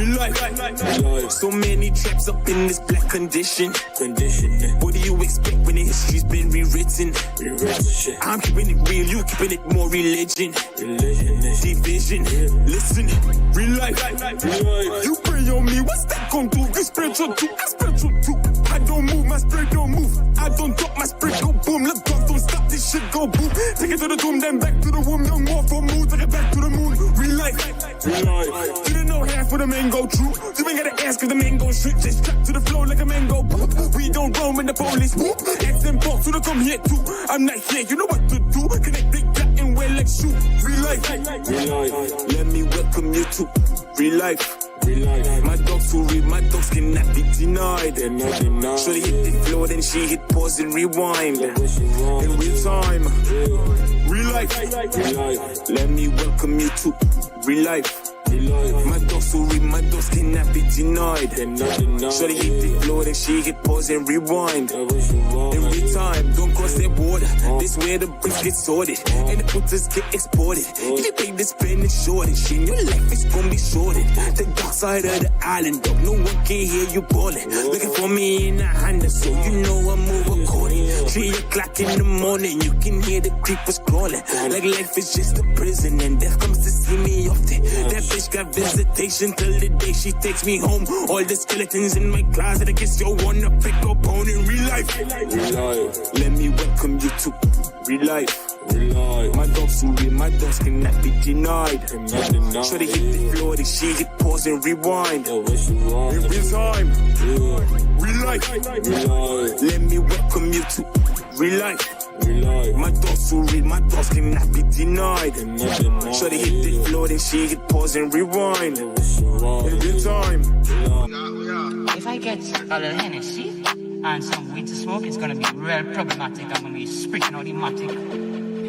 real life. So many traps up in this black condition. What do you expect when the history's been rewritten? I'm keeping it real, you keeping it more religion. Division, listen, real life. You pray on me, what's that gon' do? It's spiritual too, I'm spiritual too. I don't move, my spirit don't move. I don't drop, my spirit go boom. Look, God, don't stop, this shit go boom. Take it to the tomb, then back to the womb. Young more for mood, take it back to the moon. Real life. Didn't know half of the men go true. You ain't gotta ask cause the men go straight. Just strap to the flow like a mango. We don't roam when the police whoop. Ask them folks who to come here too. I'm not here, you know what to do. Connect big black and wear like shoe. Real life. Let me welcome you to real life. My dogs who read, my dogs cannot be denied. Shorty hit the floor, then she hit pause and rewind. In real time, real life. Let me welcome you to real life. My dogs who read, my dogs cannot be denied. Shorty hit the floor, then she hit pause and rewind. In real time, don't cross that border. This where the bricks get sorted and the putters get exported. If you pay this pen and shortage, in your life it's gonna be shorted. The dark side of the island, dog, no one can hear you ballin'. Looking for me in a Honda, so you know I move according. 3 o'clock in the morning, you can hear the creepers crawling. Like life is just a prison, and death comes to see me often. That bitch got visitation till the day she takes me home. All the skeletons in my closet, I guess you wanna pick up on in real life. Let me welcome you to real life. My dogs who read, my dogs cannot be denied. Shorty hit the floor, then she hit pause and rewind. In real time, real life. Let me welcome you to real life. My dogs who read, my dogs cannot be denied. Shorty hit the floor, then she hit pause and rewind. In real time. If I get a little Hennessy and some weed to smoke, it's gonna be real problematic. I'm gonna be spitting out the matic.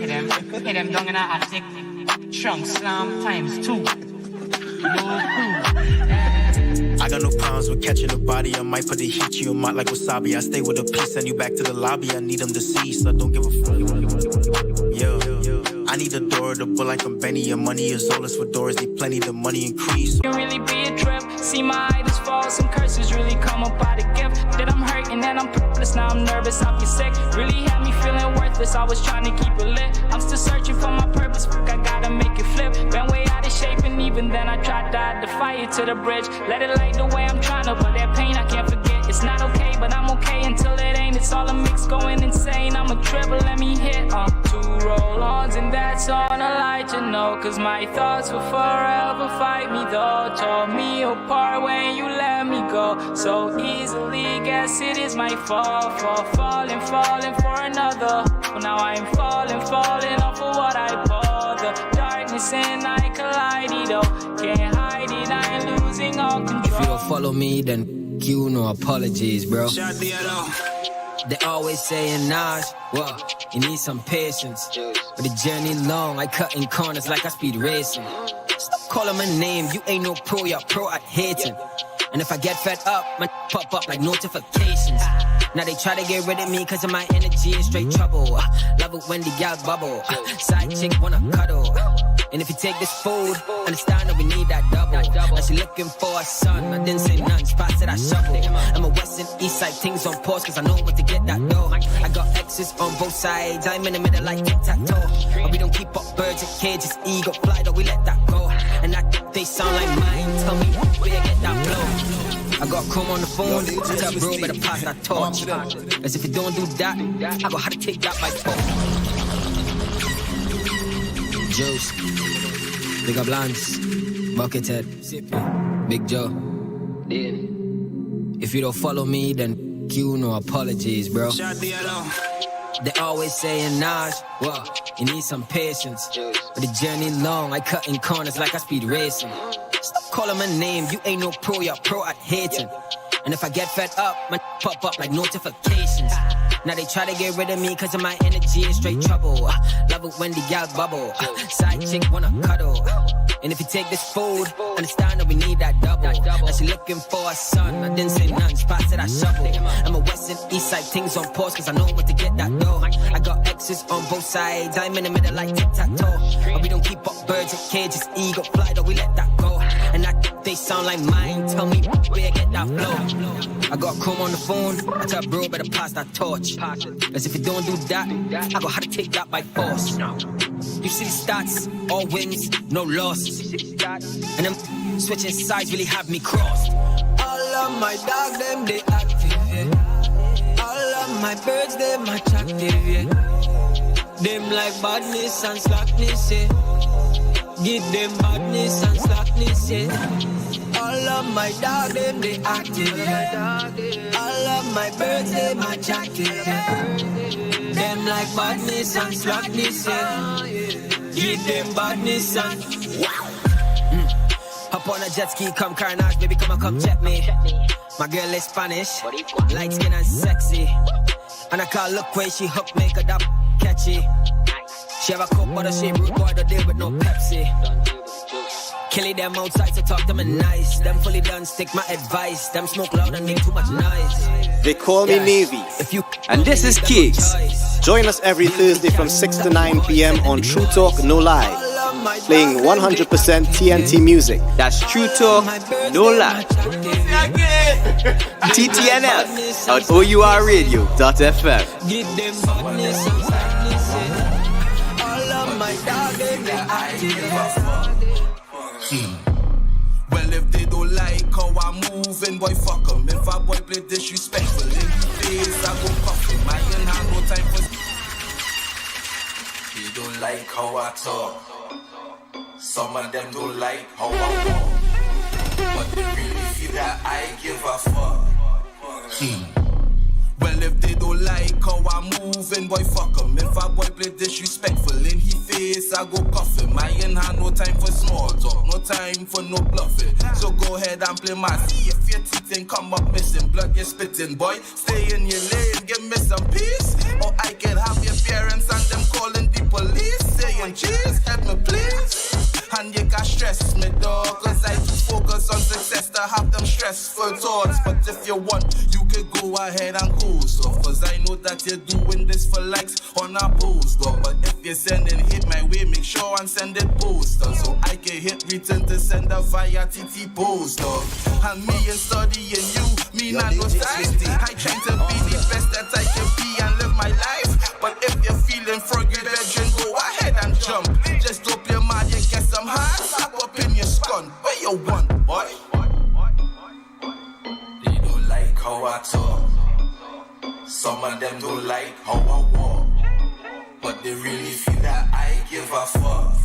Hit them down in the attic. Trunk slam times 2. I got no problems with catching a body. I might put the heat to your mouth like wasabi. I stay with a piece, send you back to the lobby. I need them deceased, I don't give a fuck. I need a door to bull like I'm Benny. Your money is all as for doors, need plenty, the money increase. It really be a trip. See my idols fall, some curses really come up out of gift. That I'm hurting and I'm purposeless, now I'm nervous, I feel sick. Really had me feeling worthless, I was trying to keep it lit. I'm still searching for my purpose, fuck, I gotta make it flip. Been way out of shape and even then I tried to add the fire to the bridge. Let it light the way I'm trying to, but that pain I can't forget. It's not okay, but I'm okay until it ain't. It's all a mix going insane, I'm a dribble, let me hit 2 roll-ons and that's on a light to know. Cause my thoughts will forever fight me though. Tore me apart when you let me go so easily, guess it is my fault for falling for another. But now I'm falling off of what I bought. The darkness and I collided though. Can't hide it, I'm losing all control. If you don't follow me, then you no apologies, bro. They always saying, Naj, whoa, you need some patience. But the journey long, I cutting corners like I speed racing. Stop calling my name, you ain't no pro, you're pro at hating. And if I get fed up, my pop up like notifications. Now they try to get rid of me cause of my energy is straight trouble. Love it when the gal bubble. Side chick wanna cuddle. And if you take this food, understand that we need that double. Now she looking for a son, I didn't say none, spots that I shovel. I'm a west and east side, things on pause cause I know what to get that dough. I got exes on both sides, I'm in the middle like tic-tac-toe. But we don't keep up birds in cages, ego fly, though we let that go. And I think they sound like mine, tell me where you get that blow. I got Chrome on the phone, tell bro better pass that torch. As if you don't do that, I got how to take that by phone. Juice, Big up Lance, Buckethead, Big Joe. If you don't follow me, then you no apologies, bro. They always saying, Naj, whoa, you need some patience. But the journey long, I cutting corners like I speed racing. Stop calling my name, you ain't no pro, you're pro at hating. And if I get fed up, my pop up like notifications. Now they try to get rid of me cause of my energy is straight trouble. Love it when the gal bubble. Side chick wanna cuddle. And if you take this food, understand that we need that double. Now she looking for a son, I didn't say none, spots that I shovel. I'm a west and east side, things on pause cause I know what to get that dough. I got exes on both sides, I'm in the middle like tic-tac-toe. But we don't keep up birds in cages, ego fly, though we let that go. And I they sound like mine. Tell me where I get that flow. I got Chrome on the phone. I tell bro better pass that torch. Cause if you don't do that, I got how to take that by force. You see the stats, all wins, no loss. And them switching sides really have me crossed. All of my dogs, them they active, yeah. All of my birds, them attractive, yeah. Them like badness and slackness, yeah. Give them badness and slackness, yeah. All of my dogs, them they active, yeah. All of my birds, them attractive, yeah. Them like badness and slackness, yeah. Give them badness and wow. Hop on a jet ski, come carnage, baby, come check me. My girl is Spanish, light skin and sexy. And I call look where she hook, make her that catchy. She have a cup, but she rude boy, don't deal with no Pepsi. Killing them outside, so talk to me nice. Them fully done, stick my advice. Them smoke loud and make too much noise. They call me Navy, and this is Kicks. Join us every Thursday from 6 to 9 p.m. on True Talk No Lie, playing 100% TNT music. That's True Talk No Lie. TTNL on O.U.R radio.fm. Well, if they don't like how I'm moving, boy, fuck 'em. If a boy play disrespectful in the face, I go cuff him. I ain't have no time for. They don't like how I talk. Some of them don't like how I walk. But they really feel that I give a fuck. Well, if they don't like how I'm moving, boy, fuck 'em. If a boy play disrespectful in his face, I go cuff him. I ain't had no time for small talk, no time for no bluffing. So go ahead and play my see. If your teeth ain't come up missing, blood you're spitting, boy. Stay in your lane, give me some peace. Or I can have your parents and them calling the police, saying, cheese, help me please. And you can stress me, dog, cause I just focus on success to have them stressful thoughts. But if you want, you can go ahead and go so. Cause I know that you're doing this for likes on a post, dog. But if you're sending hit my way, make sure and send it poster, so I can hit return to send a via TT post, dog. And me and studying you, me not no thirsty. I try to be the best that I can be and live my life. But if you're feeling froggy, then go ahead and jump. Just dope your mind, you get some hard slap up in your scun. Where you want, boy? They don't like how I talk. Some of them don't like how I walk. But they really feel that I give a fuck.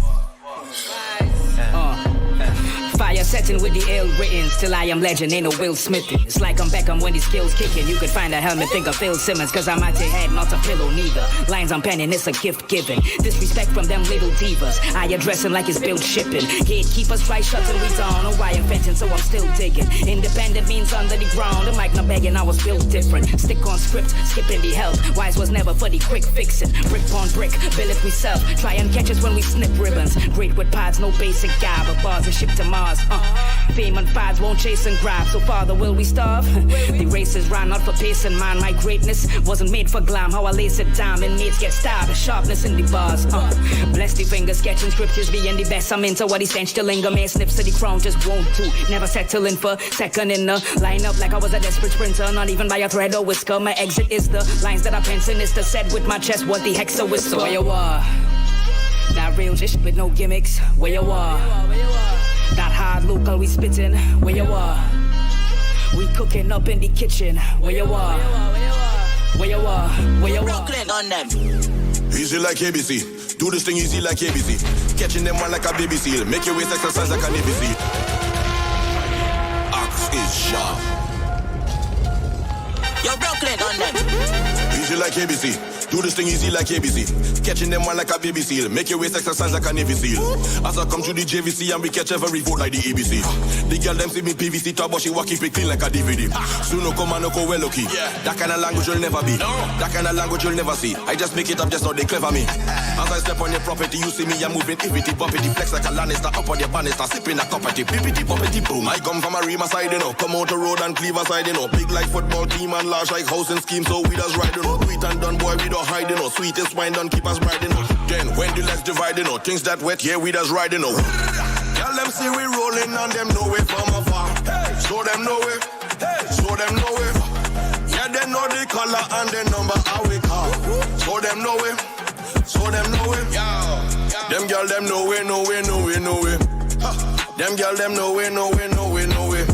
Fire setting with the ill written. Still I am legend, ain't no Will Smithy. It's like I'm Beckham when his skills kicking. You could find a helmet, think of Phil Simmons. Cause I'm at your head, not a pillow neither. Lines I'm penning, it's a gift given. Disrespect from them little divas. I address him like it's built shipping. Gatekeepers try shutting we down. No why I'm fetching, so I'm still digging. Independent means under the ground. The mic not begging, I was built different. Stick on script, skipping the help. Wise was never for the quick fixing. Brick on brick, bill it we self. Try and catch us when we snip ribbons. Great with pads, no basic guy, but bars and ship to Mars. Fame and fads won't chase and grab. So father, will we starve? The races ran not for pace and man. My greatness wasn't made for glam. How I lace it down and mates get stabbed. Sharpness in the bars. Bless the fingers, sketching scriptures being the best. I'm into what he stench to linger. Man snips to the crown, just won't do. Never settling for second in the lineup like I was a desperate sprinter. Not even by a thread or whisker. My exit is the lines that I pencil is the set with my chest. What the heck's a whisper? Where you are? That real shit with no gimmicks. Where you are? That hard local we spitting. Where you are? We cooking up in the kitchen. Where you are? Where you are? Where you are? Brooklyn on them. Easy like ABC. Do this thing easy like ABC. Catching them one like a baby seal. Make your waist exercise like an ABC. Axe is sharp. Yo, Brooklyn on them. Easy like ABC. Do this thing easy like ABC. Catching them one like a baby seal. Make your waist exercise like a Navy SEAL. As I come to the JVC and we catch every vote like the ABC. The girl them see me PVC top, but she walk keep it clean like a DVD. Soon no come and no go well lucky. That kind of language you'll never be. That kind of language you'll never see. I just make it up just so they clever me. As I step on your property, you see me, I'm moving ivity, bumpity, flex like a Lannister. Up on your banister, sipping a cuppity, bippity, bumpity, boom. I come from a Rima side, you know. Come out the road and Cleaver side, you know. Big like football team and large like housing scheme, so we just ride, you know. Sweet and done, boy, we don't hide, you know. Sweetest wine done keep us riding, you know. Then when the legs divide, you know. Things that wet, yeah, we just ride, you know. Girl, them them see we rolling and them know it from afar. Show them know it. Show them know it. Yeah, they know the color and the number how we call. Show them know it. Show them know it. Them girl them know it, know it, know it, know it. Them girl them know it, know it, know it, know it.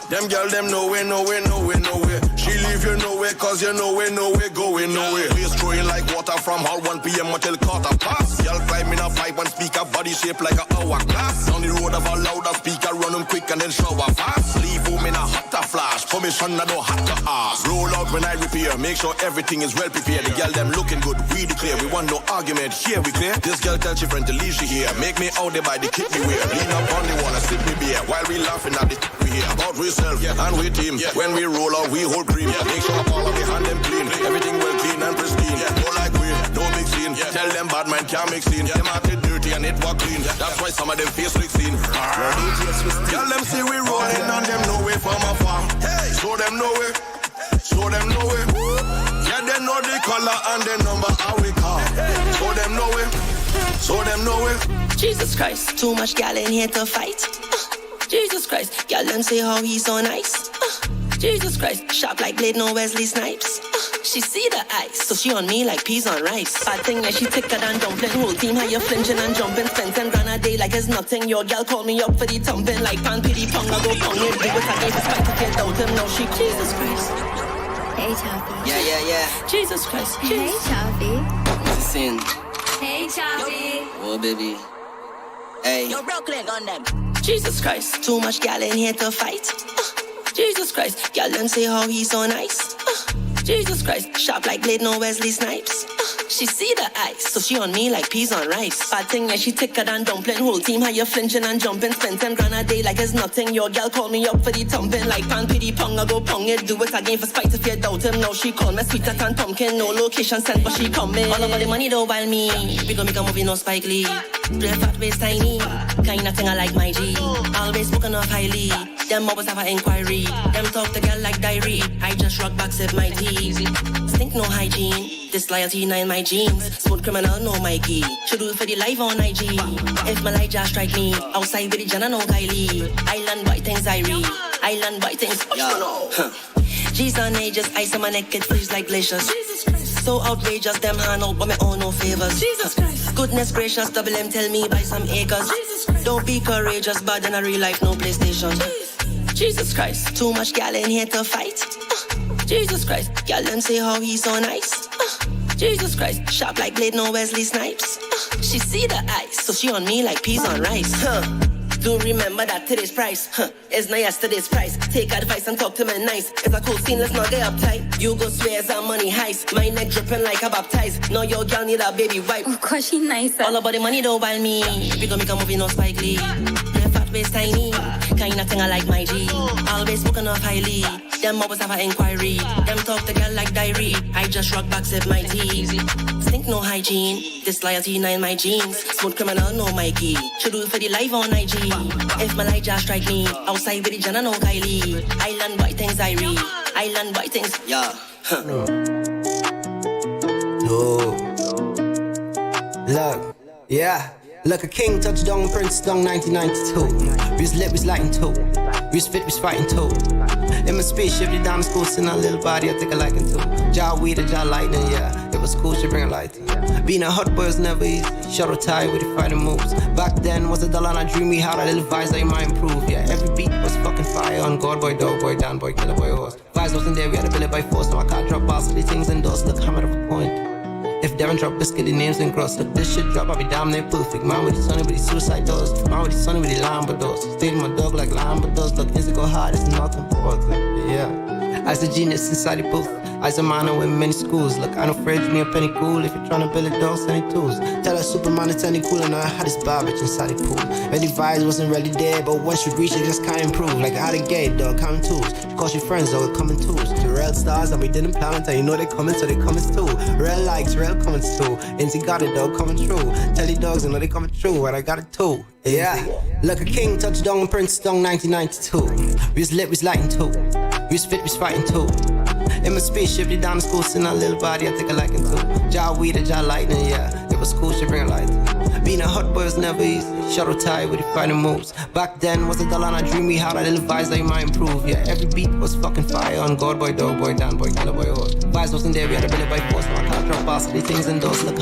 Them girl them know it, know it, know it, know it. She leave you know it, cause you know it, going nowhere. Waist throwing like water from hall 1 p.m. until quarter past. Y'all climb in a pipe and speaker, body shape like a hourglass. On the road of a louder speaker, run them quick and then shower fast. Leave them in a hotter flash, permission I don't have to ask. Roll out when I repair, make sure everything is well prepared. The girl them looking good, we declare. We want no argument, here we clear. This girl tell she friend to leave she here. Make me out there by the kick me wear. Lean up on the wall and sip me beer. While we laughing at the we hear about ourselves and we team. When we roll out, we hold cream. Make sure all of the hand them clean. Everything well clean and pristine. No like we, no mixing. Tell them bad man can't mix in. Them out it dirty and it walk clean. That's why some of them face like sin. Tell them see we rolling and them know it from afar. Show them know it. Show them know it. Yeah, they know the color and the number how we call. Show them know it. Show them know it. Jesus Christ, too much gal in here to fight. Jesus Christ, gal them say how he's so nice. Jesus Christ, sharp like blade, no Wesley Snipes. She see the ice, so she on me like peas on rice. Bad thing that she thicker than dumpling. Whole team how you flinching and jumping. Spend 10 grand a day like it's nothing. Your gal call me up for the thumping. Like pan pity pong, I go pong it. Do it again despite to get doubt him. Now she Jesus Christ. Hey Chappie. Yeah. Jesus Christ. Hey Chappie. It's a sin. Hey Chappie. Oh baby. Hey. Yo Brooklyn on them. Jesus Christ, too much gal in here to fight. Jesus Christ, gal them say how he's so nice. Jesus Christ, sharp like blade, no Wesley Snipes. She see the ice, so she on me like peas on rice. Bad thing, yeah, she thicker than dumpling. Whole team how you flinching and jumping. Spend 10 grand a day like it's nothing. Your gal call me up for the thumping. Like pan pity pong, I go pong it. Do it again for spite if you doubt him. Now she call me sweeter than pumpkin. No location sent, but she coming. All about the money though while me. We gon' make a movie, no Spike Lee. Play fat waist tiny. Kinda thing I like my G. Always spoken of highly. Them always have an inquiry. Them talk to girl like diary. I just rock back, sip my tea. Stink no hygiene. Disloyalty not in my jeans. Smooth criminal no Mikey. Should do it for the live on IG. If my light just strike me. Outside with the Jenna no Kylie. Island white things I read. Island white things. G's on ages. Ice on my neck. It freeze like glaciers. So outrageous. Them hand out but me owe no favors. Jesus Christ. Goodness gracious. Double M tell me buy some acres. Don't be courageous. But in a real life no PlayStation. Jesus Christ. Too much gal in here to fight. Jesus Christ, gal them say how he's so nice. Jesus Christ, sharp like blade, no Wesley Snipes. She see the ice, so she on me like peas on rice. Do remember that today's price is not yesterday's price. Take advice and talk to me nice. It's a cool scene, let's not get uptight. You go swear it's a money heist. My neck dripping like a baptized. No, your girl need a baby wipe. Of course she nice. All about the money though while me. We gon' make a movie, no Spike Lee. Fat waist tiny. Kinda thing I like my G. Always spoken of highly. Them always have an inquiry. Them talk to girl like diary. I just rock back, sip my tea. Stink no hygiene. Disloyalty not in my jeans. Smooth criminal no Mikey. Should do it for the live on IG. If my light just strike me. Outside with the Jenna no Kylie. Island white things I read. Island white things. Yeah. No. Look. Yeah. Look, a king touched down Prince down 1992. We was lit, we was lighting too. We was fit, we was fighting too. In my spaceship, the diamond school, sitting a little body, I take a liking to. Jah-weed or Jah lightning, yeah. It was cool, she bring a light. Being a hot boy was never easy. Shuttle tie with the fighting moves. Back then was $1 and a dream we had a little vibes that you might improve. Yeah, every beat was fucking fire on God boy, dog boy, down boy, killer boy, horse. Vibes wasn't there, we had to build it by force. Now I can't drop balls of the things indoors. Look, I'm at a point. If Devin drop biscuit, the names and gross. Look, this shit drop, I'll be damn near perfect. Man with the sunny with the suicide doors. Man with the sunny with the Lamborghini. Stayed my dog like Lamborghini. Look, instant go hard, it's not important. Yeah. I's a genius inside the booth. I's a man with many schools. Look, I don't afraid me a penny cool. If you're trying to build a dog, send any tools. Tell that Superman it's any cool. And I had this garbage inside the pool. Ready vibes wasn't really there, but once you reach it, just can't improve. Like out the gate, dog, coming tools. You call your friends, dog, coming tools. The real stars that we didn't plan until you know they coming, so they coming too. Real likes, real comments too. Inzy got it, dog, coming true. Tell the dogs, you know they coming true, but I got it too. Yeah. Look, a king touched down Prince down 1992. We was lit, we was lighting too. We was fit, we was fighting too. In my spaceship, the diamond school, sitting a little body, I take a liking to. Jah-weed or Jah lightning, yeah. was cool, she bring a light. Being a hot boy was never easy. Shadow tie with the final moves. Back then was a dollar and a dream we had. A little vibes that you might improve. Yeah, every beat was fucking fire. On God boy, dog boy, Dan boy, killer boy, hot. Vibes wasn't there, we had a billy by force. So I can't drop past the things indoors. Look.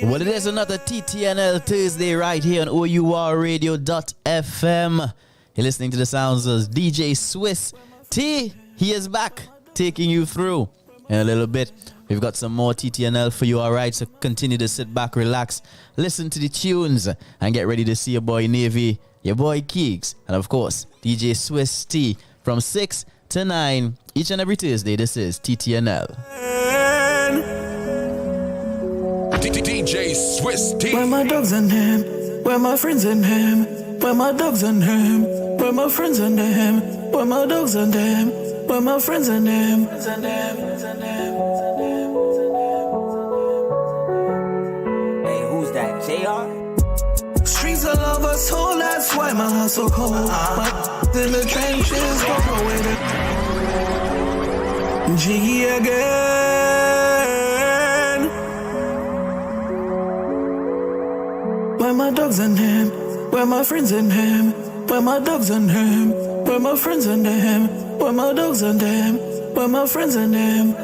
Well, it is another TTNL Thursday right here on O.U.R Radio.fm. You're listening to the sounds of DJ Swiss T. He is back, taking you through in a little bit. We've got some more TTNL for you, alright? So continue to sit back, relax, listen to the tunes, and get ready to see your boy Navy, your boy Keeks, and of course, DJ Swiss T from 6 to 9 each and every Tuesday. This is TTNL. DJ Swiss T. Where my dogs and him, where my friends and him, where my dogs and him, where my friends and him, where my dogs and him, where my friends and him. Hey, who's that? JR? Streets of lovers, whole that's why my hustle cold. But in the trenches, don't know where to. G again. Where my dogs and him, where my friends and him, where my dogs and him, where my friends and him, where my dogs and him, where my friends and him.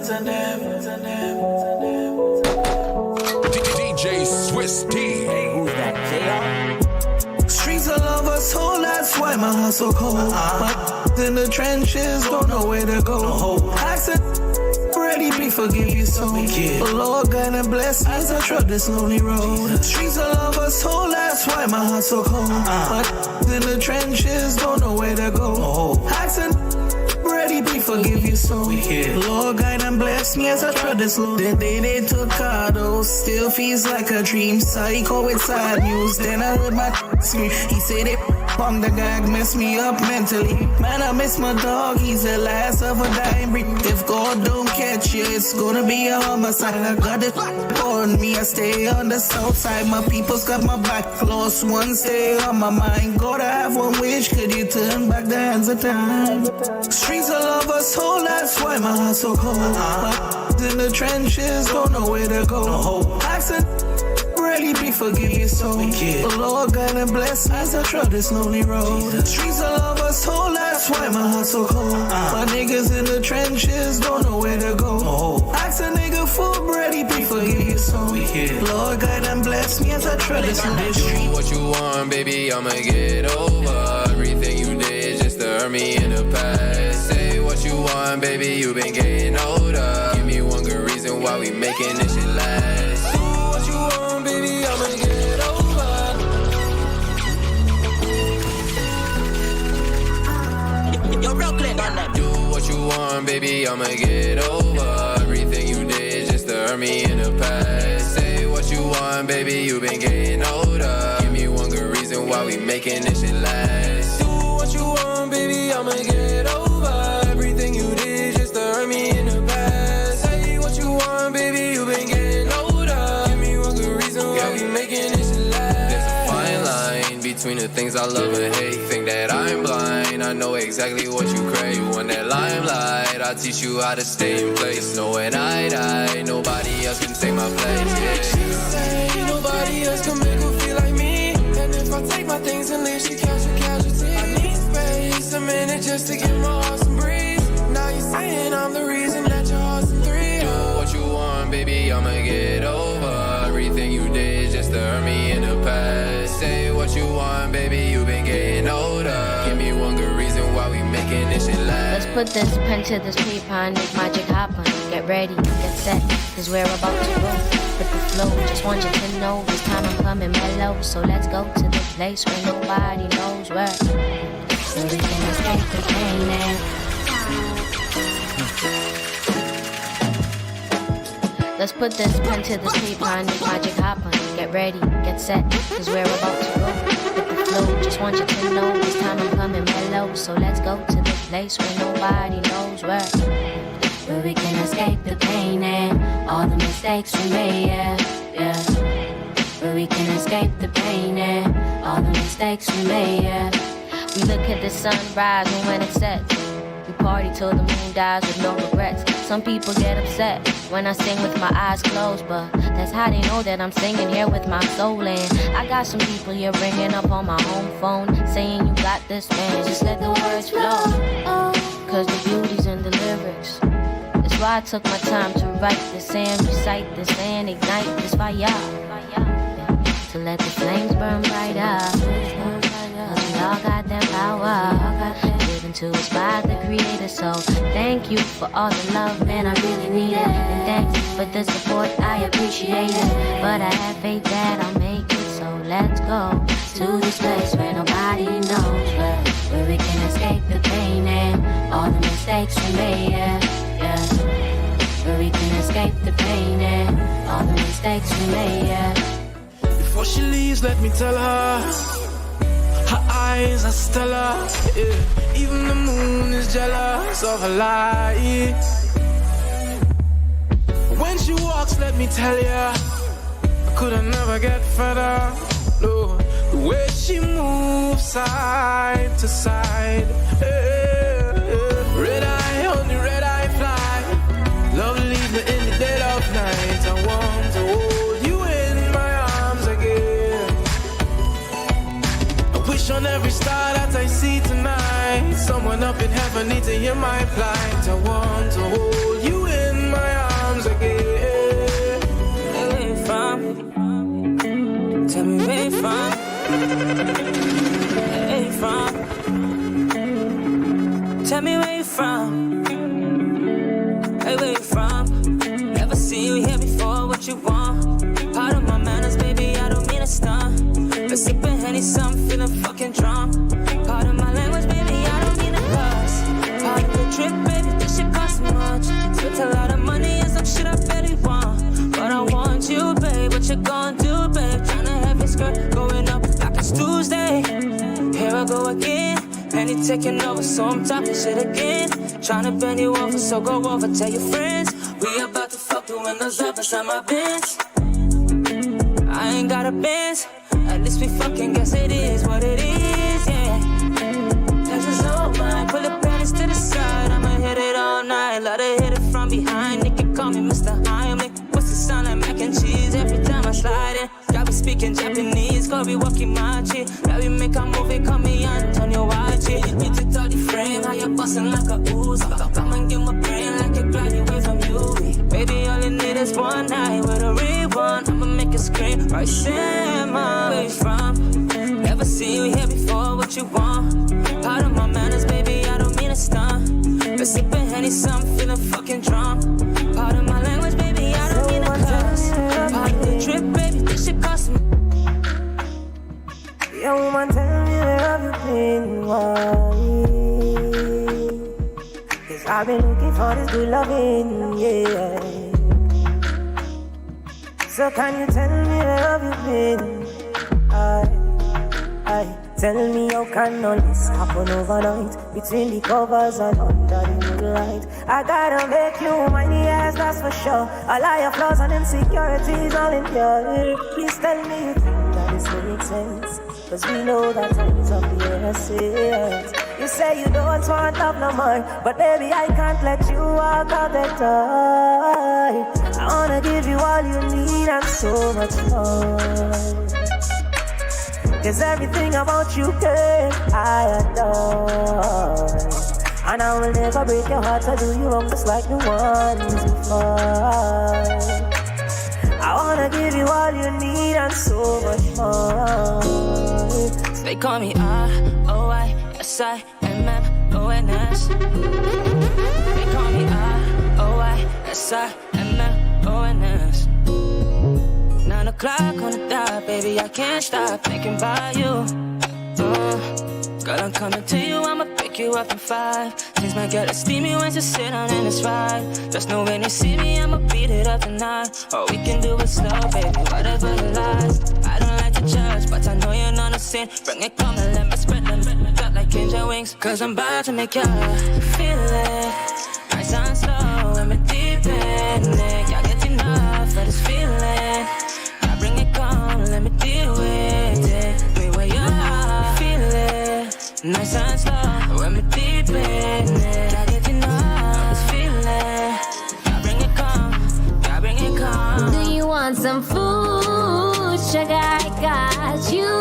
DJ Swiss T. Hey, who's that? JR? Streets of lovers, whole that's why my hustle cold. But in the trenches, don't know where to go. Accent ready, be forgive you so. The Lord gonna bless me as I trod this lonely road. Streets of lovers, whole that's why my hustle cold. But in the trenches, don't know where to go. Accent ready, be forgive you so. The Lord guide and bless me as I trod this load. The day they took Cardo, still feels like a dream. Psycho with sad news. Then I heard my scream. He said it on the gag, mess me up mentally. Man, I miss my dog, he's the last of a dying breed. If God don't catch you, it's gonna be a homicide. I got it on me, I stay on the south side. My people's got my back, lost one stay on my mind. Gotta have one wish, could you turn back the hands of time? Streets of lovers, whole that's why my hustle cold. But in the trenches, don't know where to go. Accent ready, be forgive you so. The Lord gonna bless me as I trod this lonely road. Streets of lovers, whole that's why my hustle cold. My niggas in the trenches, don't know where to go. Ask a nigga for ready, be forgive you so. Lord guide and bless me as I trod this lonely street. Do what you want, baby, I'ma get over everything you did just to hurt me in the past. Say what you want, baby, you been getting older. Give me one good reason why we making this shit last. Do what you want, baby, I'ma get over. You're Brooklyn on that. Do what you want, baby, I'ma get over everything you did just to hurt me in the past. Say what you want, baby, you been getting older. Give me one good reason why we making this shit last. Do what you want, baby, I'ma get over everything you did just to hurt me in the past. Say what you want, baby, you been getting older. Give me one good reason why we making this shit last. There's a fine line between the things I love and hate. Think that I'm blind, I know exactly what you crave. When that limelight, I'll teach you how to stay in place. Knowing I die, nobody else can take my place. Yeah. She say nobody else can make her feel like me. And if I take my things and leave, she catch a casualty. I need space, a minute just to get my heart some breeze. Now you're saying I'm the reason that your heart's in three. Do what you want, baby, I'ma get over everything you did just to hurt me in the past. Say what you want, baby, you been getting older. Give me one good reason why we making this shit last. Let's put this pen to this paper and make magic happen. Get ready, get set, cause we're about to go with the flow. Just want you to know this time I'm coming mellow. So let's go to the place where nobody knows where. So we can escape the pain and let's put this pen to this paper and make magic happen. Get ready, get set, cause we're about to go with the flow. Just want you to know this time I'm coming mellow. So let's go to the place where nobody knows where we can escape the pain and all the mistakes we made, yeah. Where we can escape the pain and all the mistakes we made, yeah. We look at the sunrise and when it sets, we party till the moon dies with no regrets. Some people get upset when I sing with my eyes closed, but that's how they know that I'm singing here with my soul in. I got some people here ringing up on my home phone, saying you got this, man, just let the words flow. Cause the beauty's in the lyrics. That's why I took my time to write this and recite this and ignite this fire, to let the flames burn brighter. Cause we all got that power given to us by the Creator. So thank you for all the love, man, I really need it. And thanks for the support, I appreciate it. But I have faith that I'll make it. So let's go to this place where nobody knows, where we can escape the pain and all the mistakes we made, yeah. Where we can escape the pain and all the mistakes we made, yeah. Before she leaves, let me tell her, her eyes are stellar, yeah. Even the moon is jealous of her light. When she walks, let me tell ya, I could never get further, no. The way she moves side to side, yeah, yeah. Red eye on the red eye fly. Love leaves me in the dead of night. I want to hold you in my arms again. I wish on every star that I see tonight, someone up in heaven needs to hear my plight. I want to hold you in my arms again. Where you from? Tell me where you from. Where you from? Tell me where you from. Hey, where you from? Never seen you here before, what you want? Part of my manners, baby, I don't mean to stunt. But sipping Henny, some feeling fucking drunk. Part of my language, baby, I don't mean to cuss. Part of the trip, baby, this shit costs much. Spent a lot of money and some shit I barely want. But I want you, babe, what you gonna do, babe? Tryna have your skirt going up like it's Tuesday. Here I go again. Penny taking over, so I'm talking shit again. Tryna bend you over, so go over, tell your friends. We about to fuck the windows up inside my Benz. I ain't got a Benz, at least we fucking guess it is what it is, yeah. Texas on mine, pull the panties to the side. I'ma hit it all night, let her hit it from behind. They can call me Mr. Heimlich. What's the sound like mac and cheese every time I slide in? Got me speaking Japanese, Kobe wakimachi. Now we make a movie, call me Antonio Wachi. You took all the frame, how you bustin' like a ooze. Come and give my brain like a graduate from UV. Baby, all you need is one night with a rewind. I'ma make it scream, right Sam, where you from? Never seen you here before, what you want? Part of my manners, baby, I don't mean to stunt. But sipping Henny, some feeling fucking drunk. Part of my language, baby, I don't mean to cuss. Part of the trip, baby, this shit cost me. Yo, woman, tell me where have you been, why? Cause I've been looking for this good loving, yeah. So can you tell me where have you been? Tell me how can all this happen overnight, between the covers and under the moonlight. I gotta make you mine, yes, that's for sure. All of your flaws and insecurities all in here. Please tell me you think that this makes sense, cause we know that time is of the essence. You say you don't want love no more, but baby I can't let you walk out the door. I wanna give you all you need and so much more. Cause everything about you, girl, I adore. And I will never break your heart or do you wrong just like the ones before. I wanna give you all you need and so much more. So they call me R-O-I-S-I-M-M-O-N-S. They call me R-O-I-S-I-M-M-O-N-S. 9 o'clock on the dot, baby, I can't stop thinking about you. Girl, I'm coming to you, I'ma pick you up in 5. Things might get steamy when you sit down and it's right. Just know when you see me, I'ma beat it up tonight. Or we can do it slow, baby, whatever you like. I don't like to judge, but I know you're not a sin. Bring it, come and let me spread them, drop like angel wings. Cause I'm about to make you feel it. Nice and slow, and me deep in it. Y'all get enough of this feeling. Bring it, come, let me deal with it. Me where you are, feel it. Nice and slow, when me deep in it. want some food? Sugar, I got you.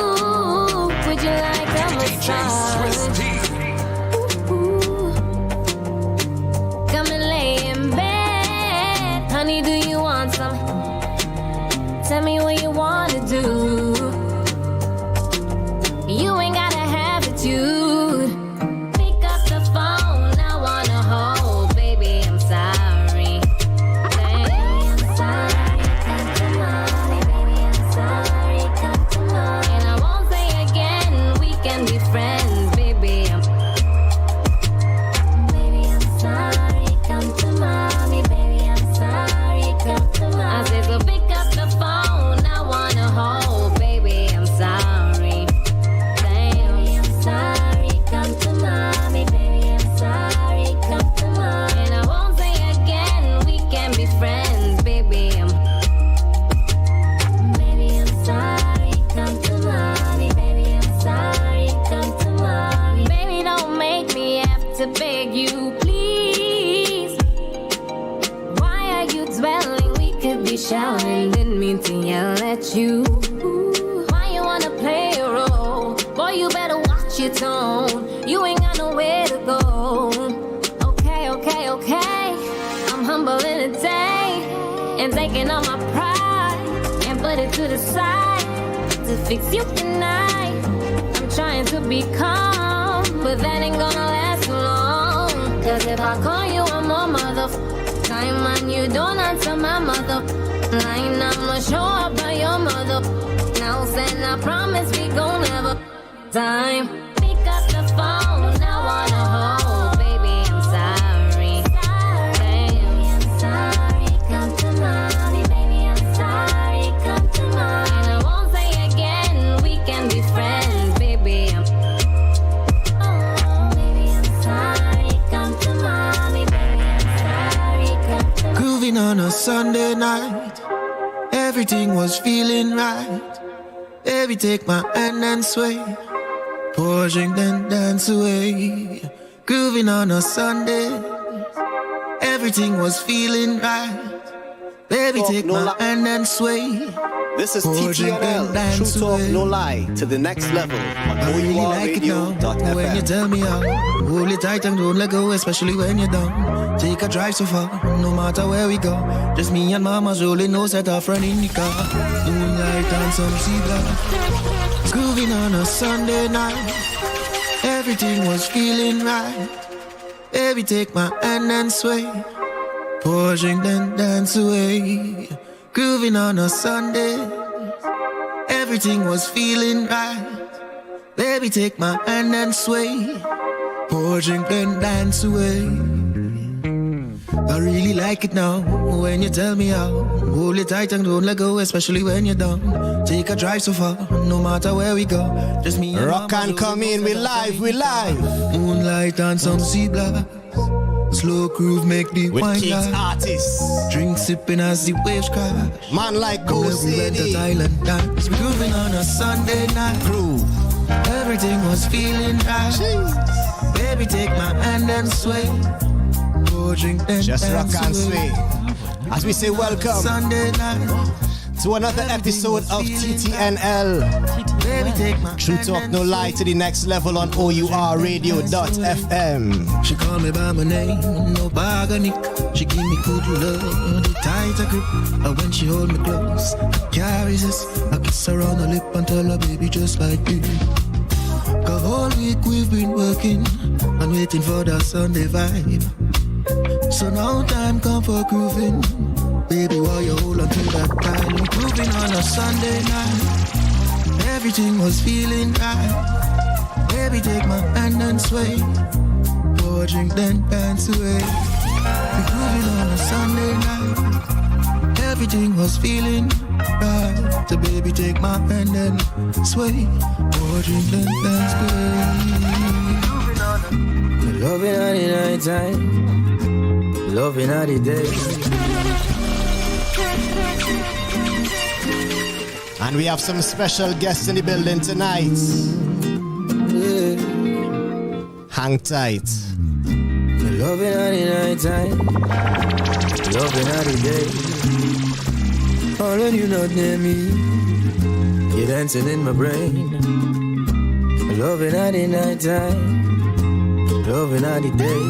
Would you like a massage? Ooh. Come and lay in bed. Honey, do you want some? Tell me what you wanna do. You ain't gotta have attitude. Pick up the phone, I wanna hold. Baby, I'm sorry. Baby, I'm sorry. Come to mommy. Baby, I'm sorry. Come to mommy. And I won't say again, we can be friends. Baby, I'm sorry. Come to mommy. Baby, I'm sorry. Come to mommy. I said, so pick up the phone, I wanna hold. Baby, I'm sorry. Baby, I'm sorry. Come to mommy. Baby, I'm sorry. Come to mommy. And I won't say again, we can be friends. Baby, I'm sorry. Come to mommy. Baby, I'm sorry. Come to mommy. Baby, don't make me have to beg you, please. Why are you dwelling? We could be shouting. Didn't mean to yell at you. Why you wanna play a role? Boy, you better watch your tone. You ain't got nowhere to go. Okay, okay, okay. I'm humble in a day and taking all my pride and put it to the side to fix you tonight. I'm trying to be calm, but that ain't gonna last too long. Cause if I call you one more time and you don't answer my mother line, I'ma show up by your mother. Now and I promise we gon' never time. Pick up the phone, I wanna hold. Baby, I'm sorry. Baby, I'm sorry. Come to mommy. Baby, I'm sorry. Come to mommy. And I won't say again, we can be friends. Baby, I'm sorry. Come to mommy. Baby, I'm sorry. Come to mommy. Grooving on a Sunday night, everything was feeling right. Baby, take my hand and sway. Pour drink then dance away. Grooving on a Sunday, everything was feeling right. Baby, take my hand and sway. This is TTNL, True Talk, No Lie, to the next level on O.U.R. When you tell me how, hold it tight and don't let go, especially when you're down. Take a drive so far, no matter where we go. Just me and mama's rolling, no set off friend in the car. Moonlight and some sea blood. Grooving on a Sunday night, everything was feeling right. Baby, take my hand and sway. Pour drink then dance away. Grooving on a Sunday, everything was feeling right. Baby, take my hand and sway. Pour drink then dance away. I really like it now when you tell me how. Hold it tight and don't let go, especially when you're down. Take a drive so far, no matter where we go. Just me and Rock and come in, we live, we live. Moonlight and some sea blast. Slow groove make the with wine kids artists. Drink sipping as the waves crash. Man like Go City. Island dance. We grooving on a Sunday night. Groove. Everything was feeling right. Jeez. Baby, take my hand and sway. Go drink then just dance rock and away. sway. As we say welcome Sunday night to another episode of TTNL. True Talk No Lie to the next level on O.U.R Radio.fm. She call me by my name, no bargaining. She give me good love, the tighter grip. And when she hold me close, I can't resist. I kiss her on the lip and tell her, baby, just like this. Cause all week we've been working and waiting for that Sunday vibe. So now time come for grooving. Baby, while you hold on to that time, we grooving on a Sunday night. Everything was feeling right. Baby, take my hand and sway. Pour drink then dance away. We grooving on a Sunday night. Everything was feeling right. So baby, take my hand and sway. Pour drink then dance away. Loving at the night time, loving at the day. And we have some special guests in the building tonight. Hang tight. Loving at the night time, loving at the day. All when you not near me, you're dancing in my brain. Loving at the night time, loving at the day.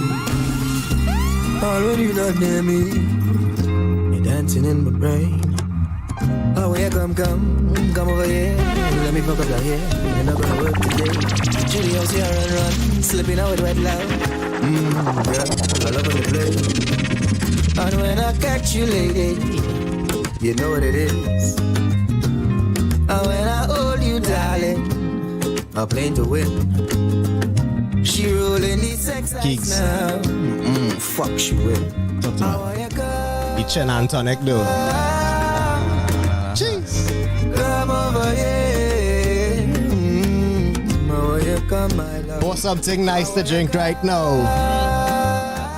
All when you not near me, you're dancing in my brain. Oh yeah, come over here. Let me fuck up your hair. You're not gonna work today. Judy house here run, slipping out with wet love. Girl, I love when you play. And when I catch you, lady, you know what it is. And when I hold you, darling, I'm playing to win. She rolling the sex lights now. Fuck she will. The chin and tonic though. Jeez. Come over here. Oh, you come, my love. Pour something nice to drink right now.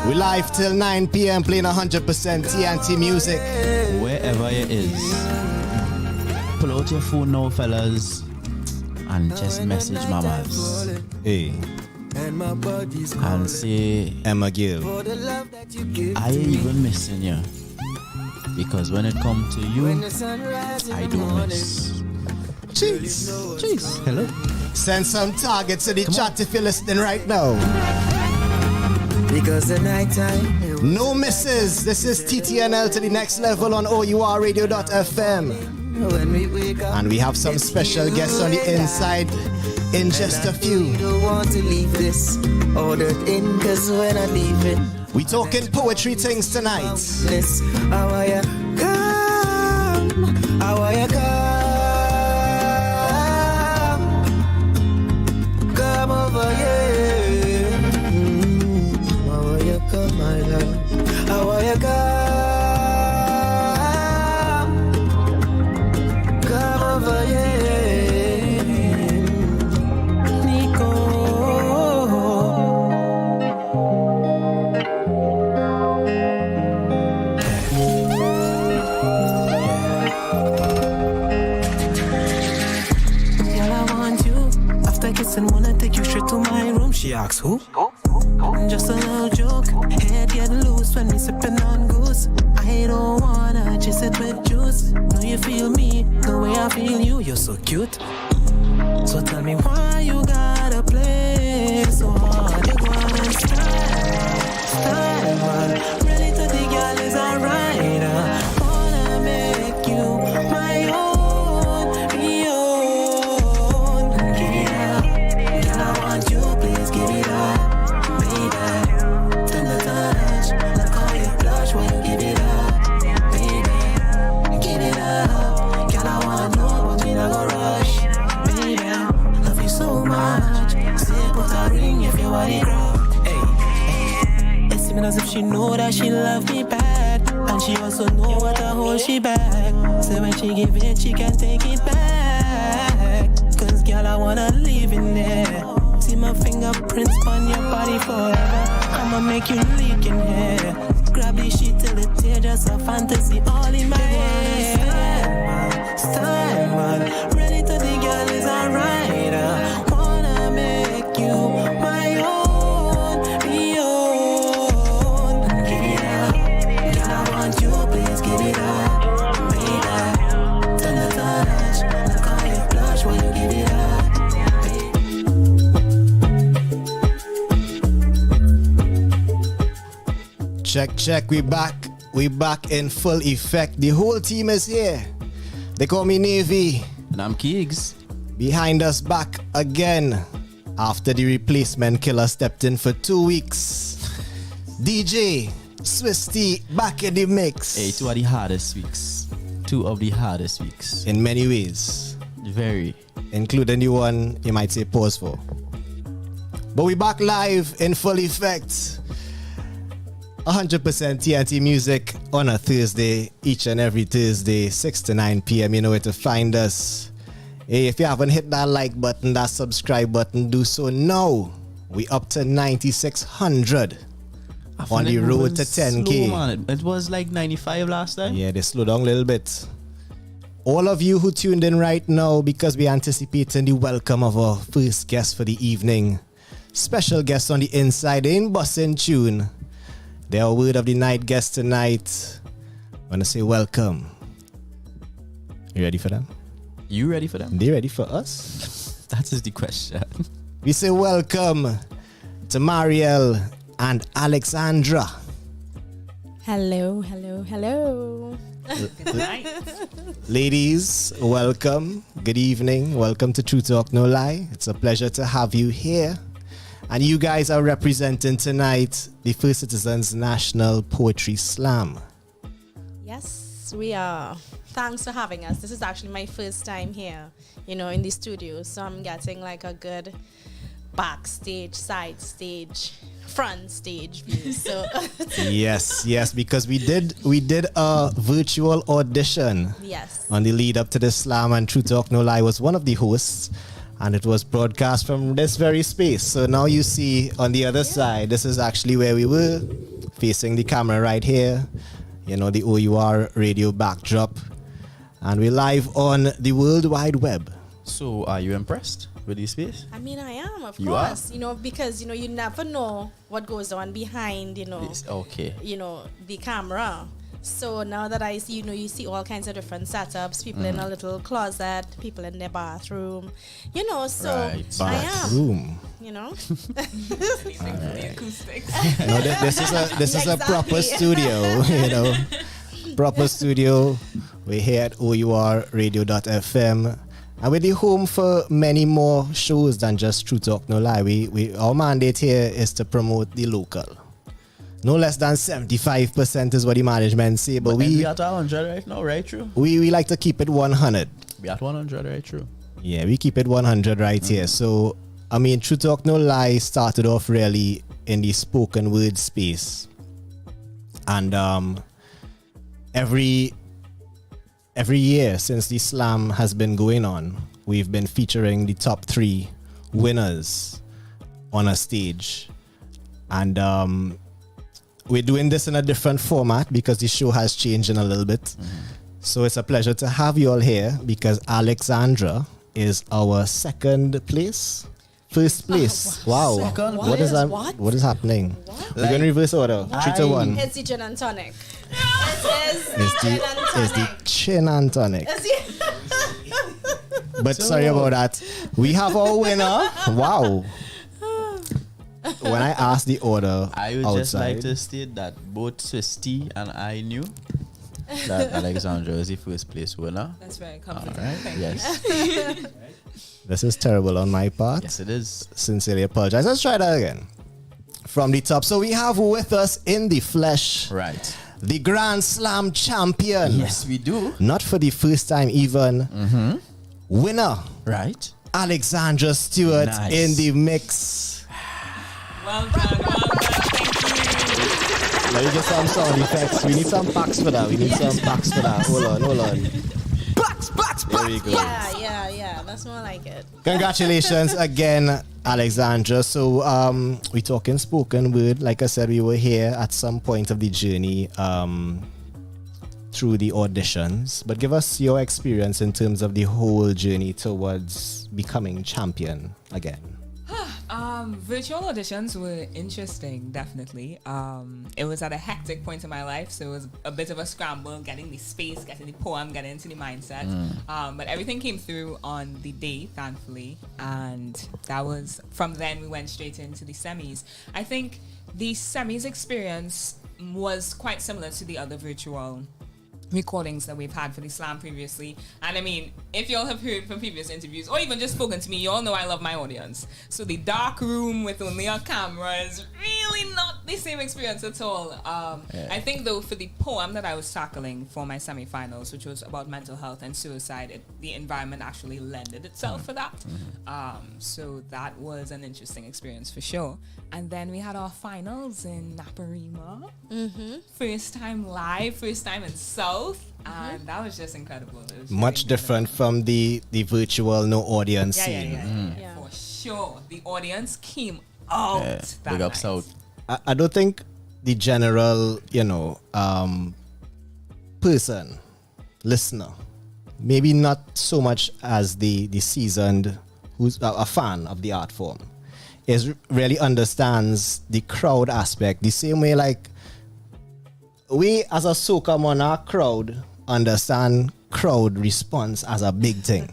We live till 9 p.m. playing 100% TNT music. Wherever it is, pull out your phone now, fellas, and just message mamas. Hey. And say, Emma Gill, I ain't even missing you. Because when it comes to you, I don't miss. Jeez. Hello. Send some targets to the chat if you're listening right now. Because the night time. No misses. This is TTNL to the next level on O.U.R radio.fm. And we have some special guests on the inside in just a few. You don't want to leave this ordered in, cause when I leave it, we talking poetry things tonight. How are you come? How are you come? Come over here. How are you come, my love? How are you come? Come over here. And wanna take you straight to my room. She asks who? Just a little joke. Head get loose when we sipping on goose. I don't wanna chase it with juice. Know you feel me the way I feel you. You're so cute. So tell me why you gotta play so hard. You go on and style, man. Really to the girl is alright. Wanna make you my own. As if she know that she love me bad, and she also know what the whole she back. So when she give it, she can take it back. Cause girl, I wanna live in there. See my fingerprints on your body forever. I'ma make you leak in here. Grab this shit till it tear, just a fantasy all in my head. Style, man. Ready to the girl is alright. Wanna make you my own. Check, we back in full effect. The whole team is here. They call me Navy. And I'm Keegs. Behind us back again after the replacement killer stepped in for 2 weeks. DJ Swiss T back in the mix. Hey, two of the hardest weeks. In many ways. Very. Including the one you might say pause for. But we back live in full effect. 100% TNT music on a Thursday, each and every Thursday, 6 to 9 p.m. You know where to find us. Hey, if you haven't hit that like button, that subscribe button, do so now. We up to 9,600 on the road to 10K. Slow, it was like 95 last time. Yeah, they slowed down a little bit. All of you who tuned in right now, because we're anticipating the welcome of our first guest for the evening. Special guest on the inside, in bussin' tune. They're our word of the night guest tonight. I want to say welcome You ready for them? You ready for them? They ready for us? That is the question. We say welcome to Marielle and Alexandra. Hello, hello, hello. Good night. Ladies, welcome. Good evening. Welcome to True Talk No Lie. It's a pleasure to have you here. And you guys are representing tonight the First Citizens National Poetry Slam. Yes, we are. Thanks for having us. This is actually my first time here, in the studio. So I'm getting like a good backstage, side stage, front stage view. So yes, because we did a virtual audition. Yes. On the lead up to the slam, and True Talk No Lie was one of the hosts, and it was broadcast from this very space. So now you see on the other side, this is actually where we were, facing the camera right here. The O.U.R. radio backdrop, and we're live on the World Wide Web. So, are you impressed with this space? I mean, I am, of You course. Because you never know what goes on behind, Okay. The camera. So now that I see, you see all kinds of different setups, people in a little closet, people in their bathroom, so Right. I am. Bathroom. No, this is a proper studio, proper studio. We're here at O.U.R. radio.fm, and we're the home for many more shows than just True Talk No Lie. Our mandate here is to promote the local. No less than 75% is what the management say, but we at 100 right now, right? True. We like to keep it 100. We at 100, right? True. Yeah, we keep it 100 right here. So, True Talk No Lie started off really in the spoken word space. And every year since the slam has been going on, we've been featuring the top 3 winners on a stage. And we're doing this in a different format because the show has changed in a little bit. So it's a pleasure to have you all here because Alexandra is our second place. First place. Wow. Second What is that? What? What is happening? We're going to reverse order. 3 to 1. It's the gin and tonic. It's the chin and tonic. But sorry about that. We have our winner. Wow. When I asked the order I would outside, just like to state that both Swiss T and I knew that Alexandra was the first place winner. That's very comforting. All right. Thank Yes. you. This is terrible on my part. Yes, it is. Sincerely apologize. Let's try that again. From the top. So we have with us in the flesh. Right. The Grand Slam champion. Yes, we do. Not for the first time even. Winner. Right. Alexandra Stewart Nice. in the mix. Well done, thank you. Let me get some sound effects. We need some packs for that. Hold on. Packs. There we go. Yeah. That's more like it. Congratulations again, Alexandra. So we talking spoken word. Like I said, we were here at some point of the journey through the auditions. But give us your experience in terms of the whole journey towards becoming champion again. Virtual auditions were interesting, definitely. It was at a hectic point in my life, so it was a bit of a scramble, getting the space, getting the poem, getting into the mindset. But everything came through on the day, thankfully, and that was, from then we went straight into the semis. I think the semis experience was quite similar to the other virtual recordings that we've had for the slam previously. And I mean, if y'all have heard from previous interviews or even just spoken to me, y'all know I love my audience. So the dark room with only a camera is really not the same experience at all. I think though for the poem that I was tackling for my semi-finals, which was about mental health and suicide, the environment actually lended itself for that. So that was an interesting experience for sure. And then we had our finals in Naparima. First time live, first time in South. And that was just incredible. It was Much different from the virtual no audience scene. Yeah. For sure. The audience came out that big up night. South. I don't think the general, person, listener, maybe not so much as the seasoned, who's a fan of the art form, really understands the crowd aspect the same way like we as a soca monarch crowd understand crowd response as a big thing.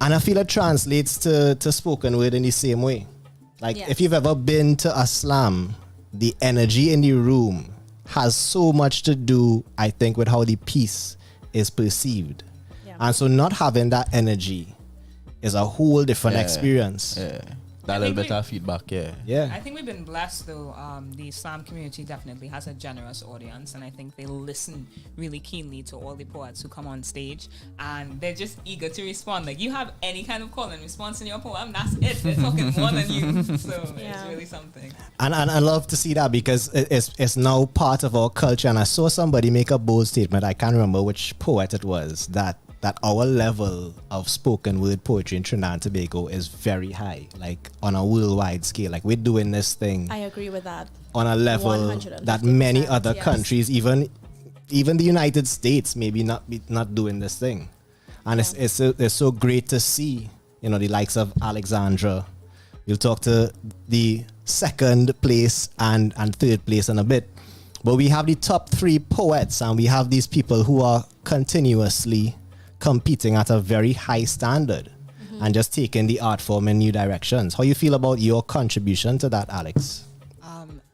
And I feel it translates to spoken word in the same way. Like if you've ever been to a slam, the energy in the room has so much to do, I think, with how the piece is perceived. And so not having that energy is a whole different experience. That little bit of feedback, I think we've been blessed though. The slam community definitely has a generous audience, and I think they listen really keenly to all the poets who come on stage, and they're just eager to respond. Like, you have any kind of call and response in your poem, that's it. They're talking more than you, so it's really something. And I love to see that because it's now part of our culture. And I saw somebody make a bold statement. I can't remember which poet it was, that our level of spoken word poetry in Trinidad and Tobago is very high, like on a worldwide scale. Like, we're doing this thing. I agree with that. On a level that many other countries, even the United States, maybe not doing this thing. And it's so great to see, the likes of Alexandra. We'll talk to the second place and third place in a bit. But we have the top 3 poets, and we have these people who are continuously competing at a very high standard and just taking the art form in new directions. How you feel about your contribution to that, Alex?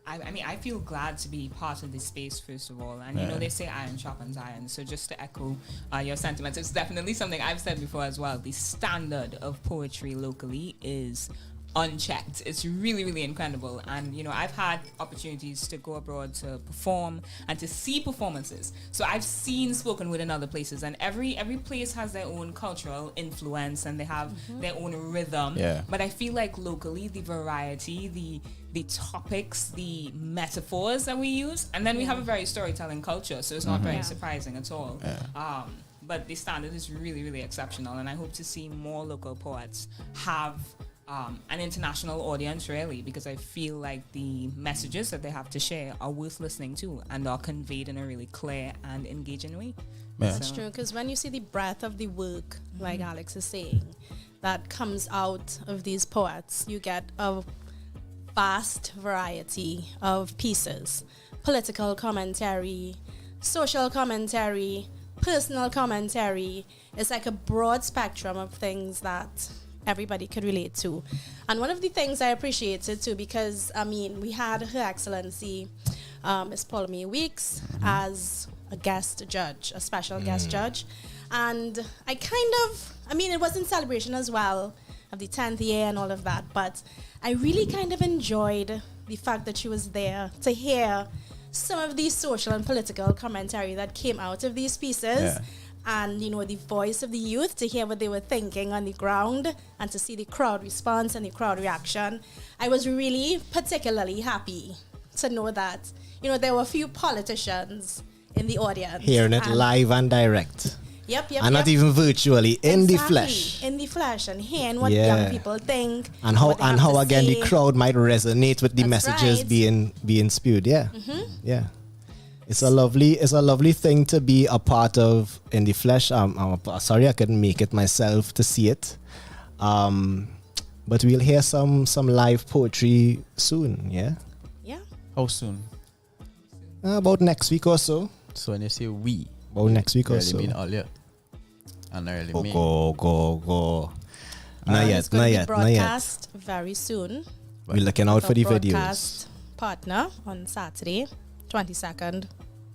I mean, I feel glad to be part of this space, first of all. And, they say iron sharpens iron. So just to echo your sentiments, it's definitely something I've said before as well. The standard of poetry locally is unchecked. It's really, really incredible. And, I've had opportunities to go abroad to perform and to see performances. So I've seen spoken word in other places, and every place has their own cultural influence, and they have their own rhythm. Yeah. But I feel like locally, the variety, the topics, the metaphors that we use, and then we have a very storytelling culture, so it's not very surprising at all. Yeah. But the standard is really, really exceptional, and I hope to see more local poets have an international audience, really, because I feel like the messages that they have to share are worth listening to and are conveyed in a really clear and engaging way. Yeah. That's true, because when you see the breadth of the work, like Alex is saying, that comes out of these poets, you get a vast variety of pieces. Political commentary, social commentary, personal commentary. It's like a broad spectrum of things that everybody could relate to. And one of the things I appreciated too, because we had Her Excellency Miss Paula Weeks as a guest judge, a special guest judge. And it was in celebration as well of the 10th year and all of that, but I really kind of enjoyed the fact that she was there to hear some of the social and political commentary that came out of these pieces. Yeah. And, the voice of the youth, to hear what they were thinking on the ground and to see the crowd response and the crowd reaction. I was really particularly happy to know that, there were a few politicians in the audience. Hearing it live and direct. Yep. And not even virtually, in the flesh. In the flesh, and hearing what young people think. And how again the crowd might resonate with the messages being spewed. Yeah. Yeah. It's a lovely thing to be a part of in the flesh. I'm sorry I couldn't make it myself to see it. But we'll hear some live poetry soon, yeah? Yeah. How soon? About next week or so. So when you say we? About next week or so. Mean all yet? And early May. Go. Not yet. Broadcast very soon. We're looking out for the videos. Broadcast partner on Saturday, 22nd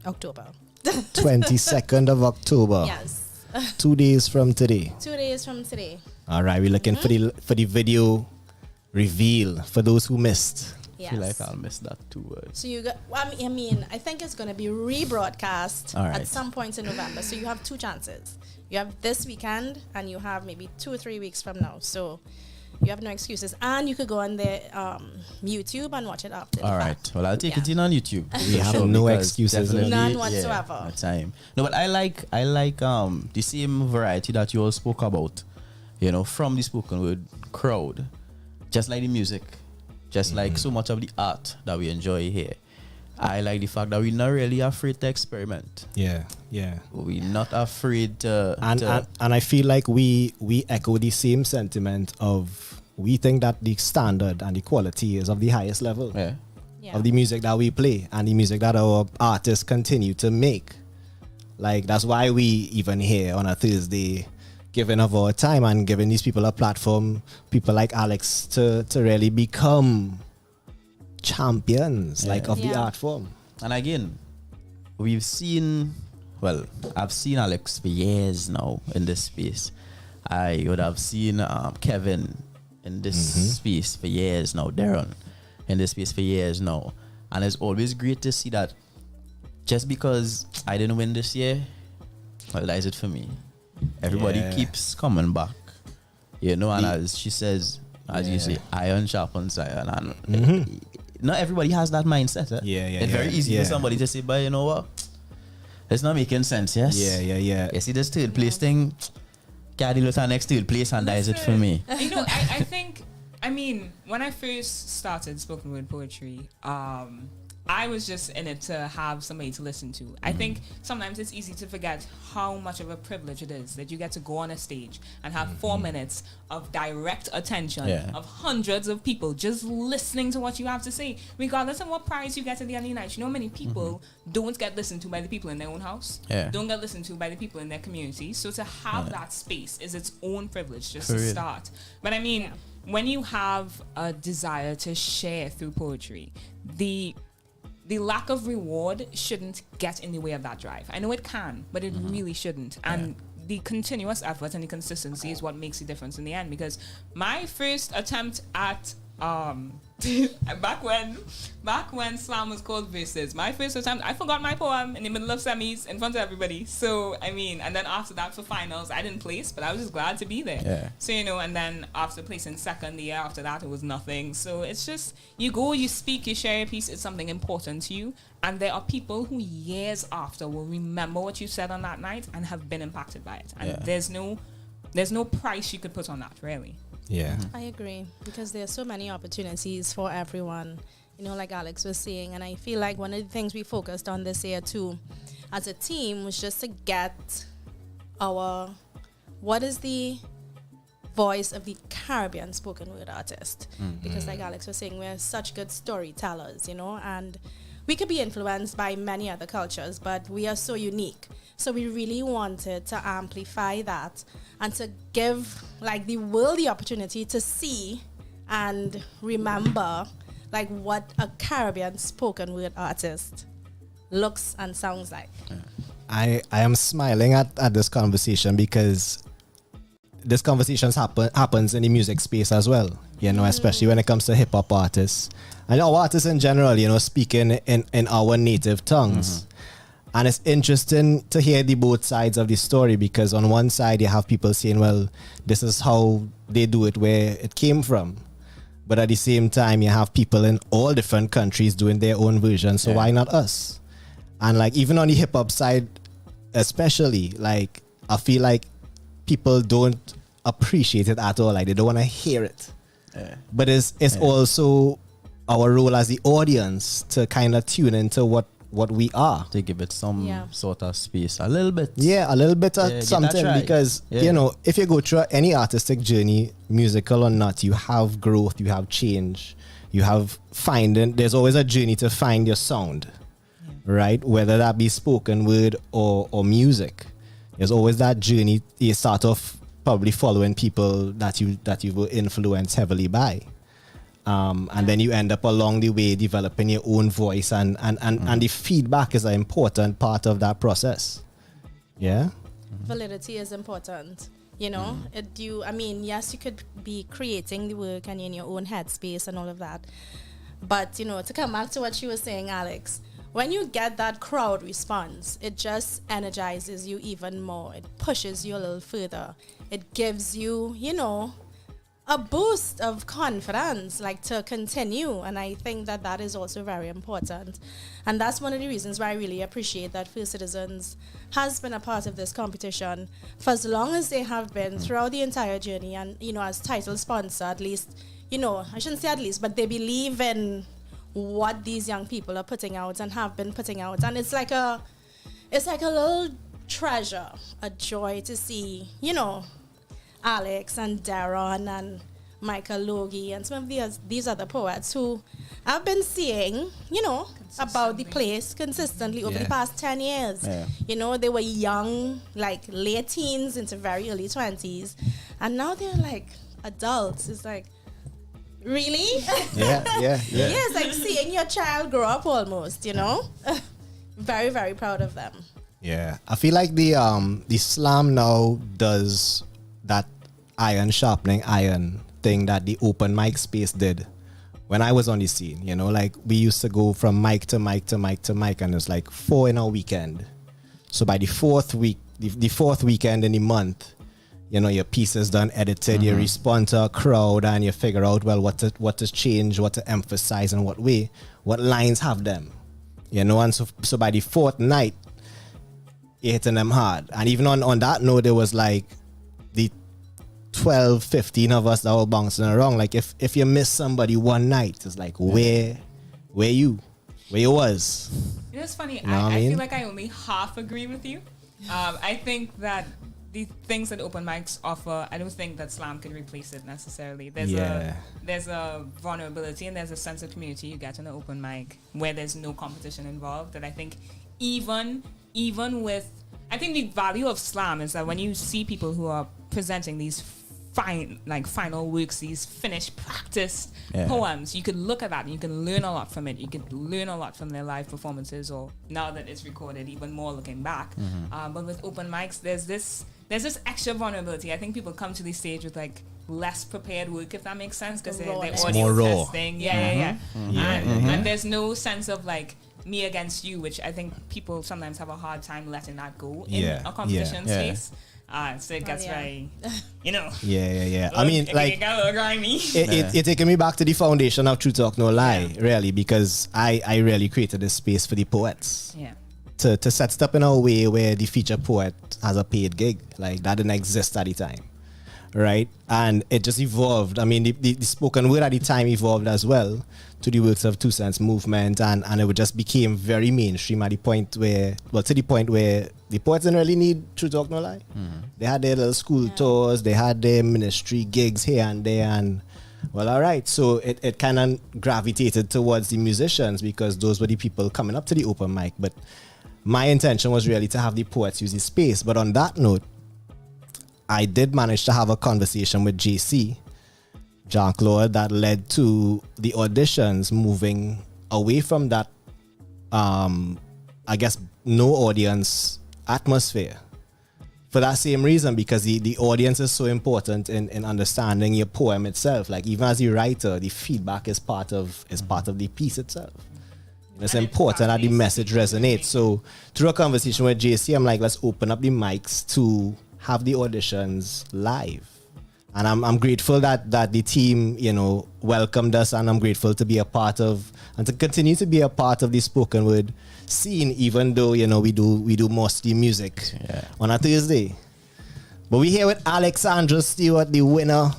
October. 22nd of October. Yes. 2 days from today. 2 days from today. All right, we're looking for the video reveal for those who missed. Yes. I feel like I'll miss that too. So you got, I think it's going to be rebroadcast at some point in November. So you have 2 chances. You have this weekend and you have maybe 2 or 3 weeks from now. So you have no excuses. And you could go on the YouTube and watch it after. All right. Well, I'll take it in on YouTube. We have no excuses. None whatsoever. No time. No, but I like the same variety that you all spoke about, from the spoken word crowd. Just like the music. Just like so much of the art that we enjoy here. I like the fact that we're not really afraid to experiment. Yeah. We're not afraid to... And I feel like we echo the same sentiment of, we think that the standard and the quality is of the highest level of the music that we play and the music that our artists continue to make. Like, that's why we even here on a Thursday, giving of our time and giving these people a platform, people like Alex, to really become champions, like, of the art form. And again, we've seen, well, I've seen Alex for years now in this space. I would have seen Kevin in this space for years now, Darren in this space for years now. And it's always great to see that just because I didn't win this year, well, that is it for me. Everybody keeps coming back, you know, and as she says, as you say, iron sharpens iron. And not everybody has that mindset. It's very easy for somebody to say, but you know what? It's not making sense, yes? Yeah. You see this third place thing, carry with our next third place, and that is it for me. You know, I think, I mean, when I first started spoken word poetry, I was just in it to have somebody to listen to. I think sometimes it's easy to forget how much of a privilege it is that you get to go on a stage and have 4 minutes of direct attention of hundreds of people just listening to what you have to say, regardless of what prize you get at the end of the night. You know, many people don't get listened to by the people in their own house, don't get listened to by the people in their community. So to have that space is its own privilege just to start. But I mean, when you have a desire to share through poetry, the lack of reward shouldn't get in the way of that drive. I know it can, but it really shouldn't. And the continuous effort and the consistency is what makes the difference in the end. Because my first attempt at back when slam was called verses, my first attempt, I forgot my poem in the middle of semis in front of everybody. So I mean, and then after that for finals, I didn't place, but I was just glad to be there. So you know, and then after placing second, the year after that, it was nothing. So it's just, you go, you speak, you share a piece, it's something important to you, and there are people who years after will remember what you said on that night and have been impacted by it. And there's no price you could put on that, really. I agree, because there are so many opportunities for everyone, you know, like Alex was saying. And I feel like one of the things we focused on this year too as a team was just to get what is the voice of the Caribbean spoken word artist, because like Alex was saying, we're such good storytellers, you know, and we could be influenced by many other cultures, but we are so unique. So we really wanted to amplify that and to give like the world the opportunity to see and remember like what a Caribbean spoken word artist looks and sounds like. I am smiling at this conversation because this conversation happens in the music space as well, you know, especially when it comes to hip-hop artists and our artists in general, you know, speaking in our native tongues. And it's interesting to hear the both sides of the story, because on one side you have people saying, well, this is how they do it where it came from. But at the same time, you have people in all different countries doing their own version, so why not us? And like, even on the hip-hop side especially, like, I feel like people don't appreciate it at all. Like, they don't want to hear it. But it's also our role as the audience to kind of tune into what we are, to give it some sort of space, a little bit of something, because you know, if you go through any artistic journey, musical or not, you have growth, you have change, you have there's always a journey to find your sound, right? Whether that be spoken word or music, there's always that journey. You start off probably following people that you were influenced heavily by. And then you end up along the way developing your own voice, and the feedback is an important part of that process. Validity is important, you know. Yes, you could be creating the work and in your own headspace and all of that, but you know, to come back to what you were saying, Alex, when you get that crowd response, it just energizes you even more. It pushes you a little further. It gives you, you know, a boost of confidence, like, to continue. And I think that is also very important. And that's one of the reasons why I really appreciate that First Citizens has been a part of this competition for as long as they have been throughout the entire journey. And, you know, as title sponsor, at least, you know, I shouldn't say at least, but they believe in what these young people are putting out and have been putting out. And it's like a little treasure, a joy to see, you know, Alex and Darren and Michael Logie, and some of these other poets who I've been seeing, about the place consistently over the past 10 years. Yeah. They were young, like late teens into very early 20s, and now they're like adults. It's like, really? Yeah. Yeah, it's like seeing your child grow up almost, Very, very proud of them. Yeah. I feel like the slam now does that iron sharpening iron thing that the open mic space did when I was on the scene. Like we used to go from mic to mic to mic to mic, and it's like 4 in a weekend. So by the fourth weekend in the month, your piece is done, edited, you respond to a crowd, and you figure out, well, what to change, what to emphasize, and what lines have them. And so by the fourth night, you're hitting them hard. And even on that note, there was like the 12, 15 of us that were bouncing around. Like if you miss somebody one night, it's like, where you was? It's funny. I mean? Feel like I only half agree with you. I think that the things that open mics offer, I don't think that slam can replace it necessarily. There's a vulnerability and there's a sense of community you get in an open mic where there's no competition involved. That I think even with, I think the value of slam is that when you see people who are presenting these final works, these finished, practiced poems, you could look at that and you can learn a lot from it. You could learn a lot from their live performances, or now that it's recorded, even more looking back. But with open mics, there's this extra vulnerability. I think people come to the stage with like less prepared work, if that makes sense, because they're audio testing. And there's no sense of like me against you, which I think people sometimes have a hard time letting that go in a competition space. So it gets very, Yeah. I mean, like, it got a little grimy. It taking me back to the foundation of True Talk No Lie, really, because I really created this space for the poets. Yeah. To set stuff in a way where the feature poet has a paid gig. Like, that didn't exist at the time. Right? And it just evolved. I mean, the spoken word at the time evolved as well to the works of Two Cents Movement, and it just became very mainstream to the point where the poets didn't really need True Talk No Lie. They had their little school tours, they had their ministry gigs here and there, and well, all right. So it kind of gravitated towards the musicians because those were the people coming up to the open mic. But my intention was really to have the poets use the space. But on that note, I did manage to have a conversation with Jah-C, Jean-Claude, that led to the auditions moving away from that, I guess, no audience atmosphere. For that same reason, because the audience is so important in understanding your poem itself. Like, even as a writer, the feedback is part of the piece itself. It's important that the message resonates. So through a conversation with Jah-C, I'm like, let's open up the mics to have the auditions live. And I'm grateful that the team, welcomed us, and I'm grateful to be a part of and to continue to be a part of the spoken word scene, even though, we do mostly music on a Thursday. But we're here with Alexandra Stewart, the winner,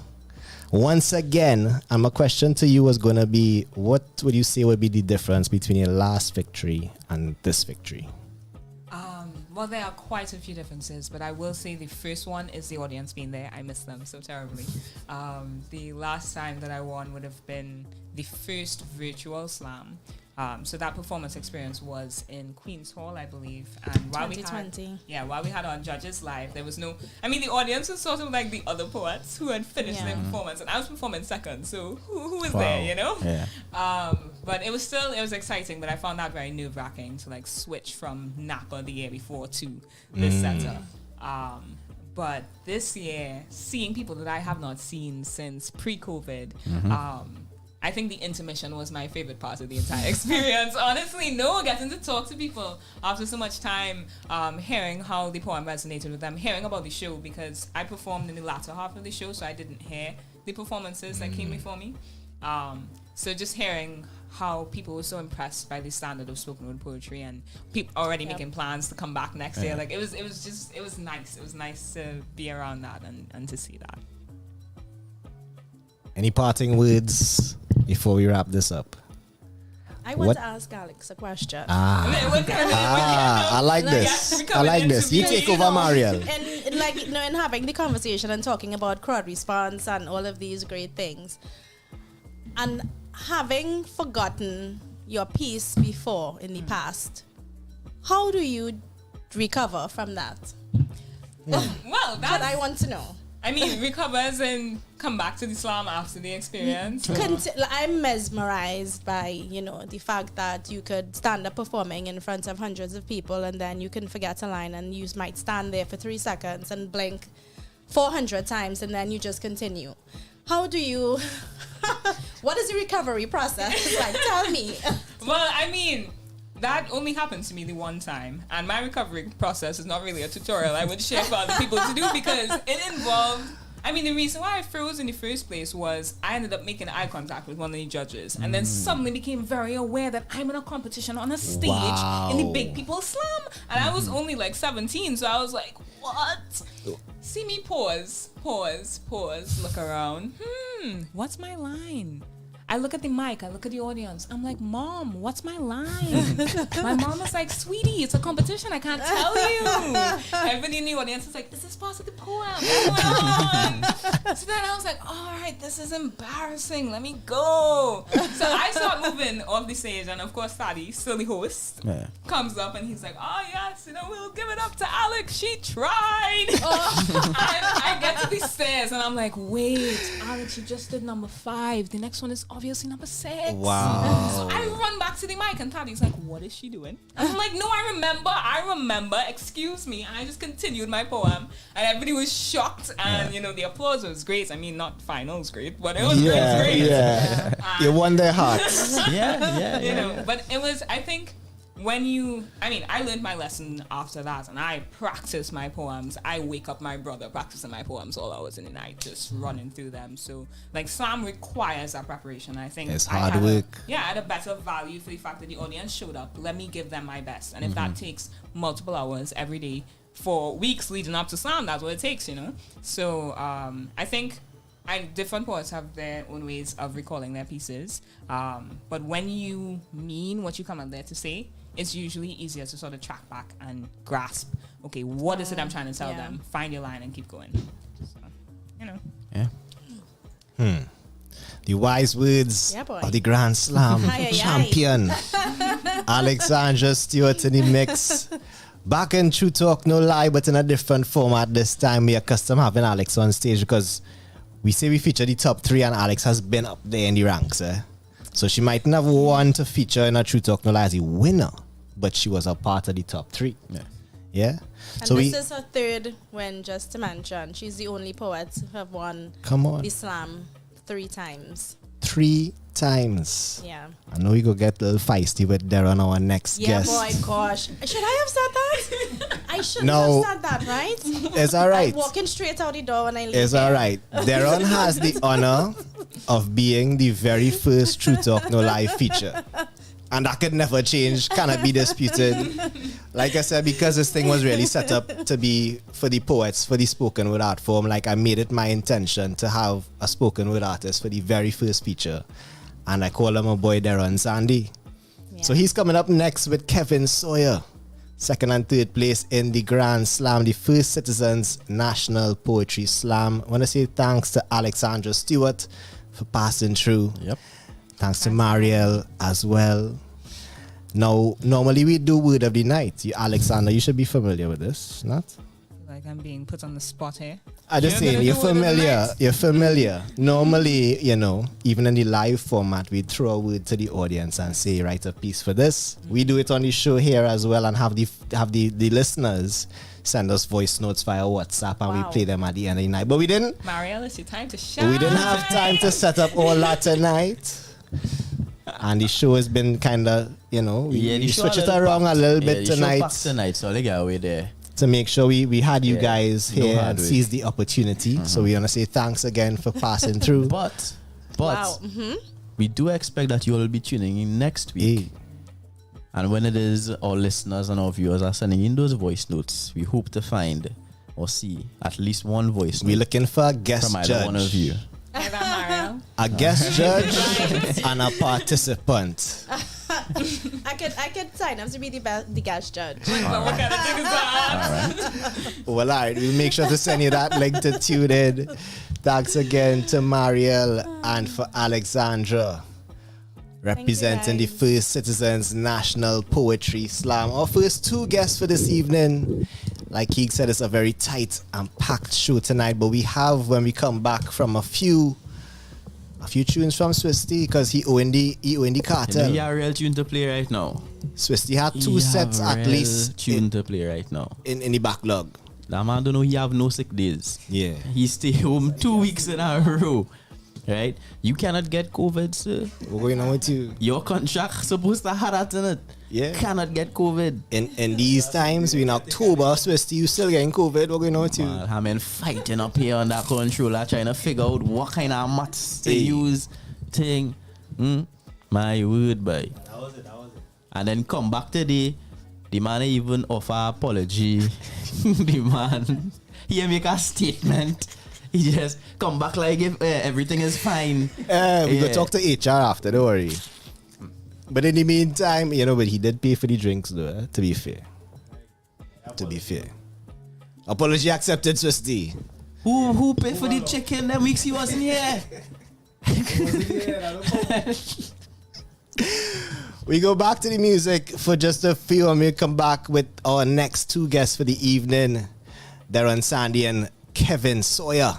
once again. And my question to you was going to be, what would you say would be the difference between your last victory and this victory? Well, there are quite a few differences, but I will say the first one is the audience being there. I miss them so terribly. The last time that I won would have been the first virtual slam. So that performance experience was in Queen's Hall, I believe. And while 2020. While we had our judges live, there was no... I mean, the audience was sort of like the other poets who had finished their performance, and I was performing second, so who was there, Yeah. But it was exciting, but I found that very nerve-wracking to like switch from Napa the year before to this setup. But this year, seeing people that I have not seen since pre-COVID, I think the intermission was my favorite part of the entire experience. Honestly, getting to talk to people after so much time, hearing how the poem resonated with them, hearing about the show, because I performed in the latter half of the show, so I didn't hear the performances that came before me. So just hearing how people were so impressed by the standard of spoken word poetry, and people already making plans to come back next year. Like it was nice. It was nice to be around that and to see that. Any parting words before we wrap this up? I want to ask Alex a question. I like this. I like this. You take over, Mariel. And like, in having the conversation and talking about crowd response and all of these great things, and having forgotten your piece before in the past, how do you recover from that? Well, that's what I want to know. I mean, recovers and come back to the slam after the experience. I'm mesmerized by, the fact that you could stand up performing in front of hundreds of people and then you can forget a line and you might stand there for 3 seconds and blink 400 times and then you just continue. How do you... what is the recovery process? Like, tell me. Well, I mean... That only happened to me the one time, and my recovery process is not really a tutorial I would share for other people to do because it involved. I mean, the reason why I froze in the first place was I ended up making eye contact with one of the judges, and then suddenly became very aware that I'm in a competition on a stage in the Big People Slam, and I was only like 17, so I was like, "What?" See me pause, look around. What's my line? I look at the mic, I look at the audience. I'm like, Mom, what's my line? My mom is like, sweetie, it's a competition. I can't tell you. Everybody in the audience is like, is this part of the poem? What's going on? So then I was like, all right, this is embarrassing. Let me go. So I start moving off the stage. And of course, Thaddy, still the host, comes up and he's like, oh, yes, we'll give it up to Alex. She tried. And I get to the stairs and I'm like, wait, Alex, you just did number 5. The next one is obviously number 6. Wow. So I run back to the mic and Taddy's like, what is she doing? And I'm like, no, I remember, excuse me. And I just continued my poem and everybody was shocked and the applause was great. I mean, not finals great, but it was great. Yeah. You won their hearts. But it was, I think, I learned my lesson after that and I practiced my poems. I wake up my brother practicing my poems all hours in the night, just running through them. So, slam requires that preparation. I think it's hard work. I had a better value for the fact that the audience showed up. Let me give them my best. And if that takes multiple hours every day for weeks leading up to slam, that's what it takes, So, I think different poets have their own ways of recalling their pieces. But when you mean what you come out there to say, it's usually easier to sort of track back and grasp, okay, what is it I'm trying to tell them? Find your line and keep going. So, Yeah. The wise words of the Grand Slam champion, Alexandra Stewart in the mix. Back in True Talk, No Lie, but in a different format this time. We are custom having Alex on stage because we say we feature the top 3 and Alex has been up there in the ranks. So she might not want to feature in a True Talk No Lie as a winner, but she was a part of the top 3. Yeah. And so this is her 3rd win, just to mention. She's the only poet to have won the slam 3 times. 3 times. Yeah. I know we go get a little feisty with Darren, our next guest. Yeah, boy, gosh. Should I have said that? I shouldn't have said that, right? It's all right. I'm walking straight out the door when I leave. It's all right. Darren has the honor of being the very first True Talk No Lie feature. And that could never change, cannot be disputed. Like I said, because this thing was really set up to be for the poets, for the spoken word art form, I made it my intention to have a spoken word artist for the very first feature. And I call him my boy Darren Sandy. Yeah. So he's coming up next with Kevin Sawyer. 2nd and 3rd place in the Grand Slam, the First Citizens National Poetry Slam. I want to say thanks to Alexandra Stewart for passing through. Yep. Thanks to Mariel as well. Now, normally we do Word of the Night. Alexander, you should be familiar with this, not? Like I'm being put on the spot here. I just saying, you're familiar. You're familiar. Normally, even in the live format, we throw a word to the audience and say, write a piece for this. We do it on the show here as well and have the listeners send us voice notes via WhatsApp and we play them at the end of the night. But we didn't. Marielle, it's your time to shine. We didn't have time to set up all that tonight. And the show has been kind of, we switch it around a little bit tonight. So they get away there. To make sure we had you guys here and seize the opportunity. So we want to say thanks again for passing through. But we do expect that you will be tuning in next week. And when it is our listeners and our viewers are sending in those voice notes, we hope to find or see at least one voice note. We're looking for a guest from judge. Either one of you. A guest judge and a participant. I could sign up to be the guest judge. What kind of thing is that? Well, all right. We'll make sure to send you that link to tune in. Thanks again to Mariel and for Alexandra, representing the First Citizens National Poetry Slam. Our first two guests for this evening. Like Keeg said, it's a very tight and packed show tonight, but we have, when we come back, from a few tunes from Swifty, because he owned the cartel. He have a real tune to play right now. Swifty had two sets at least tune to play right now in the backlog. That man don't know he have no sick days. Yeah. He stay home 2 weeks in a row. Right? You cannot get COVID, sir. What's going on with you? Your contract supposed to have that in it. Yeah. Cannot get COVID. In these times, in October, Swifty, you still getting COVID. What's going on with you? I'm in fighting up here on that controller, trying to figure out what kind of maths to use. Thing. My word, boy. That was it. And then come back today, the man even offer apology. The man, he make a statement. He just come back like if everything is fine. We go talk to HR after, don't worry. But in the meantime, but he did pay for the drinks though, to be fair. Apology accepted, Swifty. Who paid for the chicken that weeks he wasn't here? We go back to the music for just a few, and we'll come back with our next two guests for the evening. Darren Sandy and Kevin Sawyer.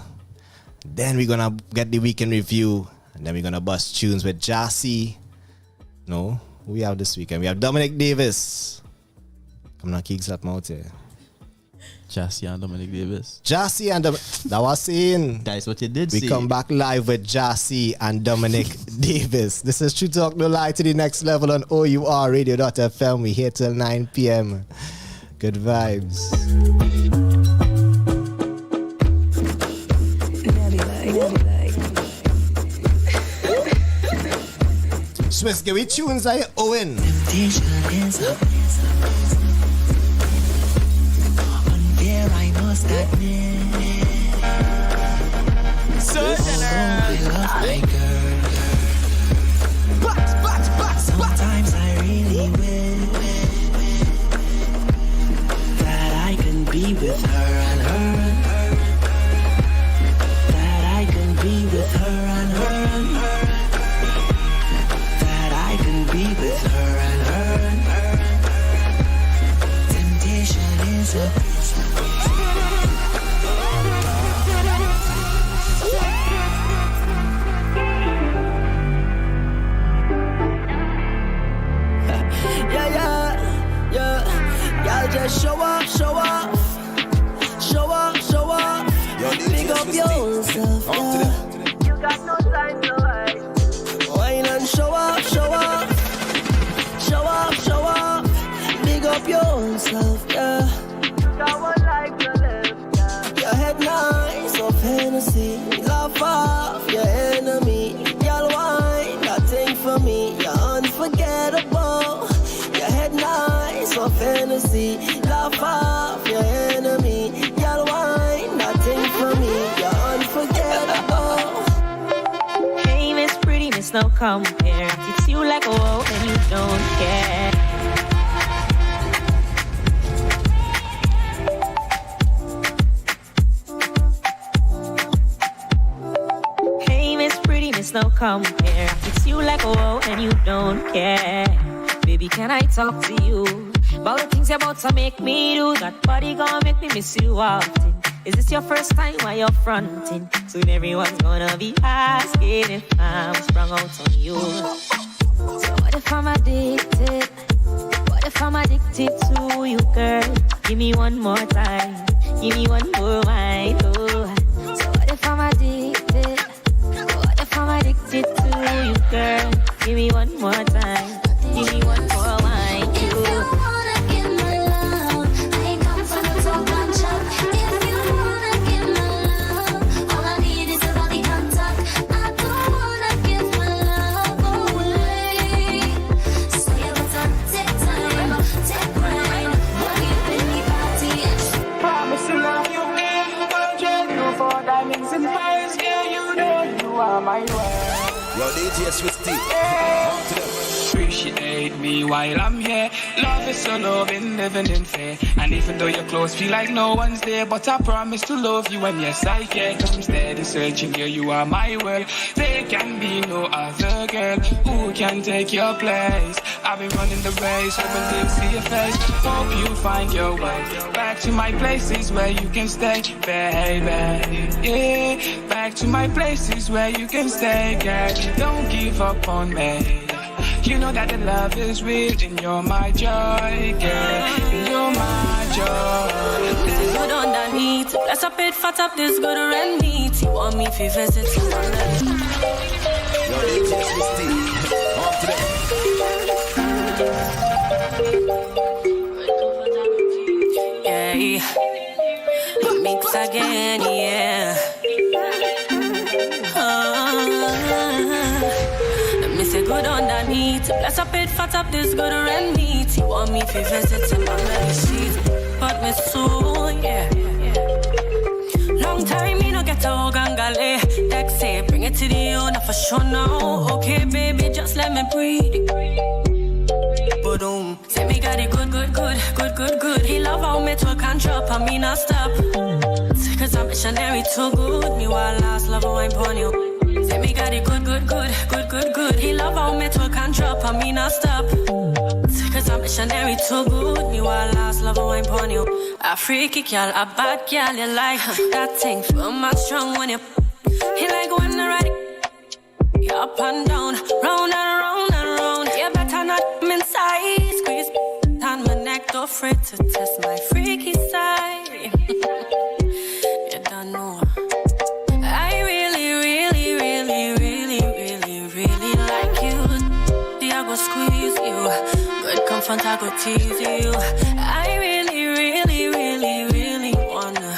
Then we're gonna get the weekend review, and then we're gonna bust tunes with Jah-C. No, who we have this weekend? We have Dominic Davis. I'm not kicking that out here. Jah-C and Dominic Davis. Jah-C and that was saying. That's what you did. We come back live with Jah-C and Dominic Davis. This is True Talk No Lie to the next level on O.U.R Radio.fm. We here till 9 p.m. Good vibes. Swiss, give me tunes I Owen. There I must admit, So generous. my girl. Sometimes I really wish that I can be with her and her. That I can be with her and her. That I can be with her and her. Temptation is a Y'all just show off. Big up yourself, yeah. You got no time to wait. Wine and show off. Big up yourself, yeah. You got one life to live, yeah. Your head nice of Hennessy. Laugh off your enemy. Y'all wine, that thing for me. You're unforgettable. Your head nice of Hennessy. Laugh off your enemy. Y'all wine, that thing for me. You're unforgettable. Hey, Miss Pretty, Miss No Compare. It's you like a whoa and you don't care. Hey, Miss Pretty, Miss No Compare. It's you like a whoa and you don't care. Baby, can I talk to you about the things you're about to make me do? That body gonna make me miss you often. Is this your first time while you're fronting? Soon everyone's gonna be asking if I'm sprung out on you. So what if I'm addicted? What if I'm addicted to you, girl? Give me one more time. Give me one more wine. Oh. So what if I'm addicted? What if I'm addicted to you, girl? Give me one more time. Give me one more wine. If you wanna get my love, I ain't come for no talk and chat. If you wanna get my love, all I need is a body contact. I don't wanna give my love away. So you better take time, take pride. When you in the party, Promise to love you in virgin. No for diamonds and pearls. Yeah, you know you are my world. Yo, DJ Swifty. Appreciate me. me while I'm here. Love is so loving, living in fear. And even though you're close, feel like no one's there. But I promise to love you, and yes, I care. Cause I'm steady searching here, you are my world. There can be no other girl who can take your place. I've been running the race, hoping to see your face. Hope you find your way back to my places where you can stay, baby. Yeah, back to my places where you can stay, girl. Don't give up on me. You know that the love is real, and you're my joy, girl. You're my joy. This is good underneath. Bless up it, fat up this good and neat. You want me to visit you on yeah, mix again, yeah. Me say good underneath. Bless up it, fat up this good and neat. You want me to visit in my belly sheet, but me so, yeah. Long time me no get a gangale. Deck say bring it to the owner for sure now. Okay, baby, just let me breathe. Boom, say me got it good. He love how me talk and drop and me not stop. Cause I'm missionary too good. Me while last love wine pon you. Say me got it good. He love how me talk and drop and me not stop. Cause I'm missionary too good. Me while last love wine pon you. A freaky girl, a bad girl, you like that thing. Feel my strong when you. He like when I ride it. You up and down, round and round and round. You better not come inside. Squeeze down my neck, don't afraid to test my freaky side. You don't know. I really like you. I go squeeze you. Good comfort, I go tease you. I really wanna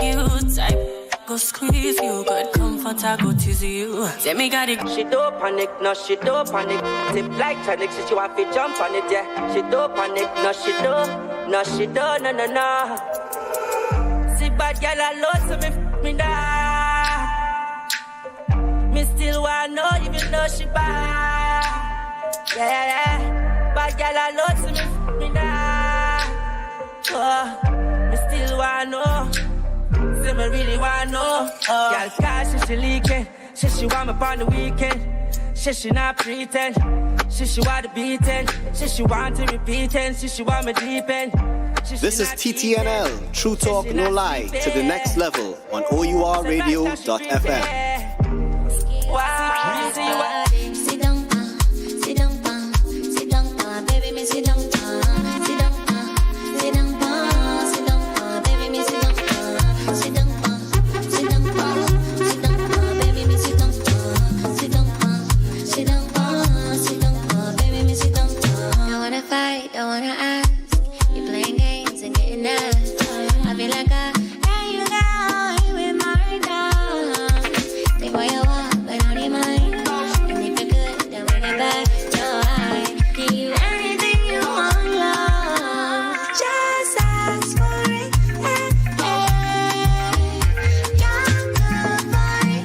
you type. Go squeeze you. Good comfort, I go tease you. Say me got it. She don't panic, no she don't panic. Tip like tonic, she want to jump on it, yeah. She don't panic, no she don't, no. See bad girl alone, so me nah. Me still wanna know, even though she bad. Yeah. Bad girl alone, so me nah. Oh, me still wanna know. Say me really wanna know. Girl, cause she leaking. She want me on the weekend. She not pretend. She want the beating. She want to repeat and she want me deep end. This is TTNL, True Talk No Lie, to the next level on OURradio.fm. Sit down, baby, me sit down, sit down, baby, me sit down, sit down, baby, me sit down, baby, me sit down. Don't wanna fight, don't wanna ask. You playing games and getting nuts. I feel like I you down with my dog. Take what you want, but not in mine. And if you're good, then bring it back. No, I give you anything you want, love. Just ask for it. You're good for it.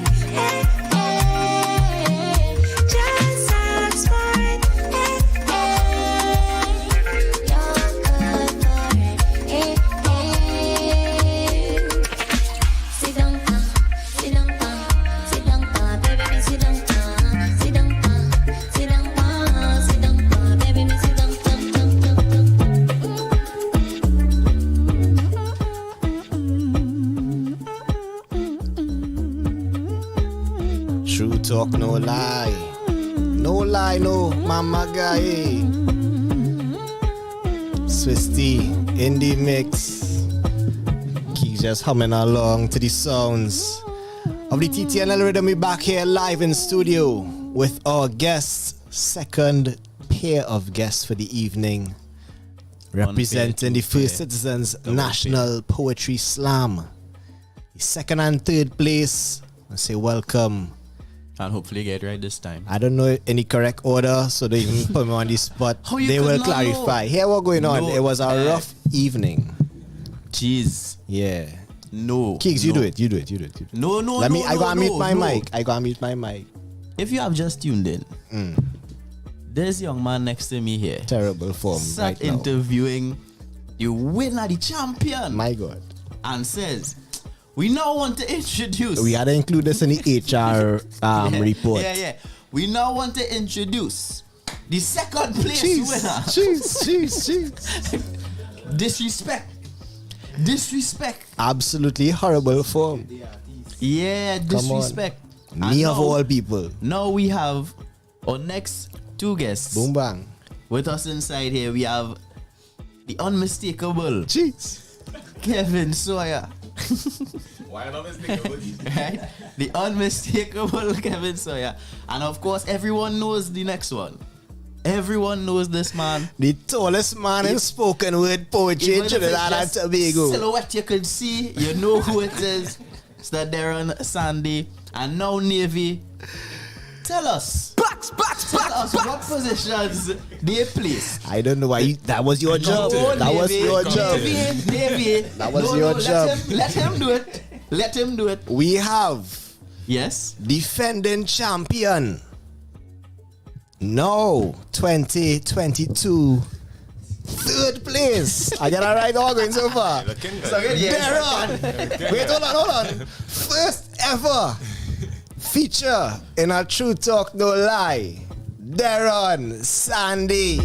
Just ask for it. Sit down, baby, me sit down, baby, me sit down, True talk, no lie. No lie, no, mama guy. Swiss T in the mix. Keep just humming along to the sounds of the TTNL rhythm. We back here live in studio with our guests, second pair of guests for the evening, representing the First Citizens National Poetry Slam. The second and third place, I say welcome. And hopefully get right this time. I don't know any correct order, so they can put me on the spot. They will clarify. Here what's going on. It was a rough evening. Jeez. Yeah. No. Kicks, you do it. No. I gotta mute my mic. If you have just tuned in, This young man next to me here. Terrible form Sat right now. interviewing the winner, the champion. My God. And says, we now want to introduce. We had to include this in the HR report. Yeah. We now want to introduce the second place winner. Jeez. Disrespect. Absolutely horrible form. Yeah, disrespect. Me of all people. Now we have our next two guests. Boom bang. With us inside here, we have the unmistakable Jeez. Kevin Sawyer. Why not unmistakable? Right? The unmistakable Kevin Sawyer. And of course, everyone knows the next one. Everyone knows this man. The tallest man in spoken word poetry in Trinidad and Tobago. Silhouette you could see, you know who it is. It's the Darren Sandy. And now Navy. Tell us. Tell us what positions they place. I don't know why that was your job. That was your job. Navy. That was your job. Let him do it. Let him do it. We have defending champion. No, 2022 third place. I get a right organ so far. Darren. Wait, hold on. First ever feature in a True Talk No Lie. Darren Sandy.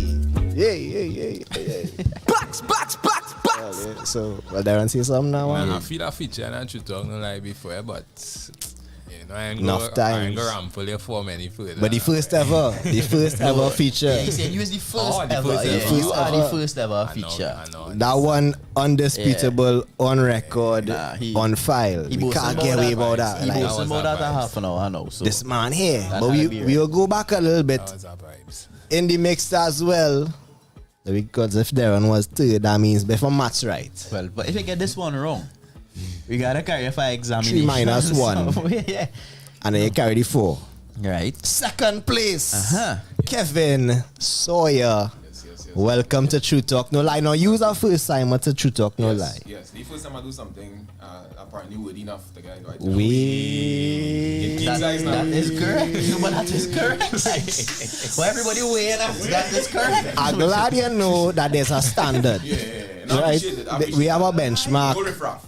Yeah. Box. So, Darren say something now? Man, I feel a feature in a True Talk No Lie before, but I ain't enough times. I ain't ramp for for many further. But the first ever feature. Yeah, he said you was the first ever. You are the first ever feature. I know. That one undisputable, on record, on file. We can't get away about that. He boasted about that a half an hour, I know. So this man here. But we will go back a little bit in the mix as well. Because if Darren was third, that means before Matt's right. Well, but if you get this one wrong, we gotta carry for examination. 3 minus 1. So, yeah. And then you carry the 4. Right. Second place. Kevin Sawyer. Welcome to True Talk No Lie. Now, you was our first time to True Talk No Lie. Yes, the first time I do something, apparently good enough to get right. That is correct. But that is correct. Well, everybody weighing up. That is correct. I'm glad you know that there's a standard. Right? We have a benchmark.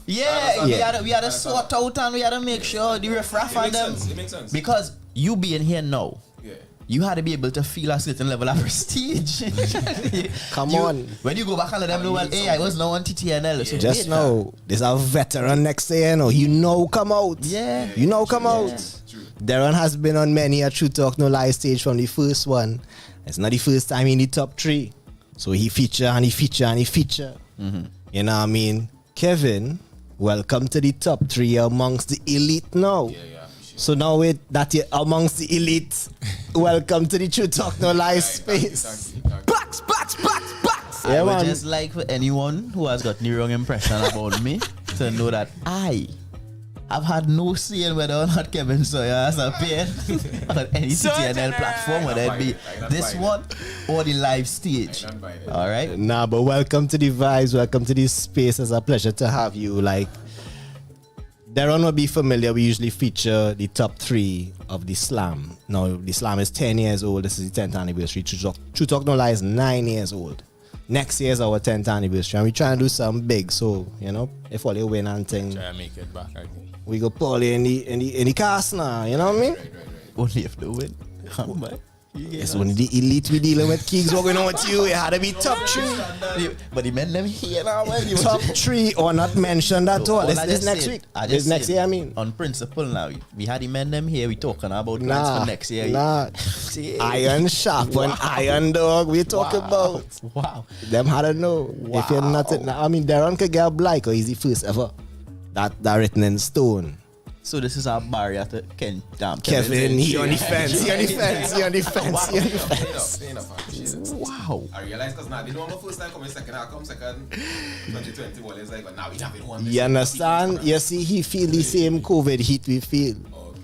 Yeah. We had to sort out and we had to make sure the riffraff on them. It makes sense. Because you being here now, you had to be able to feel a certain level of prestige. Come on. When you go back and let them know, well, hey, I was now on TTNL. So just know, there's a veteran next to you. You know come out. Yeah. You know come out. Darren has been on many a True Talk No Lie stage from the first one. It's not the first time in the top 3. So he feature. Mm-hmm. You know what I mean? Kevin, welcome to the top 3 amongst the elite now. So now that you're amongst the elite, welcome to the True Talk No Lie space. Box. I would just like for anyone who has got the wrong impression about me to know that I have had no say in whether or not Kevin Sawyer has appeared on any TTNL platform, whether it be this one or the live stage. All right? Nah, but welcome to the vibes. Welcome to this space. It's a pleasure to have you. Like, Darren will be familiar. We usually feature the top 3 of the Slam. Now, the Slam is 10 years old. This is the 10th anniversary. True Talk No Lie is 9 years old. Next year is our 10th anniversary. And we're trying to do something big. So, if all you win and thing, try to make it back again. We go pull in the cast now. You know what I mean? Only if they win. It's only the elite we dealing with. Kings, what going on with you? It had to be top 3. But the men them here now, man. Top 3 or not mentioned at all. This next week. This next year, I mean. On principle now. We had the men them here. We talking about plans for next year. Iron sharpen iron dog. We talking about. Wow. Them had to know. Wow. If you're not, I mean, Darren could get a blight, or he's the first ever. That written in stone. So this is our barrier to Kevin. He on the fence. Wow. I realize because now they know my first time coming second. I come second. 2020 well, it's like, but now we have one. You understand? You see, he feel the same COVID heat we feel. Okay.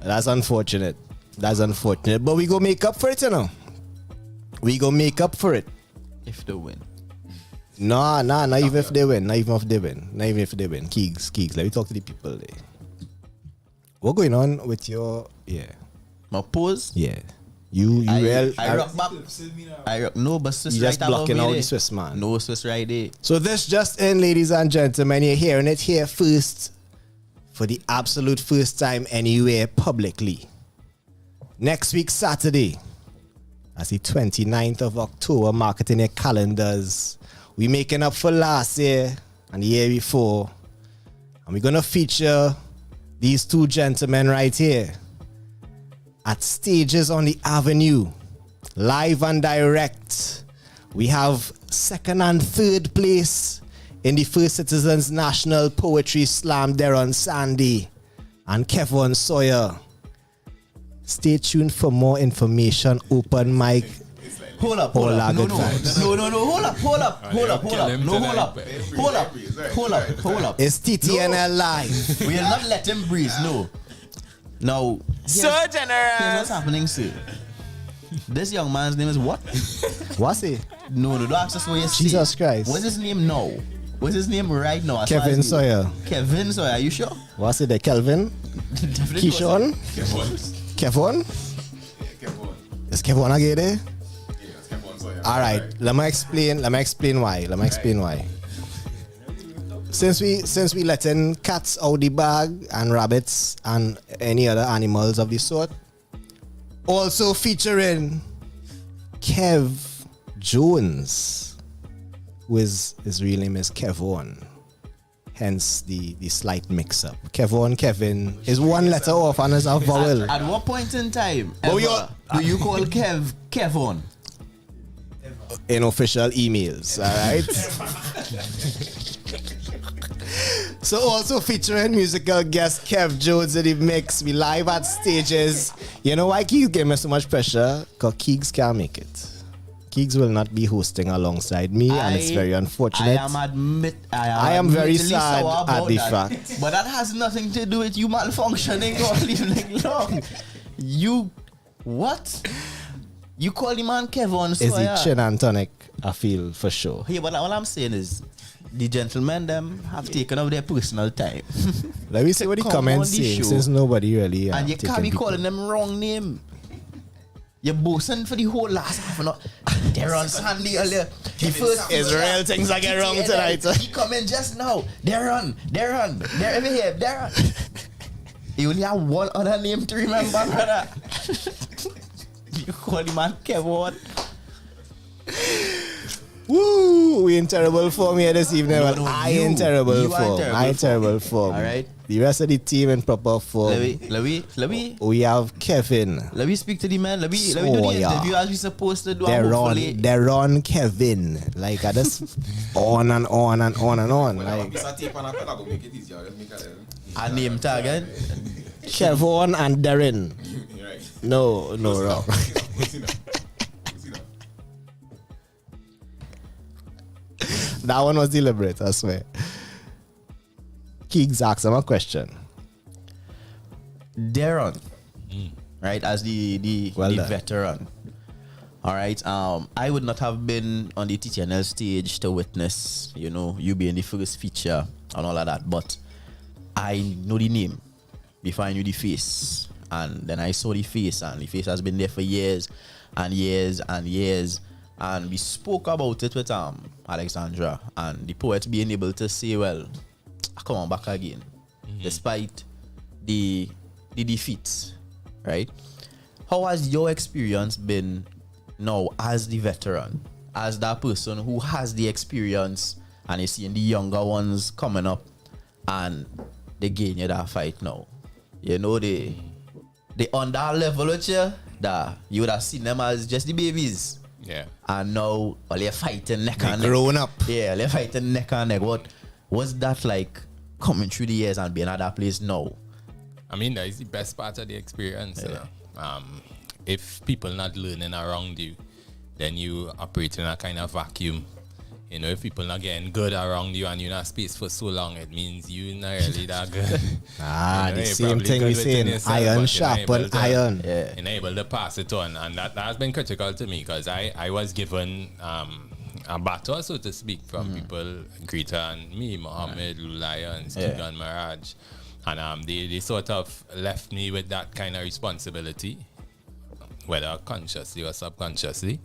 That's unfortunate. But we go make up for it, We go make up for it. If they win. No, not even if they win. Not even if they win. Keegs, let me talk to the people there. What going on with your my pose? Yeah. I rock back. No, but Swiss You just right blocking above out me the there. Swiss man. No Swiss right there. So this just in, ladies and gentlemen, you're hearing it here first for the absolute first time anywhere publicly. Next week, Saturday, that's the 29th of October, mark it in your calendars. We making up for last year and the year before. And we're going to feature these two gentlemen right here at Stages on the Avenue, live and direct. We have second and third place in the First Citizens National Poetry Slam, Deron Sandy and Kevin Sawyer. Stay tuned for more information. Open mic. Hold up. No, hold up. It's TTNL live. We will not let him breathe, no. Now, So generous. Here's what's happening, sir. This young man's name is what? What's he? No, don't ask us what you say. Jesus Christ. What's his name now? What's his name right now? As far Kevin as Sawyer. Kevin Sawyer, are you sure? What's it there? Kelvin? Definitely Keyshawn? Kevin? Is Kevin again there? All right, let me explain why. Since we letting cats out the bag and rabbits and any other animals of the sort, also featuring Kev Jones, who his real name is Kevon. Hence the slight mix-up. Kevin is one letter off and is a vowel. At what point in time do you call Kevon? In official emails, all right? So also featuring musical guest Kev Jones in the mix. We live at Stages. You know why Keegs gave me so much pressure? Because Keegs can't make it. Keegs will not be hosting alongside me, and it's very unfortunate. I am very sad at the fact. But that has nothing to do with you malfunctioning all evening long. You, what? You call the man Kevin Is the chin and tonic, I feel, for sure. Yeah, but all I'm saying is, the gentlemen them have taken up their personal time. Let me see what the comments say, since nobody really and you can't be calling them wrong name. You're boasting for the whole last half an hour. They're on Sandy earlier. The first Israel things I get wrong tonight. He come in just now. They're over here. They're on. You only have one other name to remember, brother. You call the man Kevin. Woo! We in terrible form here this evening. I in terrible form. All right. The rest of the team in proper form. Let me. We have Kevin. Let me speak to the man. Let me do the interview as we supposed to do. They're on Kevin. Like I just on and on and on and on. Like a name tag again. Kevin and Darren. No, wrong. That one was deliberate, I swear. Keegs asked him a question. Darren, right, as the veteran. All right. I would not have been on the TTNL stage to witness, you being the first feature and all of that. But I know the name before I knew the face. And then I saw the face, and the face has been there for years and years and years. And we spoke about it with Alexandra, and the poet being able to say, well, I come on back again, despite the defeats, right? How has your experience been now as the veteran, as that person who has the experience, and you're seeing the younger ones coming up, and they gain you that fight now? They on that level with you, that you would have seen them as just the babies. Yeah. And now they're fighting neck and neck. Grown up. Yeah, they're fighting neck and neck. What was that like coming through the years and being at that place now? I mean, that is the best part of the experience. Yeah. If people not learning around you, then you operate in a kind of vacuum. If people not getting good around you and you're not space for so long, it means you're not really that good. The same thing we saying, iron sharpen iron. You're not able to pass it on, and that has been critical to me, because I was given a battle, so to speak, from people, Greta and me, Mohammed, Lulaya, and Stegan Mirage. And they sort of left me with that kind of responsibility. whether consciously or subconsciously.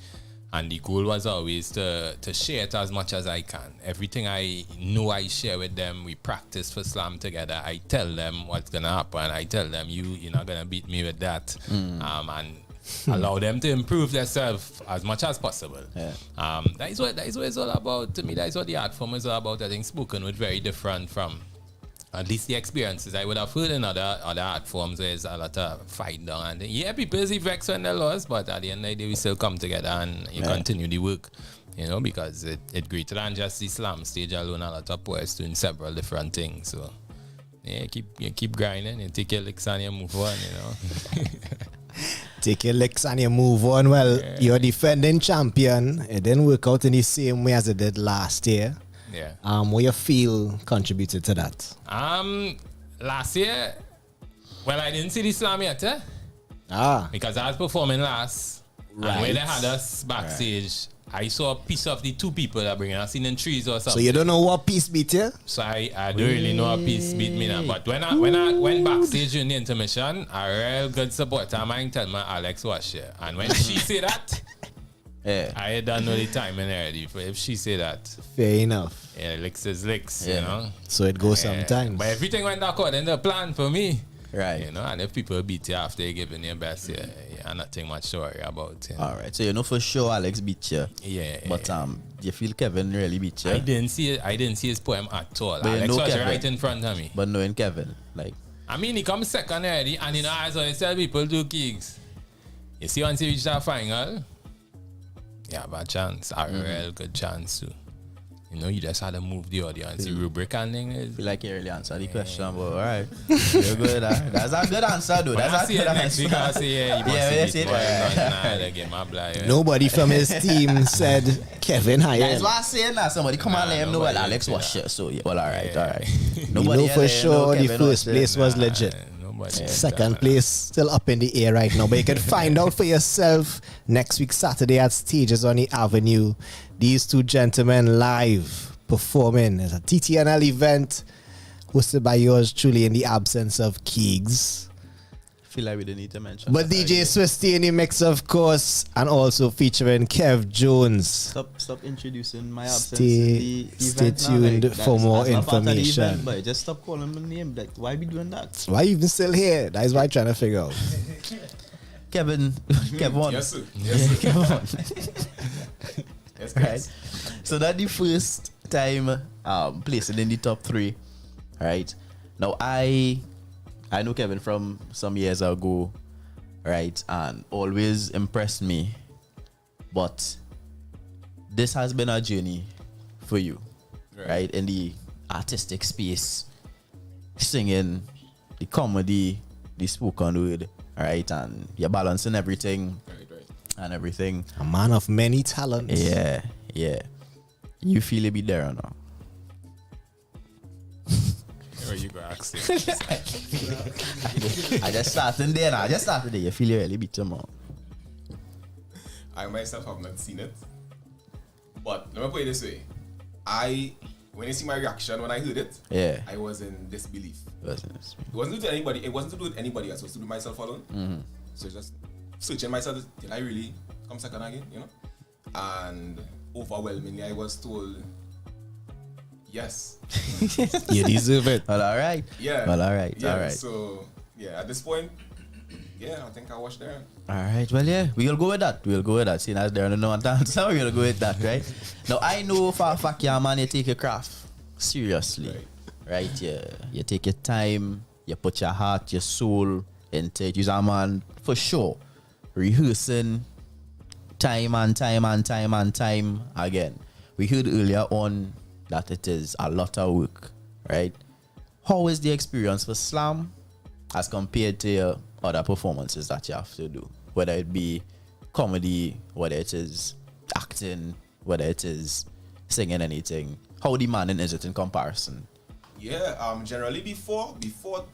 And the goal was always to share it as much as I can. Everything I know I share with them. We practice for slam together. I tell them what's going to happen. I tell them, you're not going to beat me with that. And allow them to improve themselves as much as possible. Yeah. That is what it's all about. To me, that is what the art form is all about. I think spoken word very different from at least the experiences I would have heard in other art forms. There's a lot of fight down, and yeah, people is vexed when they lost, but at the end of the day, we still come together and you continue the work, you know, because it's greater than just the slam stage alone. A lot of poets doing several different things. So yeah, keep grinding and take your licks and you move on, you know. Take your licks and you move on. Well, you're defending champion. It didn't work out in the same way as it did last year. Yeah. What you feel contributed to that? Last year, well, I didn't see the slam yet, because I was performing last, and when they had us backstage, I saw a piece of the two people that bring us in trees or something. So you don't know what piece beat you? So I don't really know what piece beat me now. But when I went backstage during the intermission, a real good supporter of mine tell me Alex was here, and when she said that. Yeah. I don't know the timing already. If she say that, fair enough. Yeah, licks is licks, you know. So it goes sometimes. But everything went according to the plan for me. Right. You know, and if people beat you after you giving your best, you're nothing much to worry about. You know? All right. So you know for sure Alex beat you. Yeah. But you feel Kevin really beat you? I didn't see his poem at all. But Alex was Kevin, right in front of me. But knowing Kevin, like. I mean, he comes second already, and you know, as I tell people do gigs. You see, once you reach that final, you have a chance, a real good chance too. You know, you just had to move the audience. The rubric and thing is. I feel like you really answered the question, but alright. You're good. That's a good answer, though. That's a good answer. Nobody from his team said Kevin higher. That's why I'm saying that. Somebody come and let him know, well, Alex was shit. So, yeah, well, alright. Nobody know for sure the first place was legit. Second place still up in the air right now, but you can find out for yourself next week Saturday at Stages on the Avenue. These two gentlemen live performing as a TTNL event hosted by yours truly in the absence of Keegs. Feel like we didn't need to mention. But DJ Swisty in the mix, of course, and also featuring Kev Jones. Stop introducing my absence. Stay tuned like, for more information. Event, but just stop calling my name. Like, why be doing that? Why you even still here? That is what I'm trying to figure out. Kevin. Yes, sir. Yes, sir. Kevin. Yes, right. So that's the first time placing in the top 3. Right. Now I know Kevin from some years ago, right, and always impressed me. But this has been a journey for you, right? In the artistic space, singing, the comedy, the spoken word, right, and you're balancing everything, and everything. A man of many talents. Yeah. You feel a bit there or not? You go ask I just started there now. You feel really bitter, man. I myself have not seen it. But let me put it this way. When you see my reaction when I heard it, I was in disbelief. It wasn't to anybody. It wasn't to do with anybody else. It was to do myself alone. Mm-hmm. So just searching myself, did I really come second again? You know? And overwhelmingly, I was told, yes. You deserve it. Well, all right. Yeah. Well, all right. Yeah. All right. So, yeah, at this point, I think I watched there. All right. Well, yeah, we'll go with that. Seeing as there no one to answer, we'll go with that, right? Now, I know for a fact, man, you take your craft seriously, right? You take your time, you put your heart, your soul into it. You're a man, for sure, rehearsing time and time again. We heard earlier on that it is a lot of work, right? How is the experience for slam as compared to your other performances that you have to do? Whether it be comedy, whether it is acting, whether it is singing anything. How demanding is it in comparison? Yeah, generally before,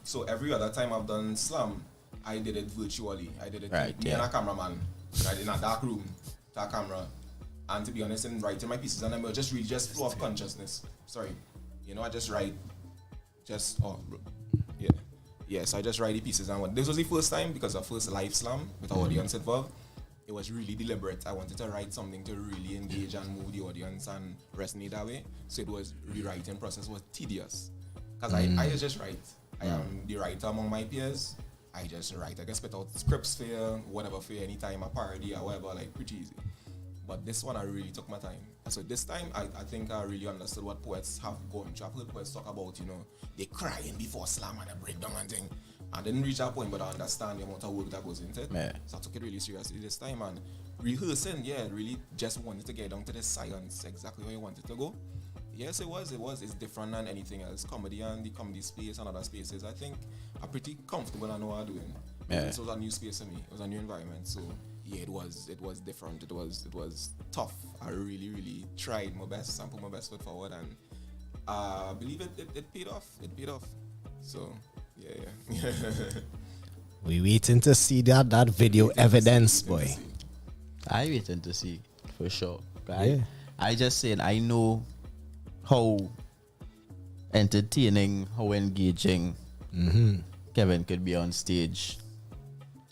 so every other time I've done slam, I did it virtually. I did it with me and a cameraman, right, in a dark room, to a camera. And to be honest, in writing my pieces, and I just read just flow of consciousness. Sorry, I just write, Yes, I just write the pieces. And this was the first time, because the first live slam with the audience involved, it was really deliberate. I wanted to write something to really engage and move the audience and resonate that way. So it was, rewriting process was tedious. Because I just write. I am the writer among my peers. I just write. I can spit out scripts for you, whatever for you, anytime, a parody or whatever, like pretty easy. But this one, I really took my time. And so this time, I think I really understood what poets have gone through. I've heard poets talk about, they crying before slam and a breakdown and thing. I didn't reach that point, but I understand the amount of work that goes into it. Yeah. So I took it really seriously this time. And rehearsing, really just wanted to get down to the science, exactly where you wanted to go. Yes, it was. It's different than anything else. Comedy and the comedy space and other spaces, I think, are pretty comfortable and know what I'm doing. Yeah. This was a new space for me. It was a new environment. So yeah, it was different. It was tough. I really tried my best and put my best foot forward, and I believe it paid off. It paid off. So yeah. We waiting to see that video evidence, boy. I waiting to see for sure. Right? Yeah. I just said I know how entertaining, how engaging Kevin could be on stage,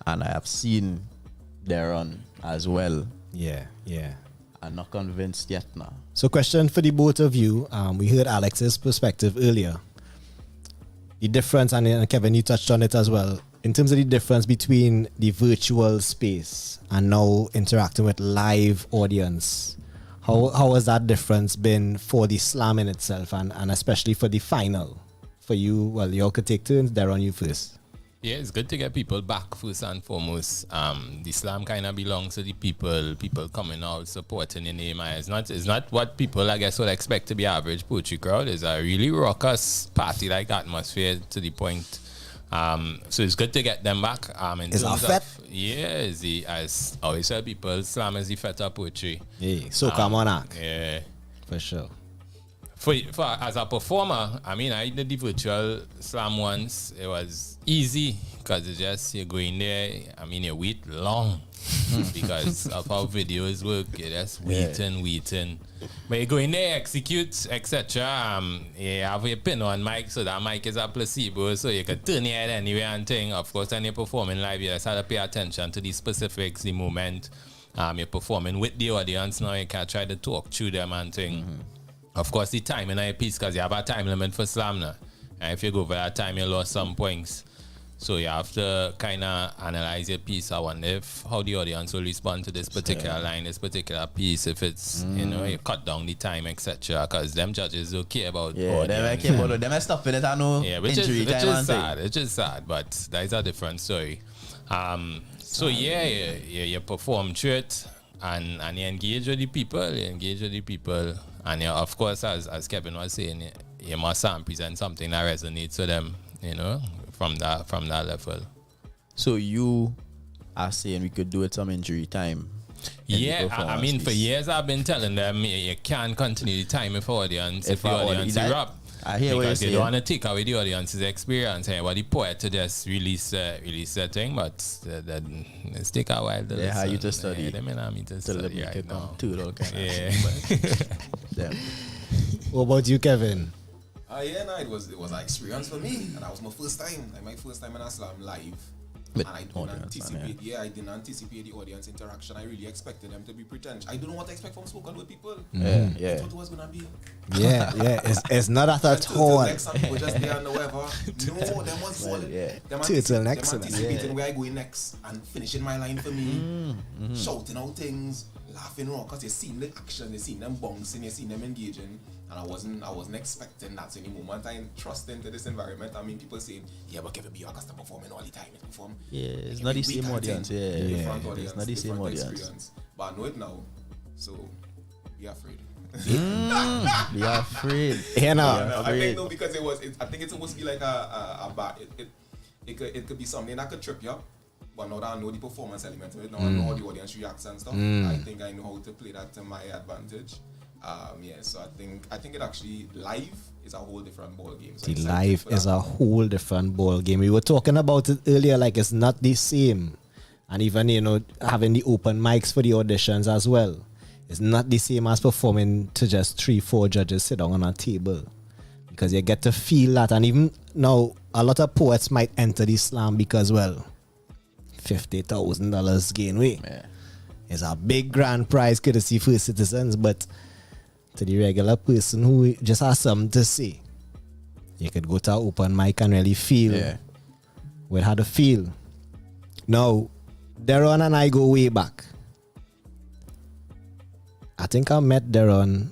and I have seen Darren as well. Yeah. I'm not convinced yet now. So, question for the both of you. We heard Alex's perspective earlier. The difference, and Kevin, you touched on it as well, in terms of the difference between the virtual space and now interacting with live audience. How has that difference been for the slam in itself, and especially for the final? For you, well, you all could take turns. Darren, you first. Yeah, it's good to get people back first and foremost. The slam kind of belongs to the people coming out, supporting the name. It's not what people, I guess, would expect to be average poetry crowd. It's a really raucous party-like atmosphere to the point. So it's good to get them back. Is that fete? Yeah, as I always tell people, slam is the fete of poetry. Yeah, so come on. Yeah. For sure. For as a performer, I did the virtual slam once. It was easy because it's just you go in there. You wait long because of how videos work. You just waiting. But you go in there, execute, etc. You have your pin on mic, so that mic is a placebo, so you can turn your head anywhere and thing. Of course, when you're performing live, you just have to pay attention to the specifics, the moment. You're performing with the audience now. You can try to talk through them and thing. Of course, the time in a piece, because you have a time limit for slam now. And if you go over that time, you lost some points. So you have to kind of analyze your piece. I wonder how the audience will respond to this particular line, this particular piece. If it's, you cut down the time, etc. Because them judges don't care about audience. Them stuff with it, I know. Yeah, which is sad. It's just sad, but that is a different story. So you perform through it, and you engage with the people. And of course, as Kevin was saying, you must present something that resonates with them, from that level. So you are saying we could do it some injury time? Yeah, for years I've been telling them you can't continue the time if the audience erupt. I hear because you don't want to take away the audience's experience. Hey, what the poet to just release a thing, but it's take a while to listen. How you to study. Yeah, they may not mean to study right now. What about you, Kevin? It was an experience for me, and that was my first time. My first time in a slam live. And I didn't anticipate the audience interaction. I really expected them to be pretentious. I don't know what to expect from spoken word people. I thought it was gonna be. It's not at all. People just there and whatever. No, them was all. Them anticipating where I going next and finishing my line for me, shouting out things, laughing around because you seen the action, you seen them bouncing, you seen them engaging. And I wasn't expecting that any moment. I trust into this environment. People saying, but Kevin B. Augusta performing all the time. It's not the same audience. It's not the same audience. But I know it now. So be afraid. Be afraid. I think no, because I think it's supposed to be like a bar. It could be something that could trip you up. But now that I know the performance element of it, now I know how the audience reacts and stuff. I think I know how to play that to my advantage. So I think it actually live is a whole different ball game. So the live is a whole different ball game. We were talking about it earlier, like it's not the same. And even having the open mics for the auditions as well. It's not the same as performing to just 3-4 judges sit down on a table, because you get to feel that. And even now a lot of poets might enter the slam because, well, $50,000 gain way. Yeah. It's a big grand prize courtesy for citizens, but to the regular person who just has something to say, you could go to an open mic and really feel how to feel. Now, Deron and I go way back. I think I met Deron.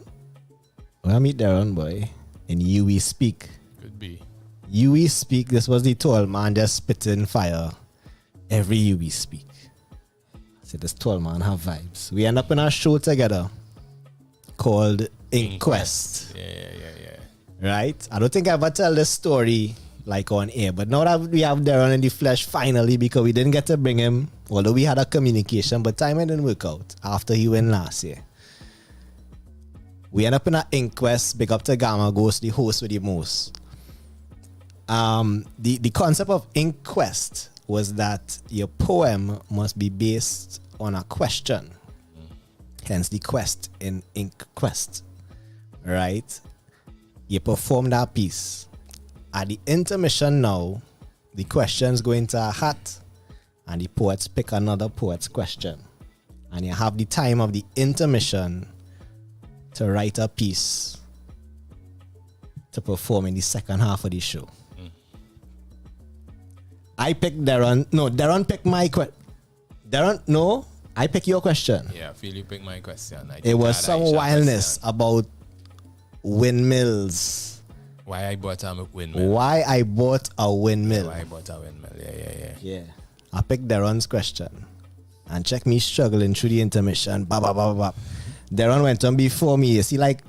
When I meet Deron, boy, in U.E. Speak. Could be. U.E. Speak, this was the tall man just spitting fire every U.E. Speak. I said, this tall man have vibes. We end up in a show together called Inquest. Yeah. Right? I don't think I ever tell this story like on air, but now that we have Deron in the flesh finally, because we didn't get to bring him, although we had a communication, but timing didn't work out after he went last year. We end up in an Inquest, big up to Gamma Ghost, the host with the most. The concept of Inquest was that your poem must be based on a question. Hence the quest in Inquest. Right? You perform that piece. At the intermission now, the questions go into a hat and the poets pick another poet's question. And you have the time of the intermission to write a piece to perform in the second half of the show. I picked Deron. No, Deron picked my question. I pick your question. Yeah, I feel you pick my question. It was some wildness about windmills. Why I bought a windmill. Why I bought a windmill. Yeah. I picked Deron's question. And check me struggling through the intermission. Deron went on before me. You see, like,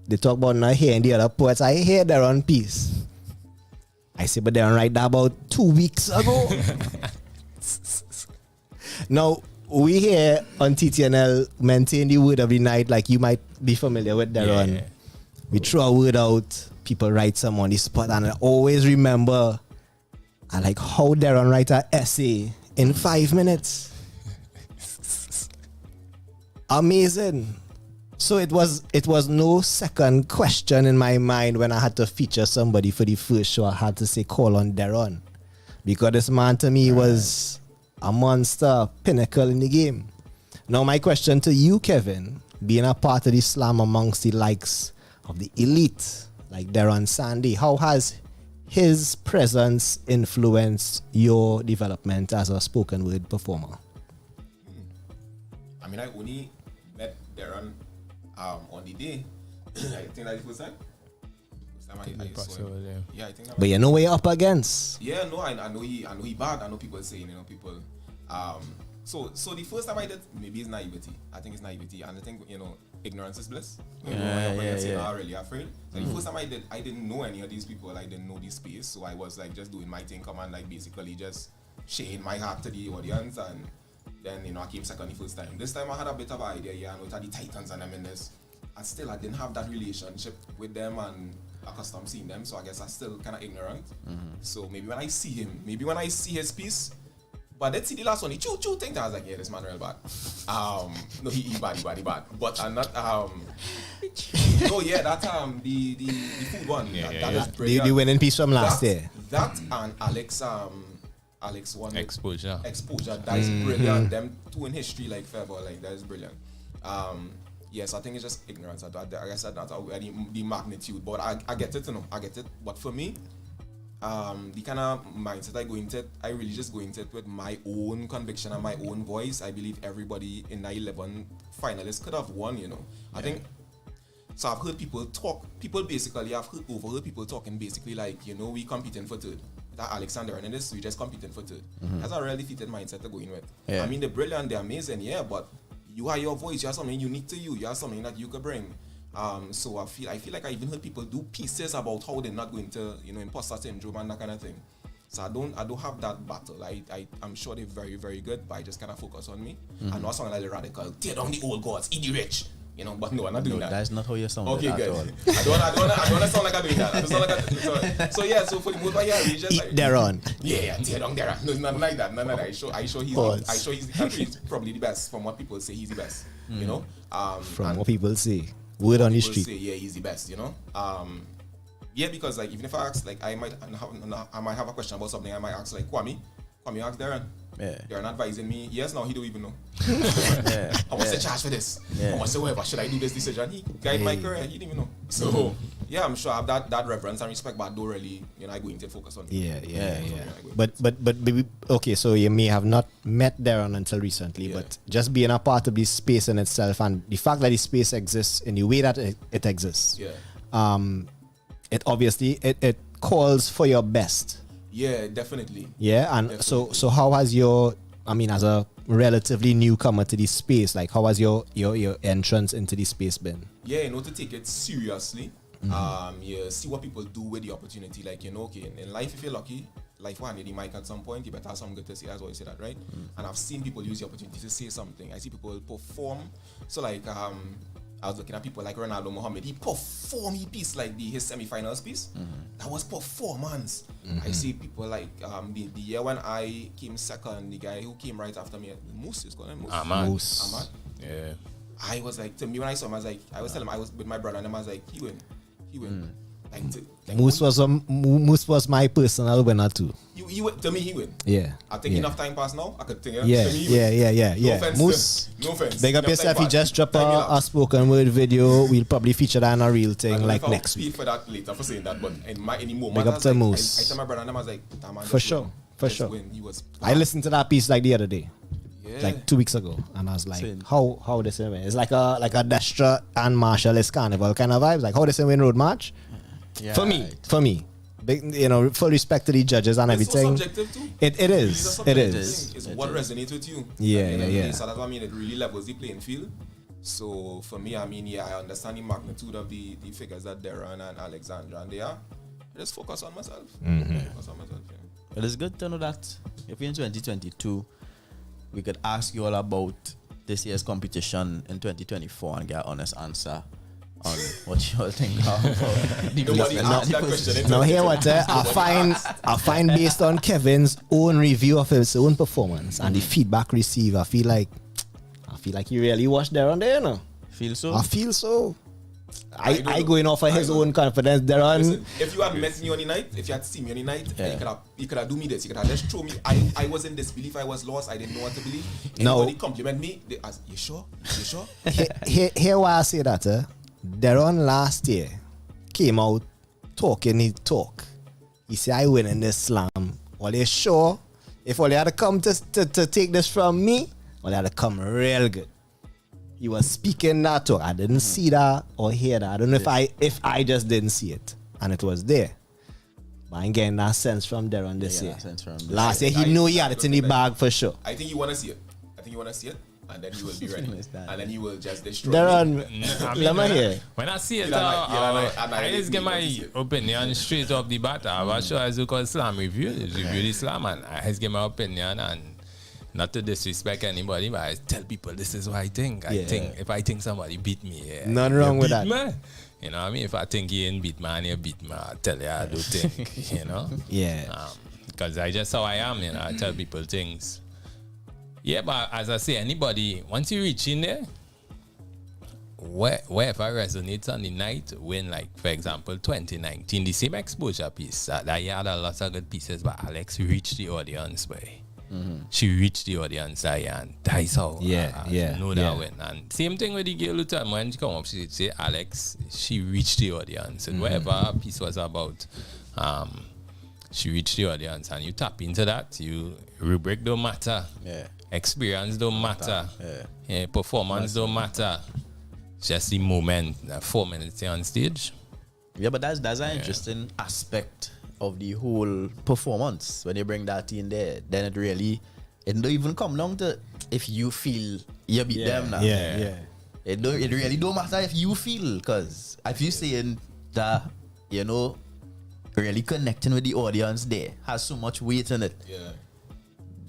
they talk about not hearing the other poets. I hear Deron piece. I say, but Deron write that about 2 weeks ago. Now, we here on TTNL maintain the word of the night, like you might be familiar with Deron. Yeah. We throw a word out, people write some on the spot, and I always remember I like how Deron write an essay in 5 minutes. Amazing. So it was no second question in my mind when I had to feature somebody for the first show. I had to say call on Deron, because this man to me was a monster, pinnacle in the game. Now my question to you, Kevin, being a part of the slam amongst the likes of the elite like Deron Sandy, how has his presence influenced your development as a spoken word performer? I mean, I only met Deron on the day. I think that's the first time. I saw him. Yeah, I think that. But you know where you're up against. Yeah, no, I know he bad. I know people saying, people. So the first time I did, maybe it's naivety. I think it's naivety, and I think ignorance is bliss. I'm not really afraid. So the first time I didn't know any of these people. I didn't know this space, so I was like just doing my thing, come and like basically just sharing my heart to the audience, and then I came second the first time. This time I had a bit of an idea, I know it had the Titans and them in this. And still I didn't have that relationship with them and accustomed seeing them, so I guess I'm still kind of ignorant. So maybe when I see him, his piece, but let's see the last one, he choo thing, I was like, yeah, this man real bad. No, he bad. But I'm not, no, yeah, that, the food one, that is brilliant. The winning piece from last year. That and Alex one. Exposure, that is brilliant. Them two in history, like, forever, like, that is brilliant. Yes, I think it's just ignorance. I said that the magnitude, but I get it, I get it. But for me, the kind of mindset I go into it, I really just go into it with my own conviction and my own voice. I believe everybody in the 11 finalists could have won, I think. So I've heard people talk. I've overheard people talking basically like, we competing for third. That Alexander and this, we just competing for third. That's a really defeated mindset to go in with. Yeah. I mean, they're brilliant, they're amazing, yeah, but you have your voice, you have something unique to you, you have something that you could bring. So I feel like I even heard people do pieces about how they're not going to, imposter syndrome and that kind of thing. So I don't have that battle. I'm sure they're very, very good, but I just kind of focus on me. I know a song like the radical, tear down the old gods, eat the rich. But no, I'm not doing that. That's not how you sound. Okay, good. I don't want to sound like I'm doing that. I don't sound like so for the most part, we just like Deron. Yeah, tear down Deron. No, it's not like that. None of that. I show he's probably the best from what people say. He's the best. From what people say, word on the street. Say, yeah, he's the best. Yeah, because like even if I ask, like I might have a question about something, I might ask like Kwame ask Darren. Yeah. Darren advising me. Yes, now he don't even know. Yeah. How much the charge for this? Yeah. How much the whatever? Should I do this decision? He guide my career. He didn't even know. So yeah, I'm sure I have that reverence and respect, but I don't really, I go into focus on. Yeah. But okay, so you may have not met Darren until recently, but just being a part of this space in itself and the fact that this space exists in the way that it exists. Yeah. It obviously it calls for your best. Yeah, definitely. Yeah, and definitely. so how has as a relatively newcomer to this space, like how has your entrance into this space been? Yeah, to take it seriously. You see what people do with the opportunity. Like, okay, in life, if you're lucky, life will hand you the mic at some point. You better have something good to say. That's why you say that, right? And I've seen people use the opportunity to say something. I see people perform. So, like, I was looking at people like Ronaldo Mohammed. He performed his piece, like his semi-finals piece. That was performance. I see people like the year when I came second, the guy who came right after me, Moose is called him. Ahmad. Yeah. I was like, to me when I saw him, I was telling him I was with my brother and I was like, he win. Moose was my personal winner too. To me, he win. Yeah. I think enough time passed now. I could think. Yeah. No offense. Moose. No offense. Big up yourself. He just dropped a spoken word video. We'll probably feature that in a real thing like next week. For that later for saying that, but in any moment, big up to Moose. I tell my brother and I was like, for sure. I listened to that piece like the other day. Yeah. Like 2 weeks ago, and I was like, how this win? It's like a Destra and Marshall is carnival kind of vibes. Like how this win road march. Yeah, for me, big, full respect to the judges and everything. It's so subjective too. It is. It's what resonates with you. Yeah. So that's what I mean. It really levels the playing field. So for me, I understand the magnitude of the figures that Darren and Alexandra and they are. I just focus on myself. Well, it's good to know that if you're in 2022, we could ask you all about this year's competition in 2024 and get an honest answer on what you all think about Nobody asked that question. Now here what I find based on Kevin's own review of his own performance and the feedback received, I feel like he really watched Darren there, Feel so? I feel so. I going off of his own confidence, Darren. Listen, if you had met me on the night, if you had seen me on the night, you could have do me this. You could have just throw me. I was in disbelief. I was lost. I didn't know what to believe. Anybody compliment me, they ask, you sure? Here why I say that, Darren last year came out talking his talk. He said, I win in this slam. Well, they sure if all they had to come to take this from me, well, they had to come real good. He was speaking that talk. I didn't see that or hear that. I don't know if I just didn't see it. And it was there. But I'm getting that sense from Darren this year. Last year, he knew he had it in the bag for sure. I think you want to see it. And then you will be ready. And then you will just destroy Darren, let me hear. When I see it, I just get my opinion straight off the bat. I was sure as you call slam review the slam, and I just get my opinion, and not to disrespect anybody, but I tell people this is what I think. I think if I think somebody beat me, nothing wrong with that. Me. You know what I mean? If I think he ain't beat me and you beat me, I tell you I do think, Yeah. Because I just how I am, I tell people things. Yeah, but as I say, anybody, once you reach in there, wherever resonates on the night, when, like, for example, 2019, the same exposure piece, that you had a lot of good pieces, but Alex reached the audience, boy. She reached the audience, and that's how I know that win. And same thing with the girl who told me when she come up, she say, Alex, she reached the audience. And whatever her piece was about, she reached the audience. And you tap into that, rubric don't matter. Experience don't matter. Performance don't matter. Just the moment, 4 minutes on stage. Yeah, but that's an interesting aspect of the whole performance. When you bring that in there, then it don't even come down to if you feel you beat them now. It really don't matter if you feel, because if you saying that, really connecting with the audience there has so much weight in it.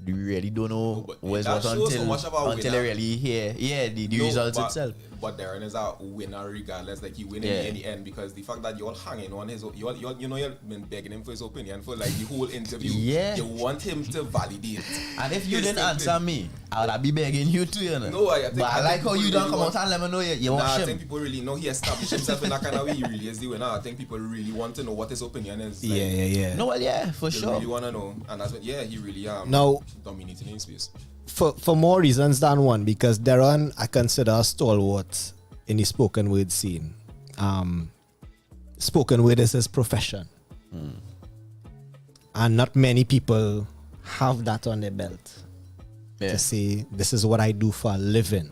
You really don't know what's until you really hear the results itself. but Darren is a winner regardless. Like he win in the end because the fact that you're hanging on his, you've been begging him for his opinion for like the whole interview. You want him to validate. And if you didn't answer me, I would be begging you too, you know. No, but I like how you don't come out and let me know you want him. I think people really know he established himself in that kind of way. He really is the winner. I think people really want to know what his opinion is. Like, No, well, for they sure. really want to know, and that's what. Yeah, he really now dominating in space. For more reasons than one, because Darren I consider a stalwart in the spoken word scene. Spoken word is his profession, and not many people have that on their belt to say this is what I do for a living.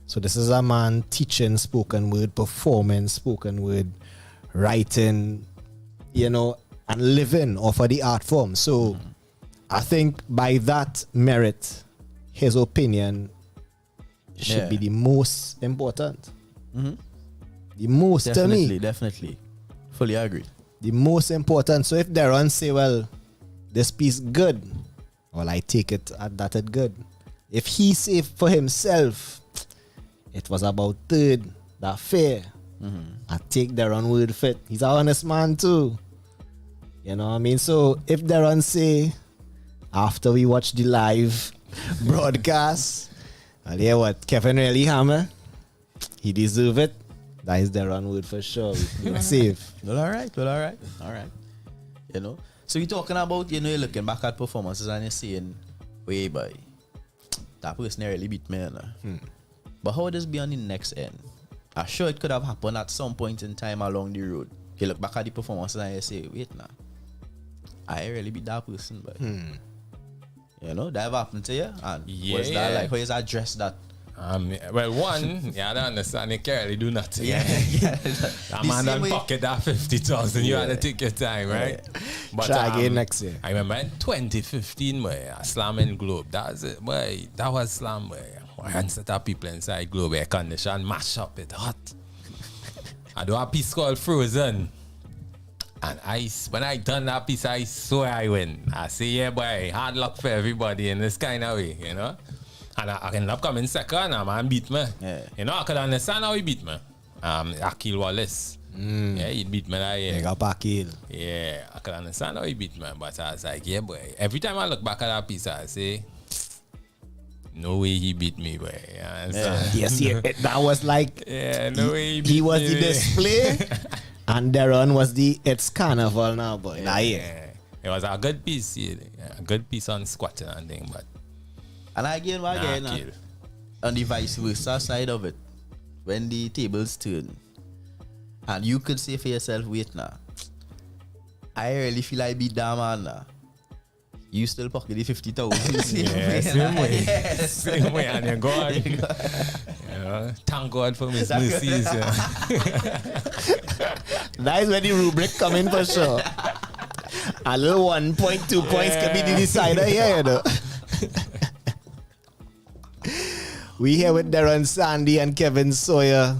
So this is a man teaching spoken word, performing spoken word, writing, and living off of the art form. So I think by that merit, his opinion should be the most important. The most to me. Definitely. Fully agree. The most important. So if Darren say, well, this piece good, well, I take it at that it good. If he say for himself, it was about third, that fair, I take Darren word fit. He's an honest man too. You know what I mean? So if Darren say, after we watch the live broadcast, well, yeah, what Kevin really hammer, he deserve it. That is Darren word for sure. We're safe. Well, all right. So you're talking about, you're looking back at performances and you're saying, way boy, that person really beat me. But how would this be on the next end? I'm sure it could have happened at some point in time along the road. You look back at the performances and you say, wait now, I really beat that person, but that ever happened to you? And was that like how you address that? Well, one, I don't understand. You can't really do nothing. That man done pocket that 50,000. You had to take your time, right? But try again next year. I remember in 2015, boy, I slam in Globe. That was it, boy. That was slam, boy. And set up people inside Globe air condition, mash up it hot. I do a piece called Frozen. And when I done that piece, I swear I win. I say, yeah, boy, hard luck for everybody in this kind of way, And I ended up coming second, and man beat me. I could understand how he beat me. Akil Wallace. Yeah, he beat me that year. Big up Akil. Yeah, I could understand how he beat me. But I was like, yeah, boy. Every time I look back at that piece, I say, no way he beat me, boy. Yes, that was like, no way he was me, the display, and Darren was it's carnival now, boy. It was a good piece, a good piece on squatting and thing, but. And again, on the vice versa side of it, when the tables turn, and you could say for yourself, wait now, I really feel I beat that man now. You still pocket the 50,000. Same way, and you're gone. Thank God for His mercies. That is where the rubric come in for sure. A little 1.2 points can be the decider here, We here with Darren Sandy and Kevin Sawyer,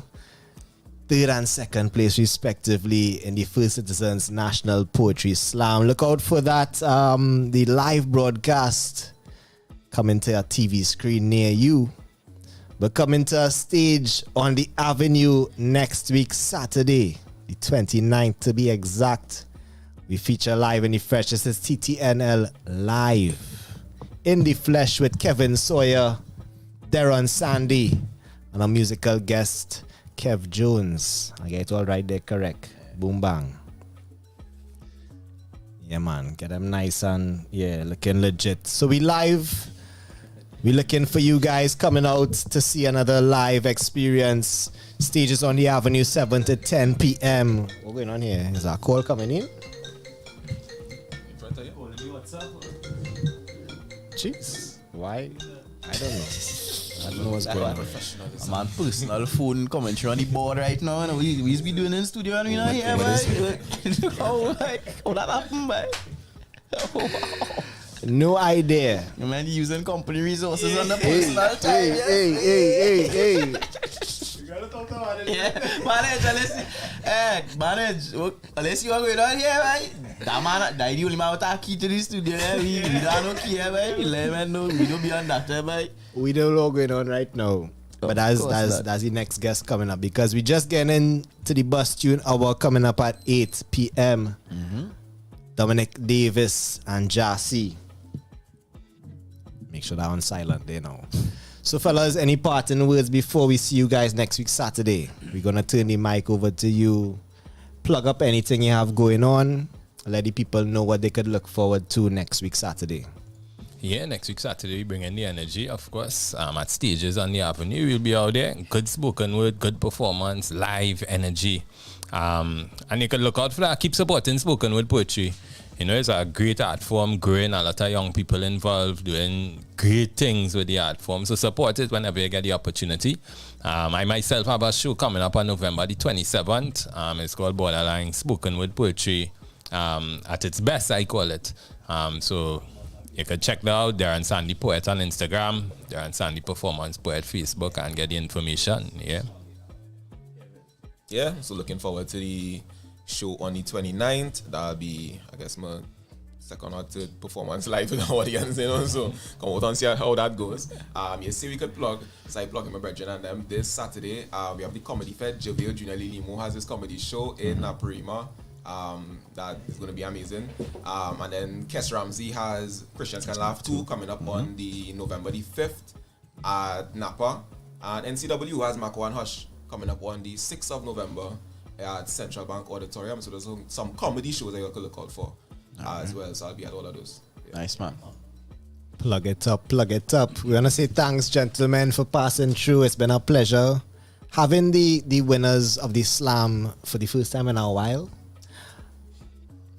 third and second place respectively in the First Citizens National Poetry Slam. Look out for that, the live broadcast coming to a TV screen near you. But coming to a stage on the Avenue next week, Saturday, the 29th to be exact. We feature live in the flesh. This is TTNL live in the flesh with Kevin Sawyer, Darren Sandy, and a musical guest, Kev Jones. I get it all right there, correct. Boom bang. Yeah, man. Get them nice and, looking legit. So we live. We're looking for you guys coming out to see another live experience. Stages on the Avenue, 7 to 10 p.m. What's going on here? Is that call coming in? Jeez. Why? I don't know. I don't know what's going on. A man personal phone commentary on the board right now. And we be doing in the studio and we not here, boy. How that happen, boy? No idea. You man using company resources on the personal time. Hey. You gotta talk about it. Manage. Unless you are going on here, right? That man, that the only man with a key to the studio. We don't know key, right? We let man know. We don't be on that, right? We don't know what's going on right now. But that's the next guest coming up, because we just getting into the bus tune hour coming up at 8 p.m. Dominic Davis and Jah-C. Make sure that one's silent there now. So fellas, any parting words before we see you guys next week Saturday? We're going to turn the mic over to you. Plug up anything you have going on. Let the people know what they could look forward to next week Saturday. Yeah, next week Saturday we bring in the energy, of course. At Stages on the Avenue, we'll be out there. Good spoken word, good performance, live energy. And you can look out for that. Keep supporting spoken word poetry. You know, it's a great art form, growing a lot of young people involved, doing great things with the art form. So support it whenever you get the opportunity. I myself have a show coming up on November the 27th. It's called Borderline Spoken Word Poetry. At its best, I call it. So you can check that out. Darren Sandy Poet on Instagram, Darren Sandy Performance Poet Facebook, and get the information. Yeah, so looking forward to the show on the 29th. That'll be, I guess, my second or third performance live with the audience, you know, so come out and see how that goes. You see, we could plug, so I plug in my brethren and them. This Saturday, we have the Comedy Fed. JaVale Junior Limo has his comedy show in Naparima. That is going to be amazing. And then Kes Ramsey has Christians Can Laugh 2 coming up on the November the 5th at Napa. And NCW has Mako and Hush coming up on the 6th of November at Central Bank Auditorium. So there's some comedy shows that you can look out for as well. So I'll be at all of those. Yeah. Nice, man. Plug it up. We want to say thanks, gentlemen, for passing through. It's been a pleasure having the winners of the slam for the first time in a while.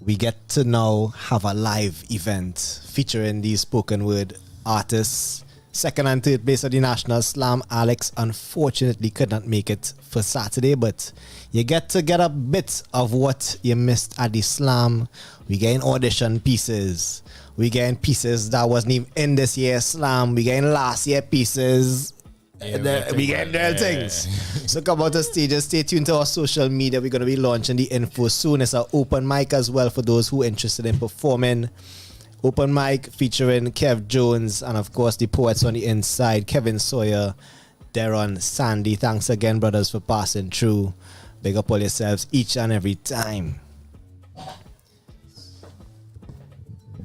We get to now have a live event featuring these spoken word artists. Second and third place of the National Slam. Alex unfortunately could not make it for Saturday, but you get to get a bit of what you missed at the Slam. We getting audition pieces. We getting pieces that wasn't even in this year's Slam. We getting last year pieces. We getting real things. So come out to stages. Stay tuned to our social media. We're going to be launching the info soon. It's an open mic as well for those who are interested in performing. Open mic featuring Kev Jones and of course the poets on the inside, Kevin Sawyer, Darren, Sandy. Thanks again, brothers, for passing through. Big up all yourselves each and every time.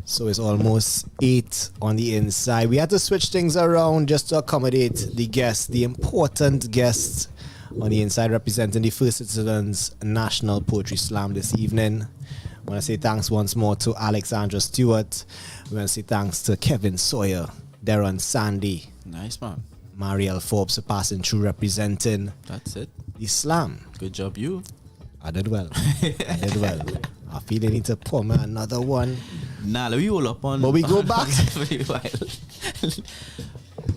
So it's almost 8 on the inside. We had to switch things around just to accommodate the guests, the important guests on the inside representing the First Citizens National Poetry Slam this evening. I want to say thanks once more to Alexandra Stewart. We want to say thanks to Kevin Sawyer, Darren Sandy. Nice, man. Marielle Forbes for passing through representing. That's it. The Slam. Good job, you. I did well. I feel they need to pour me another one. Nah, we all up on. But we go back. For a while.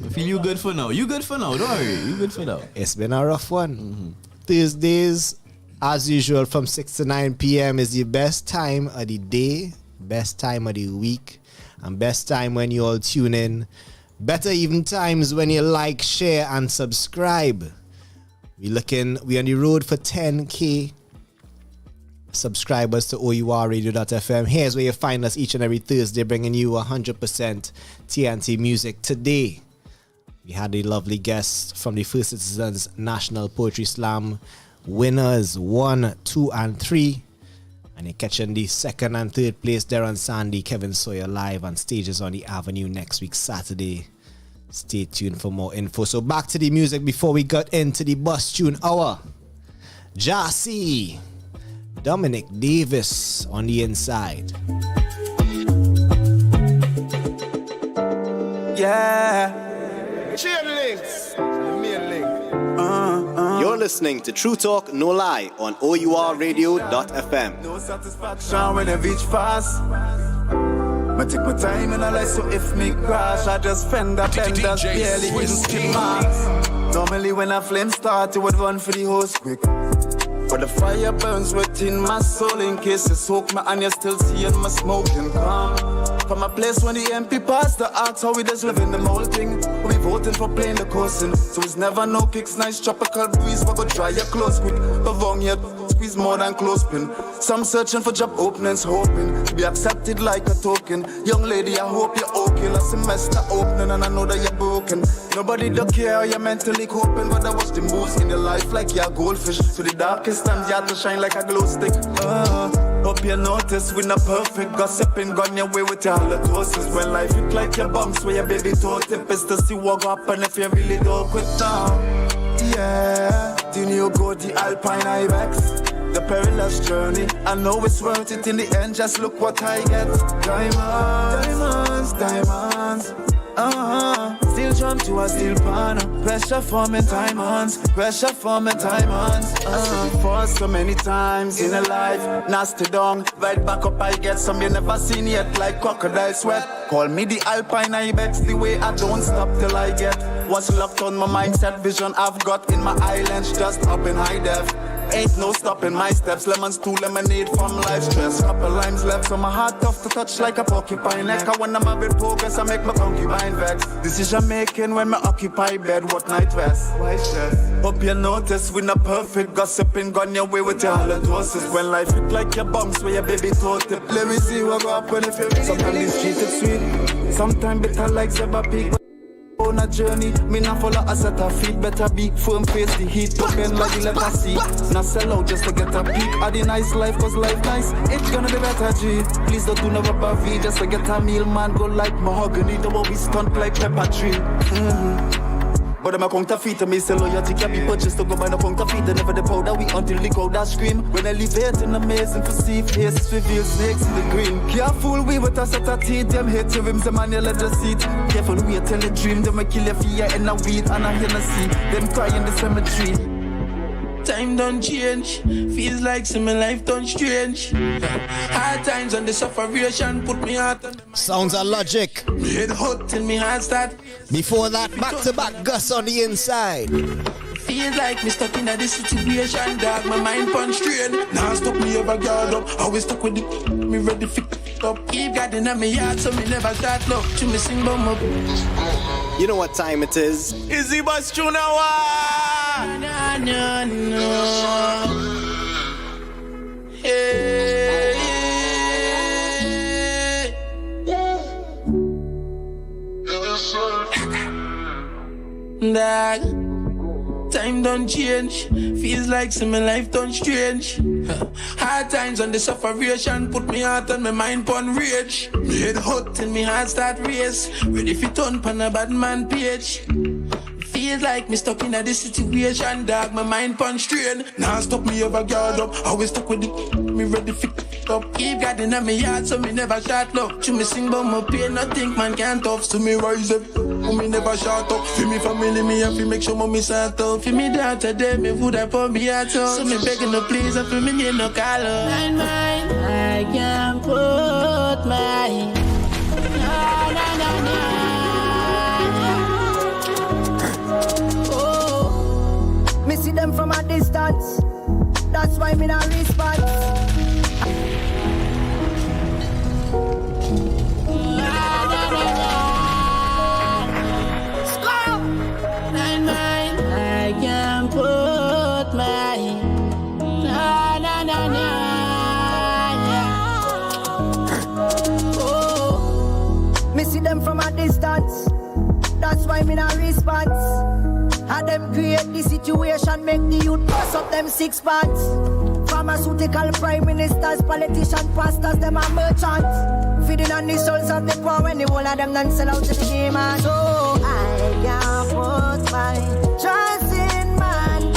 I feel you good for now. You good for now. Don't worry. You good for now. It's been a rough one. Thursdays, as usual, from 6 to 9 p.m. is the best time of the day, best time of the week, and best time when you all tune in. Better even times when you like, share, and subscribe. We on the road for 10K subscribers to O.U.R radio.fm. Here's where you find us each and every Thursday, bringing you 100% TNT music. Today, we had a lovely guest from the First Citizens National Poetry Slam winners 1, 2, and 3. And you're catching the second and third place, Darren Sandy, Kevin Sawyer live on Stages on the Avenue next week, Saturday. Stay tuned for more info. So back to the music before we got into the bus tune hour. Jah-C, Dominic Davis on the inside. Yeah. Chain links. The main link. You're listening to True Talk No Lie on OURradio.fm. No satisfaction when I reach fast. I take my time and I like, so if me crash, I just fend that benders barely even skip marks. Normally when a flame start, you would run for the hose quick. But the fire burns within my soul in case you soak me and you still seeing my smoking calm. From a place when the MP passed the axe, how we just living the whole thing. We voting for playing the cousin, so it's never no kicks, nice tropical breeze, but go dry your clothes quick. But wrong yet, squeeze more than clothespin. Some searching for job openings, hoping to be accepted like a token. Young lady, I hope you're okay. Last semester opening and I know that you're broken. Nobody don't care how you're mentally coping, but I watch the moves in your life like you're a goldfish. To the darkest times, you have to shine like a glow stick. Hope you notice we're not perfect. Gossiping gone your way with your halitosis. When life hit like your bumps where your baby toe tip is to see what happen if you really don't quit down. Yeah, didn't you go the Alpine Ibex? The perilous journey, I know it's worth it in the end, just look what I get. Diamonds, diamonds, Still jump to a steel pan. Pressure forming diamonds, pressure forming diamonds. For so many times in a life, nasty down, right back up I get some you never seen yet, like crocodile sweat. Call me the Alpine Ibex, the way I don't stop till I get what's locked on my mindset, vision I've got in my islands, just up in high def. Ain't no stopping my steps, lemons to lemonade from life stress. Couple limes left, so my heart tough to touch like a porcupine neck. When I'm having progress, I make my concubine vex. Decision making when me occupy bed, what night rest? Why stress? Hope you notice we not perfect, gossiping gone your way with your halitosis. When life hit like your bumps where your baby toe tip. Let me see what go up when if you really. Sometimes this street is sweet, sometimes bitter like Zebra Peak. On a journey, me not follow a set of feet. Better be firm, face the heat, to bend like the letter C. Not sell out just to get a peek at the nice life, cause life nice, it's gonna be better, G. Please don't do no rubber V, just to get a meal, man, go like mahogany. The way we stunt like pepper tree. But I'm a counterfeit, me say loyalty can be purchased to go by no counterfeit. Never the powder we until the crowd that scream. When I leave it in amazing for see faces reveal snakes in the green. Careful we with a set of teeth, them hate your rims, them on your leather seat. Careful we tell a dream, them a kill your fear in a weed and I hear the sea. Them cry in the cemetery. Time don't change, feels like some life don't strange. Hard times and the sufferation put me out on Sounds of Logic. Head hot till me heart start. Before that, back-to-back Gus on the inside. Feels like me stuck in a this situation, dog. My mind punch strain. Now stop me ever guard up. Always stuck with the me ready to f*** up. Keep guarding at me yard so me never start look. To me sing bum up. You know what time it is? Izzy Bus Chunawa. No. Hey. Dog, time don't change. Feels like some life don't strange. Hard times and the sufferation put me out on my mind pon rage. Head hot till me heart start race. Ready fi turn pan a bad man page. Feels like me stuck in a this situation, dog. My mind punch strain. Now stop me ever guard up. Always stuck with the me ready fi up. Keep guarding at me yard so me never shut up. To me sing but my pain, no think man can't tough. So me rise up, me never shut up. For me family, me have to make sure mommy start up. For me down today, me food up on me heart up. So me begging no please, and for me need no call up. Mine, I can't put mine. No. Me see them from a distance, that's why me not respond. I can put my Me see them from a distance, that's why me not respond. Had them create the situation, make the youth bust up them 6 pants. Pharmaceutical prime ministers, politicians, pastors, them are merchants. Feeding on the souls of the poor when the whole of them don't sell out to the game. And so I can't put my trust in mankind.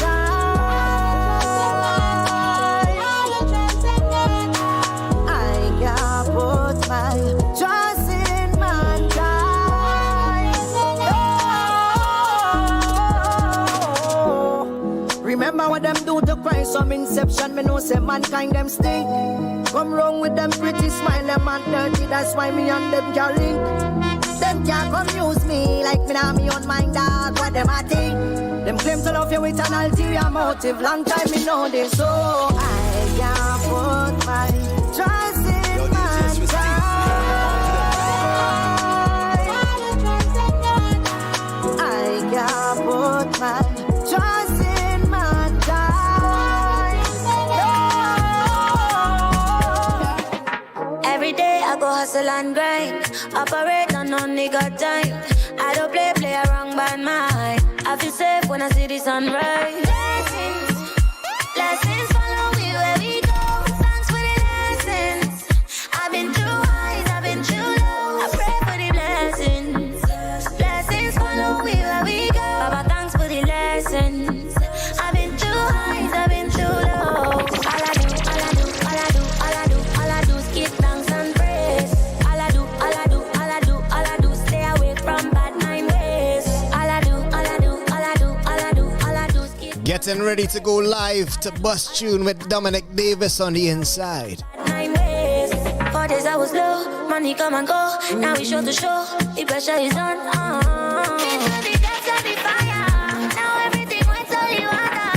I can't put my trust in mankind. Remember what them do to Christ, some inception, me know say mankind them stink. Come wrong with them pretty smile, them and dirty, that's why me and them can link. Them can't come use me like me now me on mind dog, what them a think. Them claim to love you with an ulterior motive, long time me know this, so I can't put my trust in mankind. I can't put my trust in mankind. hustle and grind. Operate on no nigga time. I don't play around by mine. I feel safe when I see the sunrise. Blessings follow me where we go. Thanks for the lessons. I've been through highs, I've been through lows. I pray for the blessings. Blessings follow me where we go. Baba, thanks for the lessons. I've been through highs, I've been through lows. All I do is give thanks and praise. All I do, stay away from bad mind ways. All I do is give Getting ready to go live to Bust Tune with Dominic Davis on the inside. 9 ways. 4 days I was low, money come and go. Now we show to show, the pressure is on. Into the depths of the fire. Now everything went to the water.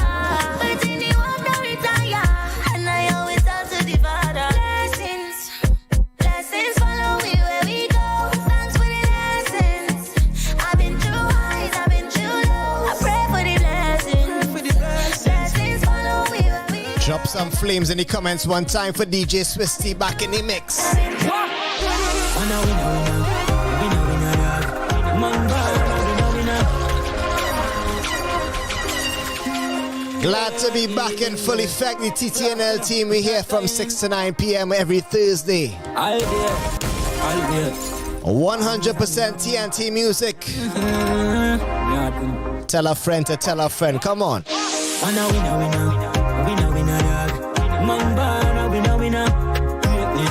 But in the world, no retire. And I always talk to the Father. Blessings follow me where we go. Thanks for the lessons. I've been through highs, I've been through lows. I pray for the blessings. Blessings follow me where we go. Drop some flames in the comments one time for DJ Swiss T back in the mix. Glad to be back in full effect. The TTNL team, we here from 6 to 9 p.m. every Thursday. I'll be 100% TNT music. Tell a friend to tell a friend. Come on.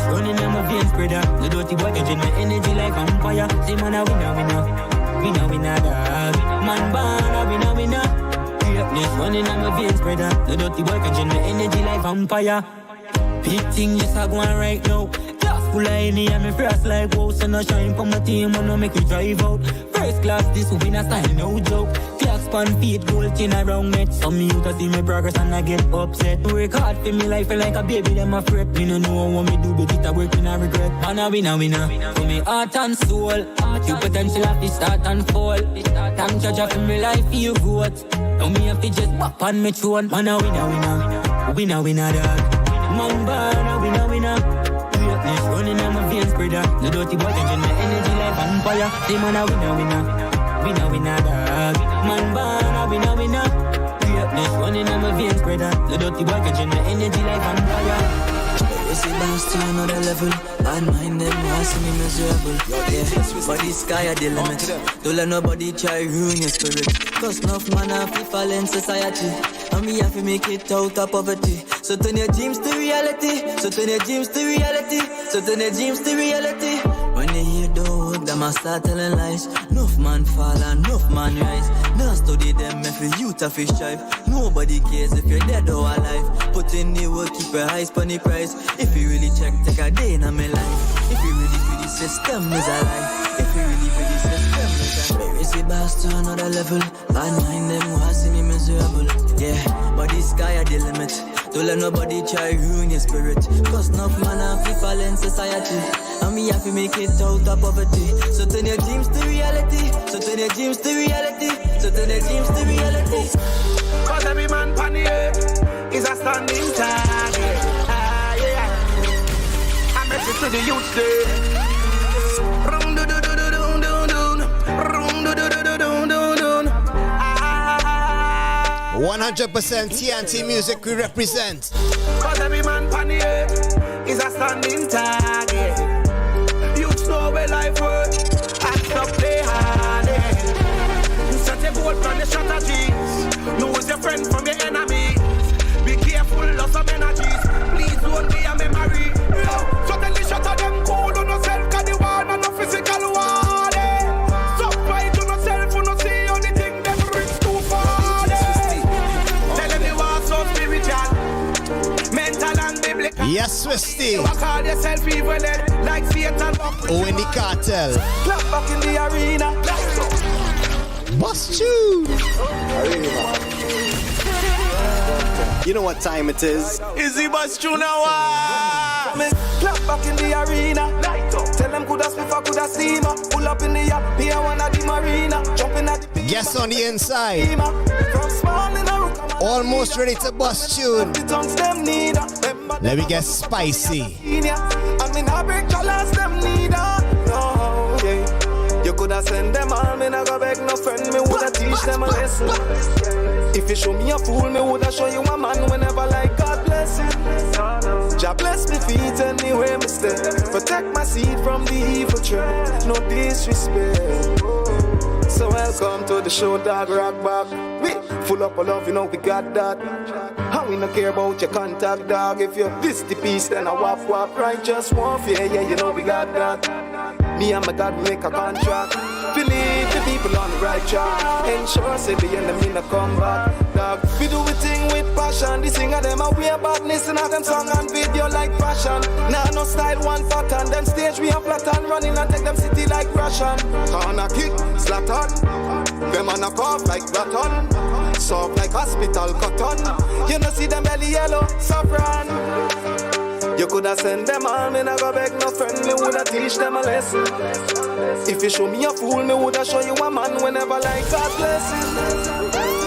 Running on my veins, brother. The dirty boy catching my energy like vampire. Say man, winner, dog. Man, banana, winner. Greatness running on my veins, brother. The dirty boy catching my energy like vampire. Big thing just a going right now. Glass full of Henny and me frost like wow. Sun a shine for my team, wanna make it drive out. First class, this winner style, no joke. Clocks pan feet, gold chain around me. Some me out to see me progress and I get upset. Work hard for me life, feel like a baby, them a fret. Me no know what me do, but it a work and I regret. Man a winner. For me heart and soul. You potential have to start and fall. Thank Jah for me life, you vote. Now me have to just pop on me throne. Man a winner, dog. Man born a winner. Greatness running on my veins, brother. The dirty boy catching my energy like vampire. Say man a winner, dog. Man born a winner. Greatness running on my veins, brother. The dirty boy catching my energy like vampire. You see bounce to another level. Bad mind them, I see me miserable. Yeah, but the sky at the limit. Don't let nobody try ruin your spirit. Cause enough man have to fall in society. And me have to make it out of poverty. So turn your dreams to reality. When they hear the word, them a start telling lies. Enough man fall and enough man rise. Now study them if you youth a fish strive. Nobody cares if you're dead or alive. Put in the work, keep your eyes on the price. If you really check, take a day in my life. If you really feel the system is alive. Raise it back to another level. Bad mind them who see me miserable. Yeah, but the sky at the limit. Don't let nobody try ruin your spirit. Cause enough man have to fall in society. And me have to make it out of poverty. So turn your dreams to reality. Cause every man pan the earth is a standing target. I message to the youth there. 100% TNT music we represent. Cause every man pan the earth is a standing target. Youth know where life works and stop play hard. Set a goal from the strategies. Know who's your friend from your enemy. Be careful, lots of energies. Please don't be a memory. So tell the shot of them cold on yourself. Cause the war not no physical war. So fight on yourself. You no see anything them reach too far. Tell them the war so spiritual, mental and biblical. Yes, Swisty. You call yourself evil like Satan. Oh, in the cartel. Clap back in the arena. Bust Tune. You know what time it is? Is he Bust Tune now? Clap back in the arena. Tell them coulda spiffer, coulda steamer. Pull up in the yacht, here one of the marina. Jumping at the Yes, on the inside. From small in a rook. Almost ready to bust tune. The tongues them need. Them Let me get spicy. I mean, I break your last them need no, yeah. You coulda send them all, me not go beg no friend, me woulda teach them a lesson. If you show me a fool, me woulda show you a man whenever like God bless you. Jah bless me feet anywhere me stay. Protect my seed from the evil trend, no disrespect. So welcome to the show, dog, rock back. We full up of love, you know we got that. How we no care about your contact, dog. If you this the piece, then I wap wap. Righteous warfare, yeah, you know we got that. Me and my God make a contract. Believe the people on the right track. Ensure say the enemy no come back, dog. We do the thing with passion. The singer them a wear badness and have them song and video like fashion. Nah, no style, one pattern. Them stage we a flat and running and take them city like Russian. On a kick, slat on. Them on a cough like baton. Soft like hospital cotton. You know see them belly yellow, saffron. You coulda send them all, me not go beg no friend, me woulda teach them a lesson. If you show me a fool, me woulda show you a man whenever like God blessing.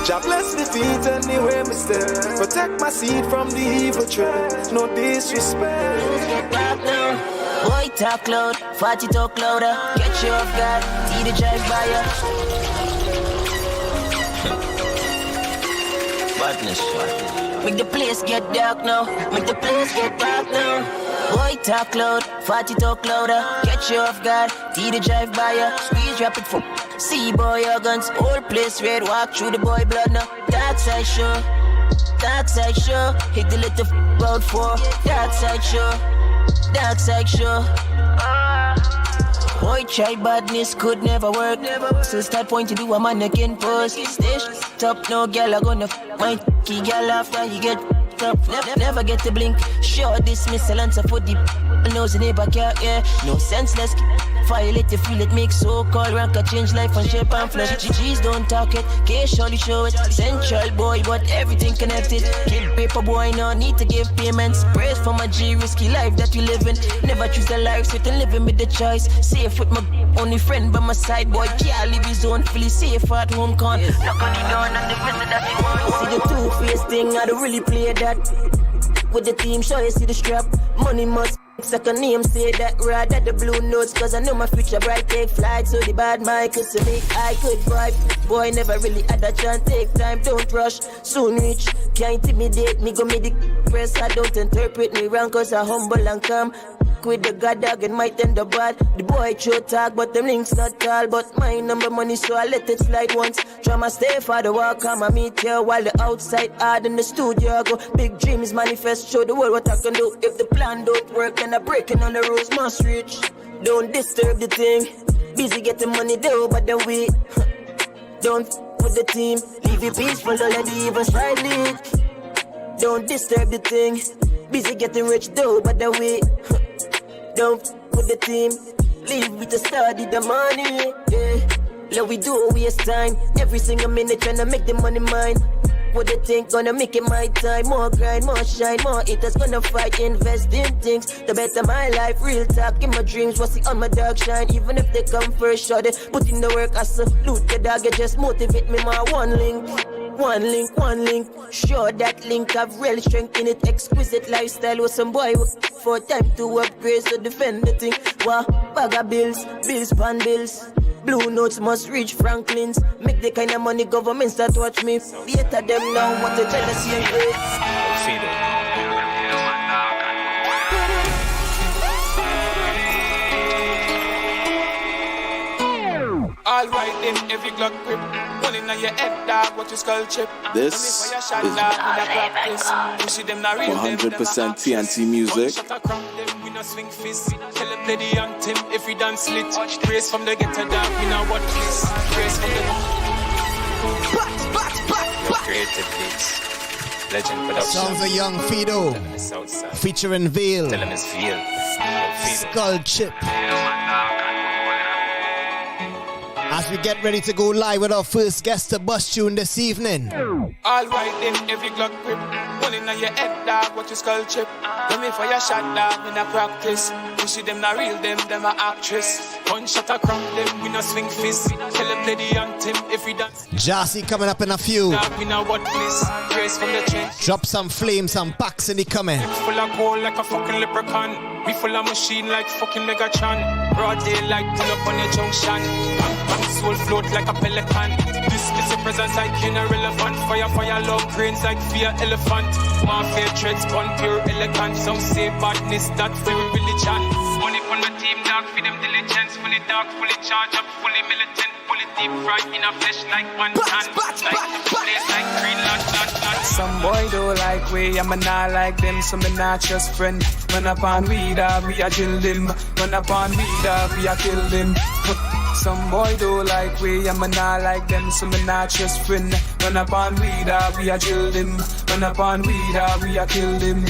Jah bless me feet anywhere me stay. Protect my seed from the evil trend, no disrespect. Boy talk loud, 40 talk louder. Get you off guard, see the drive by ya. Badness. Make the place get dark now. Make the place get dark now. Boy talk loud, 40 talk louder. Catch you off guard, see the drive by ya. Squeeze rapid foot. See boy your guns, whole place red. Walk through the boy blood now. Dark side show, dark side show. Hit the little road for. Dark side show, dark side show. Boy try badness could never work. So start point to do a mannequin pose. Stay top, no girl I gonna my key girl after you get up. Never get to blink. Sure dismissal answer for the nose in the backyard, yeah. No senseless. Violate, you feel it, make so-called rank a change life and shape and flesh. GG's don't talk it, casually show it. Central boy, but everything connected. Kill paper boy, no need to give payments. Praise for my G, risky life that we live in. Never choose the life, so living with the choice. Safe with my only friend by my side, boy. Can't leave his own, feel safe at home, con. Knock on the door and the visit that he wants. See the two-faced thing, I don't really play that. With the team, sure you see the strap. Money must second name say that rather the blue notes. Cause I know my future bright. Take flight so the bad mic could to me I could vibe. Boy never really had a chance. Take time, don't rush. Soon reach. Can't intimidate me, go me the press. I don't interpret me wrong cause I humble and calm. With the god dog and might end the bad. The boy show talk but them links not tall. But my number money so I let it slide once. Try my stay for the walk, come and meet you. While the outside hard in the studio I go. Big dreams manifest, show the world what I can do. If the plan don't work then I breaking on the rules must reach. Don't disturb the thing. Busy getting money though but then we don't with the team. Leave it peaceful, don't let the evil stride lead. Don't disturb the thing. Busy getting rich though but then we don't put the team, leave with the study, the money, yeah. Let we do waste time, every single minute trying to make the money mine. What they think gonna make it my time, more grind, more shine, more haters gonna fight, invest in things, the better my life, real talk in my dreams, what's it on my dark shine, even if they come first, sure they put in the work, I salute the dog, it just motivate me, my one link. One link, sure that link have real strength in it. Exquisite lifestyle with some boy for time to upgrade, so defend the thing. Wow, bag of bills pan bills. Blue notes must reach Franklin's. Make the kind of money government start watch me. Better them now, what the jealousy and hate. All right then, every Glock grip. One in your head, dog, what you skull chip. This is 100% TNT music. We no swing fist. Tell them play the anthem, every dance lit. Praise from the ghetto dog, we know what this. Praise from the creative beats. Legend production. Songs of Young Fido featuring Veil. Tell him it's Veil. Skull Chip. As we get ready to go live with our first guest to bust tune this evening. Alright then, every Glock grip. One in your head, dog, what you skull chip. Let me for your shot, dog, in a practice. Pussy them not real, them a actress. One shot a crack them, we no swing fist. Tell them play the anthem, every dance. Jah-C coming up in a few. Dog, we know what bliss. Grace from the trench. Drop some flames, some packs in the comment. Full of gold like a fucking leprechaun. We full of machine like fucking Megatron. Broad daylight, pull up on your junction. Bang, soul float like a pelican. This is a presence like irrelevant. Fire, long brains like fear elephant. Mafia threads, gun pure elegant. Some say badness, that free religion. Money on my team, dog, feed them diligence. Fully dark, fully charged up, fully militant. Fully deep fried in a flesh like one hand. Like place like Greenland. Some boy do like we, I'm not like them. So me not just friend. Run up on we a kill them. Run up on we a kill them. Some boy do like we, I'm not like them. So me not just friend. Run up on we a kill them. Run up on we a kill them.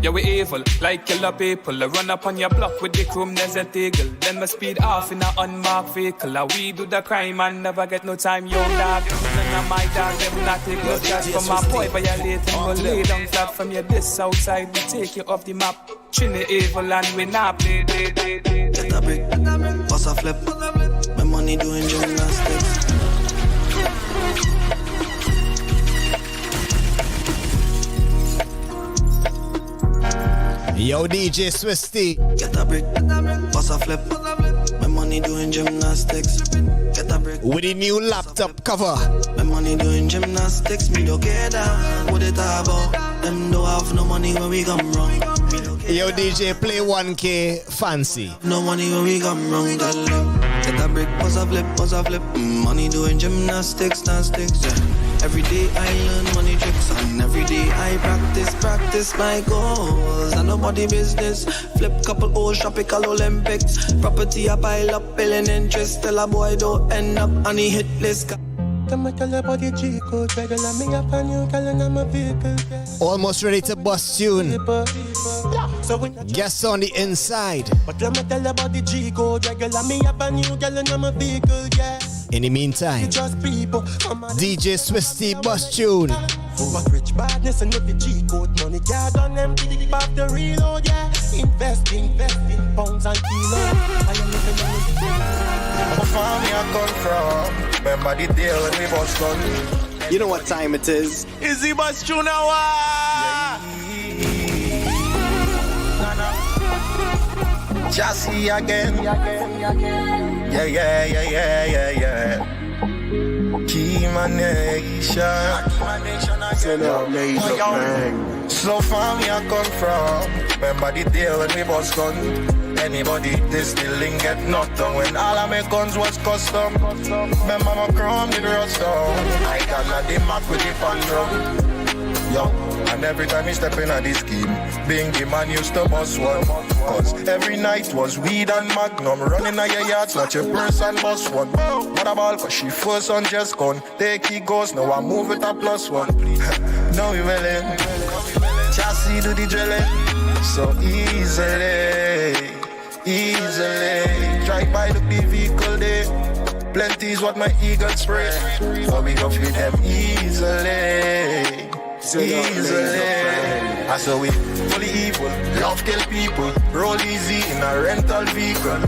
Yeah, we evil, like killer people. I run up on your block with the chrome desert eagle. Then we speed off in a unmarked vehicle. We do the crime and never get no time, yo dog. None of my dog, them not take no chance from my boy. Violate and go lay down flat from your this outside. We take you off the map. Trini evil and we not play. Get a brick, bust a flip. My money doing gymnastics. Yo, DJ Swisty. Get a brick, bust a flip. My money doing gymnastics. Get a brick. With a new laptop cover. My money doing gymnastics. Me don't care that. What it about? Them don't have no money when we come wrong. Yo, DJ, play 1K fancy. No money when we come wrong. Get a brick, bust a flip. Money doing gymnastics, yeah. Every day I learn money tricks and every day I practice my goals and nobody business. Flip couple O's, tropical Olympics. Property I pile up, billion interest. Tell a boy don't end up on the hit list. Almost ready to bust tune. Guess on the inside. In the meantime, DJ Swisty bust tune. Rich badness and the G code money card on them keep up the reload, yeah. Invest in pounds and kilos. I am living on the family I come from. Remember the day when we was gone. You know what time it is? Is he bust tune now? Jah-C again. Yeah. Key my nation. So family I come from. Remember the day when we was gone. Anybody this still ain't get nothing. When all of my guns was custom. Remember my chrome did rust down. I got the map with the pan drum. Yo, and every time he step in at this scheme, Bingy man used to bust one. Cause every night was weed and magnum. Running at your yard, snatch your purse and bust one. What about cause she first on just gone. Take he goes, now I move it a +1. Now we willing. Jah-C do the drilling. So easily. Drive by the vehicle there. Plenty is what my eagle spray. So we go feed them easily. I saw we fully evil, love kill people, roll easy in a rental vehicle.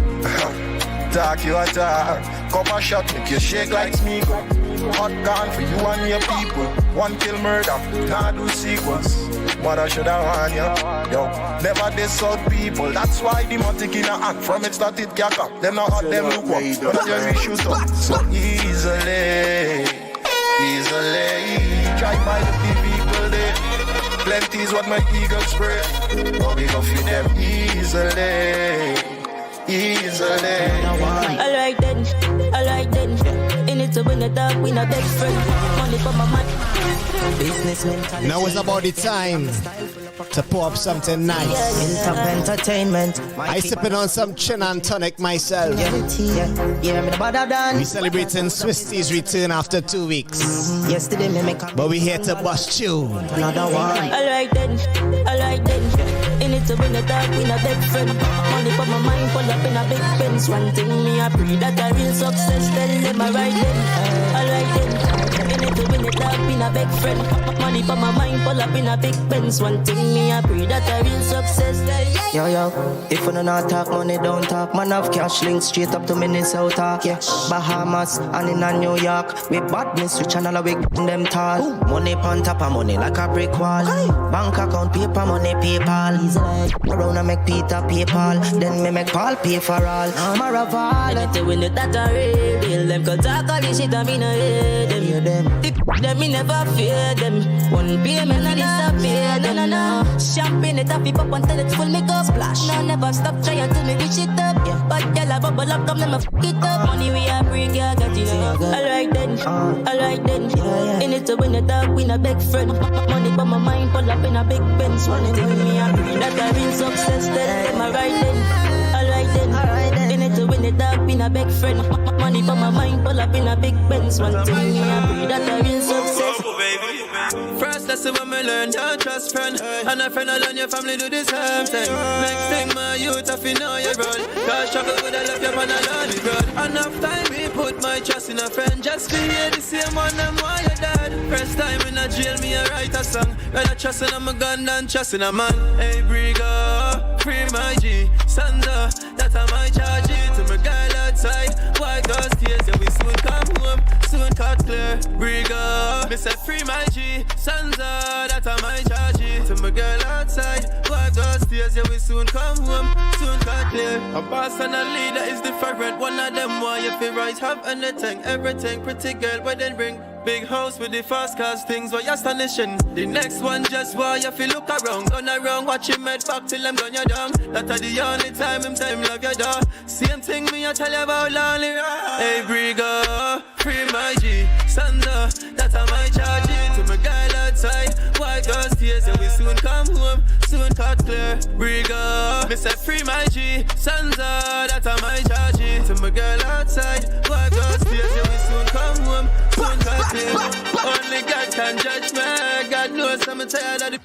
Talk you a talk, cup a shot make you shake like Smeagol. Hot gun for you and your people, one kill murder, nah do sequels. What I should have warned you, yo. Never diss out people, that's why the matic in a hand. From it started cack up, them not hot, them look up, but I just reshoot up. So easily, drive by the people there. Plenty is what my eagle spray. But we go feed them easily. Alright then. In it to win it up, we not best friend. Money for my man. Businessman. Now is about the time to pour up something nice. Entertainment. I sipping on some gin and tonic myself. We celebrating Swisty's return after 2 weeks. But we here to bust tune. Alright then. In it to bring a dog, we not big friend. Money for my mind, pull up in a big Benz. One thing me I pray that I real success. Tell them alright then, alright then. In it to win it, dog, we not big friend. Money for my mind, pull up in a big Benz. One thing me I pray that I real success. Yo, if you not talk money, don't talk. Man have cash links straight up to Minnesota. Yeah, Bahamas and in a New York. We badness, we channel we them tall. Money on top of money like a brick wall. Bank account, paper money, PayPal. Around I make Peter PayPal. Then me make Paul pay for all. Maraval. I to win it that I real. Them could talk all this shit I mean I hear them. Them me never fear them. One payment and disappear. No. Champagne it up, pop until it's full make up. Splash. No, never stop trying to me reach it up. But girl I bubble up, come let me fuck it up. Money we a bring, yeah, got it. Alright then. In it to win it up, win a big friend. Money for my mind, pull up in a big Benz. One thing me I pray that I real success. Tell them alright then. In it to win it up, win a big friend. Money for my mind, pull up in a big Benz. One thing me I pray that I real success. First lesson when me learn, don't trust friend. And a friend alone, your family do the same thing. Next thing, my youth, if you know your role. Cause struggle with a love, you're on a lonely road. Enough time, me put my trust in a friend. Just to hear the same one, them why you dead. First time in a jail, me a write a song. Rather trust in a gun than trust in a man. Hey, Brigo, free my G. Sandra, that's how my charge it. To my girl outside, why those tears? Yeah, we soon come home, soon cut clear. Brigo, me say free my G. Sansa, that's how my charge it. To my girl outside, wipe those tears, yeah, we soon come home, soon cut clear. A boss and a leader is different. One of them why you feel right, have anything, everything. Pretty girl, where then bring big house with the fast cars, things were astonishing. The next one just why you feel look around, gone around, watch him head back till them gun you down. That's the only time him love your dog. Same thing me I tell you about lonely. Hey Brigo, free my G, Sandra, that's how my charge it. To my girl outside, why those tears, and we soon come home, soon cut clear. Brigo, me say free my G, Sandra, that's how my charge it. To my girl outside, why those tears, and we soon come home, soon cut clear. Only God can judge me, God knows I'm tired of the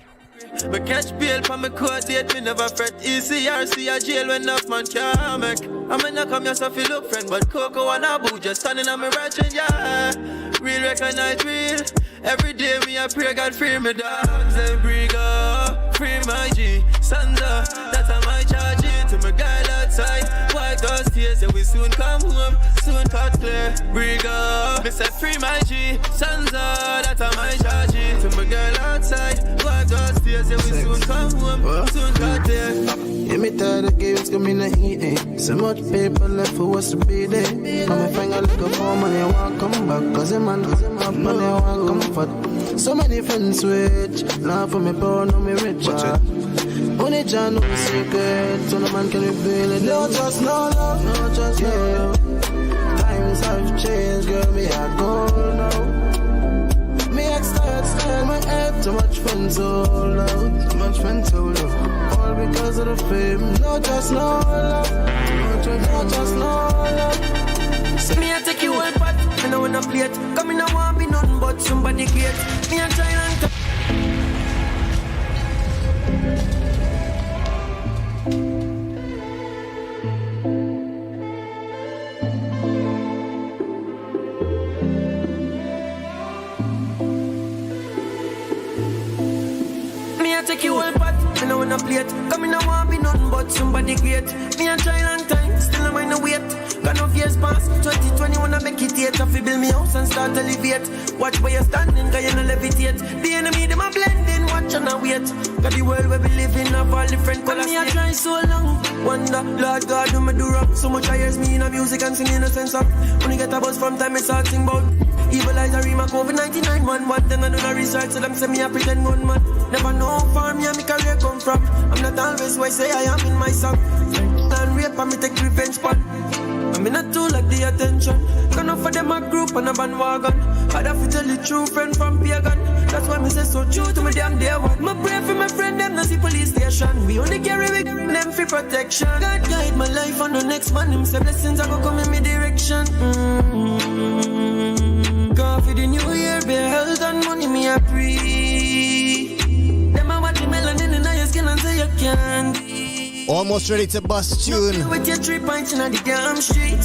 me catch bail for me court date, me never fret. ECRC a jail when enough man can't make. I may not come yourself, you look friend, but Coco and Abu just standing on me ratchet, yeah. Real recognize real. Every day me I pray God free me dogs. Say Brigo, free my G, Sandra, that's how my charge it. To my girl outside, wipe those tears, and we soon come home, soon cut clear. Brigo, me say free my G, Sandra, that's how my charge it. To my girl outside, wipe those tears, and we soon come home, soon cut clear. Yeah, me tired of games coming to eat it. So much paper left for us to be there. I'm finger like a phone money, I want come back. Cause a man up money, I want comfort. So many friends switch. Laugh for me poor, no me rich. Only John know the secret. So no man can reveal it. No just no love, no just no love. Times have changed, girl, me I go now. Me extend my head. Too much fun so loud, too much fun so low. All because of the fame. No just no love, no just no love. See me I take you one part, and I wanna play it. Come in, I want be nothing but somebody great. Me I try and take you all part, and I wanna play it. Come in, I want be nothing but somebody great. Me a try long time, still I might no wait. Got no years past, 2020 wanna make it yet. If you build me house and start to elevate. Watch where you're standing, cause you no levitate. The enemy, them a blending, watch and I wait. Cause the world where we live in have all different colors. Me a try so long, wonder, Lord God, do me do wrong. So much I hears me in a music and singing a sense of. When you get a buzz from time, it's all sing about. Evil eyes, I read my COVID-99 1. Then I do the research, so them say me a pretend gunman. Never know how far me and my career come from. I'm not always who I say I am in my song. And rape and me take revenge part. I mean not too like the attention. Gonna for them a group and a bandwagon. I'd have to tell the true friend from pagan. That's why me say so true to me damn dear one. My pray for my friend, them not see police station. We only carry with them for protection. God guide my life on the next man. Him say blessings I go come in my direction. God for the new year, be health and money me a pray. Them a watch the melanin in your skin and say you can't. Almost ready to bust tune With your 3 pints in the damn street.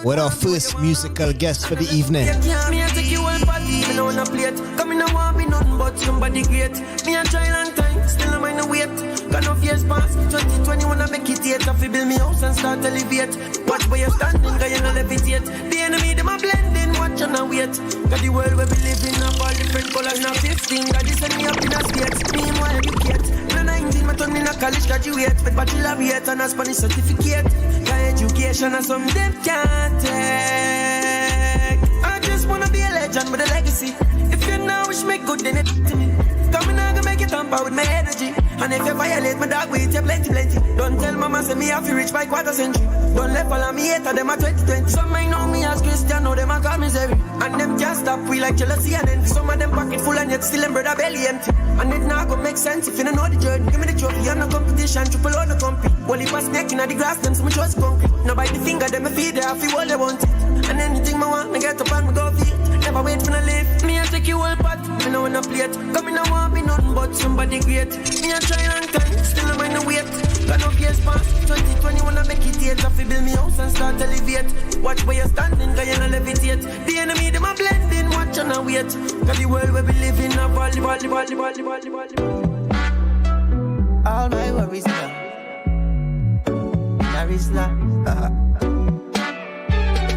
with our first musical guest for the evening. Me a take you all party, me no wanna play it. Come in, I want be nothing but somebody great. Me a try long time, still I mind no wait. Got no years past, 2020 wanna make it yet. I feel build me house and start elevate. Watch where you're standing, cause you no levitate. The enemy, them a blending, watch and I wait. Got the world where we live in, of all different colors, now 15. God is send me up in a state, me more educate. No 19, my turn in a college graduate. With bachelor rate and a Spanish certificate. Cause education is some them can't take. I just wanna be a legend with a legacy. If you know wish me good, then it to me. Come in, I gonna make it tamper with my energy. And if you violate my dog with you plenty. Don't tell mama say me have to reach by quarter century. Don't let follow me hater, them a 2020. Some might know me as Cristiano, them a call me Zeri. And them can't stop, we like jealousy and envy. Some of them pocket full and yet still them brother belly empty. And it not gonna make sense if you don't know the journey. Give me the trophy, I'm no competition, triple or no compete. Only pass snake in the grass, them so much just concrete. No bite the finger, them a feed there, I feel all they want it. And anything I want, me get up and me go feet. Never wait for no live. Me a take you all pot, me no wanna play it. Come in, I want be nothing but somebody great. Me a try long time, still I mind no wait. Got no years past, 2020 wanna make it yet. I feel build me house and start elevate. Watch where you're standing, cause you no levitate. The enemy, them a blending, watch and I wait. Cause the world where we live in a volley. All my worries now. There is love.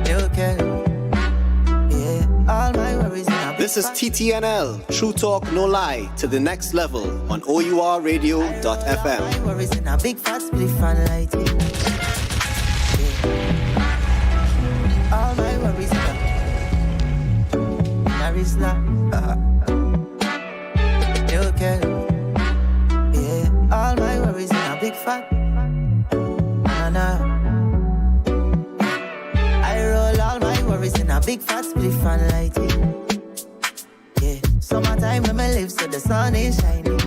You can. Yeah, all my worries now. This is TTNL, True Talk No Lie, to the next level on OURradio.fm. All my worries in a big fat spliff and lighting. Yeah. All my worries now. There is love. You can. Yeah, all my worries in a big fat. Nah. I roll all my worries in a big fat spliff and lighting. Yeah, summertime when me live so the sun is shining.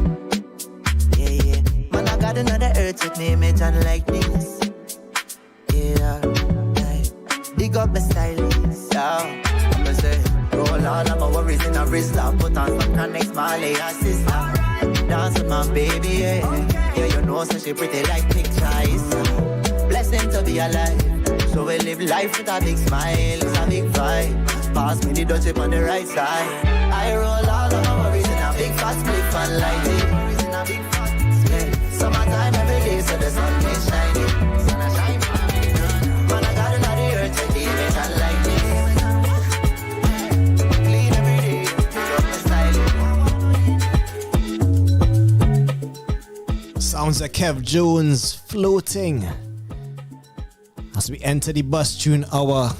Yeah. Man, I got another earth with me image and likeness. Yeah, big up my stylist. I'ma say, roll all of my worries in a wristler. Put on some connects, my layer sister. Dance with my baby, yeah. Yeah, you know, so she pretty like pictures. Blessing to be alive. So we live life with a big smile. It's a big vibe. Pass me the Dutch on the right side. I roll all of my worries in a big fat spliff and lighting. Yeah. Summertime every day, so the sun is shining. Sun is shining. Man, I got another earth with the image and lighting. Clean every day, pick up my style. Sounds like Kev Jones floating. As we enter the bus tune hour,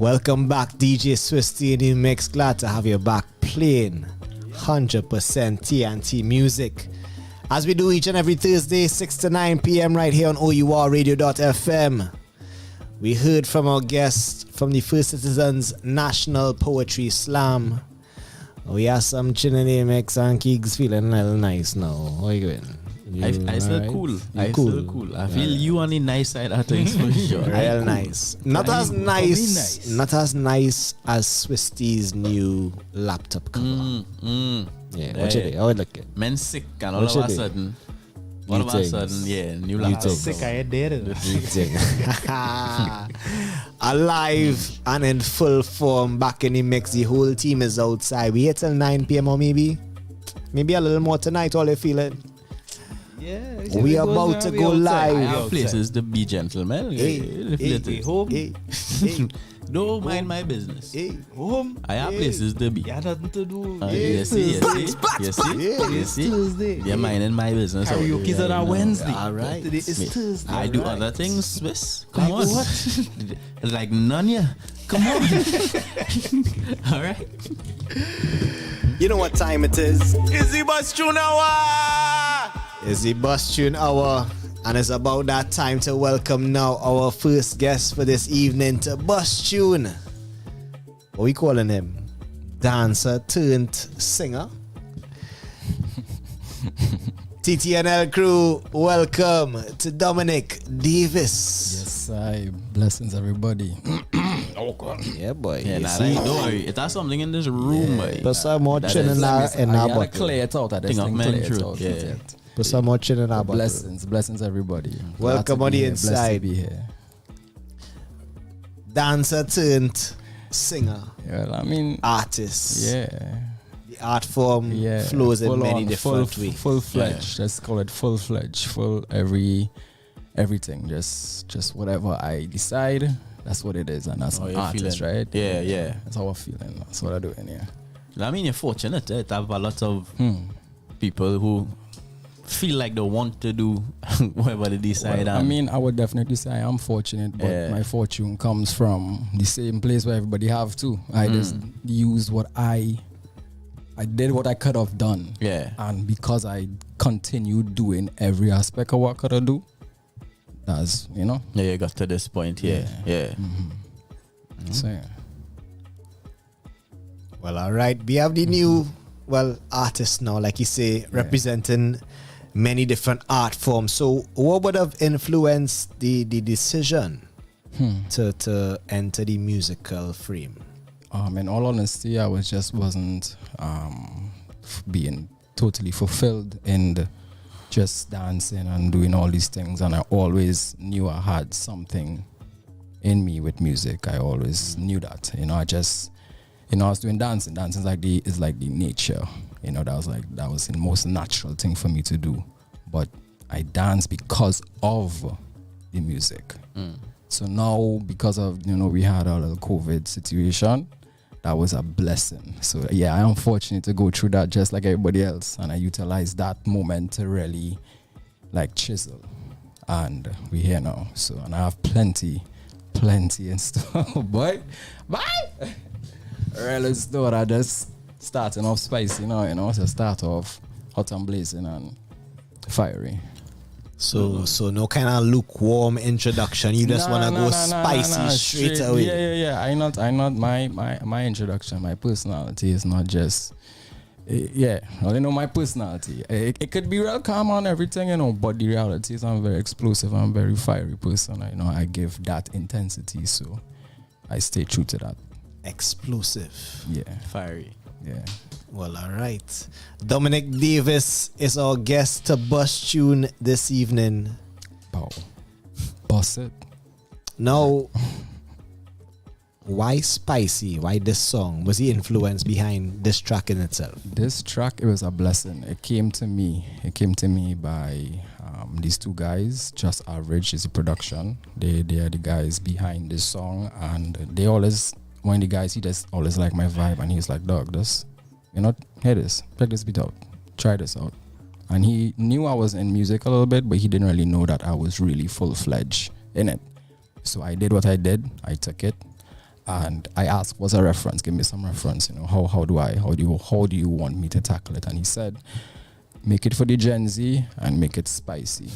welcome back DJ Swisty in the mix. Glad to have you back playing 100% TNT music. As we do each and every Thursday, 6 to 9 p.m. right here on OURradio.fm. We heard from our guest from the First Citizens National Poetry Slam. We have some chin in the mix and Keegs feeling a little nice now. How are you doing? I still right? cool. Still cool. I feel you on the nice side of things for sure. Real cool. nice. Not as nice as Swisty's new laptop cover. Yeah. What you think? How it look? Men sick and all of a sudden. All of a sudden, yeah, new laptop. Sick, I did it. Alive and in full form, back in the mix. The whole team is outside. We here till 9 p.m. or maybe a little more tonight. All you feeling? Yeah, we are about to go live. I have places to be, gentlemen. Home. Don't mind my business. Home. I have places to be. You have nothing to do. You see. You're minding my business. Karaoke's on a Wednesday. All right. Today is Thursday. I do other things, Swiss. Come on. What? Like none, yeah. Come on. All right. You know what time it is? Is the bus tune hour? It's the bus tune hour, and it's about that time to welcome now our first guest for this evening to bus tune. What we calling him? Dancer turned singer. TTNL crew, welcome to Dominic Davis. Yes, blessings everybody. Oh God. Yeah, boy. Yeah, don't worry. It has something in this room, boy. Put some more chin in our I gotta butt. clear it out. I just think clear it out. Put some more chin in our bottle. Blessings, everybody. Welcome on the inside. Blessed to be here. Dancer turned singer. Well, I mean, artist. Yeah. The art form flows in many different ways. Full-fledged. Let's call it full-fledged. Everything. Just whatever I decide, that's what it is, and that's an artist, feeling. right? Yeah. That's how I'm feeling. That's what I do in here. I mean, you're fortunate to have a lot of people who feel like they want to do whatever they decide. Well, I mean, I would definitely say I am fortunate, but my fortune comes from the same place where everybody have too. I just used what I did what I could have done. Yeah. And because I continued doing every aspect of what I could have do, that's, Yeah, you got to this point. Yeah. So, yeah. Well, all right. We have the new, artist now, like you say, representing many different art forms. So what would have influenced the decision to enter the musical frame? In all honesty, I wasn't being totally fulfilled in just dancing and doing all these things, and I always knew I had something in me with music. I always knew that. I was doing dancing. Dancing is like the nature. That was the most natural thing for me to do. But I dance because of the music. So now, because of we had a little COVID situation, that was a blessing. So yeah, I am fortunate to go through that just like everybody else, and I utilized that moment to really chisel. And we're here now. So, and I have plenty in store. Boy, bye. Really store. I just starting off spicy, so start off hot and blazing and fiery. So no kind of lukewarm introduction. You just want to go spicy straight away. Yeah. I not my introduction. My personality is not just. I know my personality. It could be real calm on everything, but the reality is I'm very explosive. I'm a very fiery person. I give that intensity, so I stay true to that. Explosive. Yeah. Fiery. Yeah. Well, all right. Dominic Davis is our guest to Bust Tune this evening. Bust it. Now, why Spicy? Why this song? Was the influence behind this track in itself? This track, it was a blessing. It came to me by these two guys. Just Average is the production. They are the guys behind this song, and they always, one of the guys, he just always like my vibe, and he's like, dog, this, hear this, check this beat out, try this out. And he knew I was in music a little bit, but he didn't really know that I was really full-fledged in it. So I did what I did. I took it, and I asked, what's a reference? Give me some reference. How do you want me to tackle it? And he said, make it for the Gen Z and make it spicy.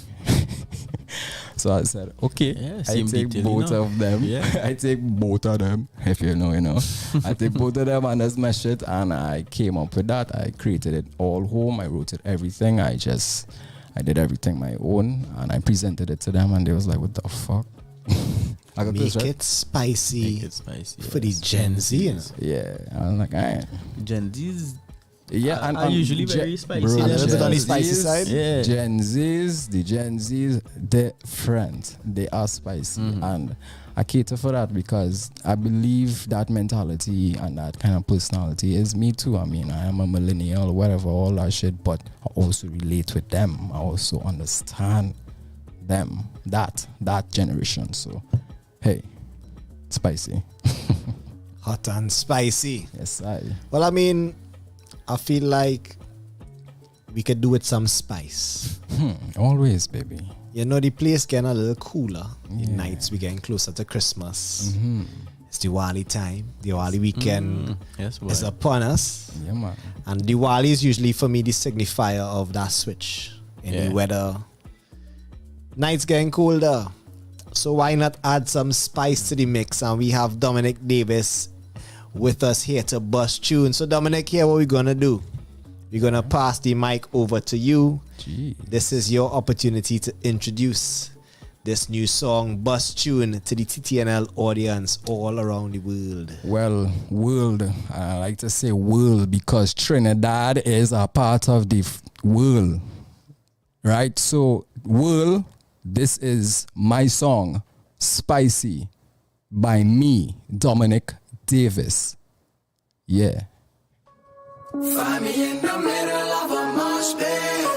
So I said, okay, I take both of them. Yeah. I take both of them, if you know. I take both of them and just mesh it, and I came up with that. I created it all home. I wrote it everything. I did everything my own, and I presented it to them, and they was like, what the fuck? Make it spicy for the Gen Z. Yeah, I was like, all right. Gen Z's. Yeah, and are usually very spicy. Bro, a little bit on the spicy side. Yeah. The Gen Z's, different. They are spicy, and I cater for that because I believe that mentality and that kind of personality is me too. I mean, I am a millennial, whatever, all that shit, but I also relate with them. I also understand them, that generation. So, hey, spicy. Hot and spicy. Yes, I. Well, I mean, I feel like we could do with some spice. Always, baby. The place getting a little cooler. The nights we getting closer to Christmas. It's Diwali time. Diwali weekend is upon us. Yeah, man. And Diwali is usually for me the signifier of that switch in the weather. Nights getting colder. So why not add some spice to the mix? And we have Dominic Davis with us here to Bust Tune. So Dominic, here what we're gonna do. We're gonna pass the mic over to you. Jeez. This is your opportunity to introduce this new song, Bust Tune, to the TTNL audience all around the world. Well, world. I like to say world because Trinidad is a part of the world. Right? So, World, this is my song, Spicy, by me, Dominic Davis. Yeah. Find me in the middle of a mosh pit.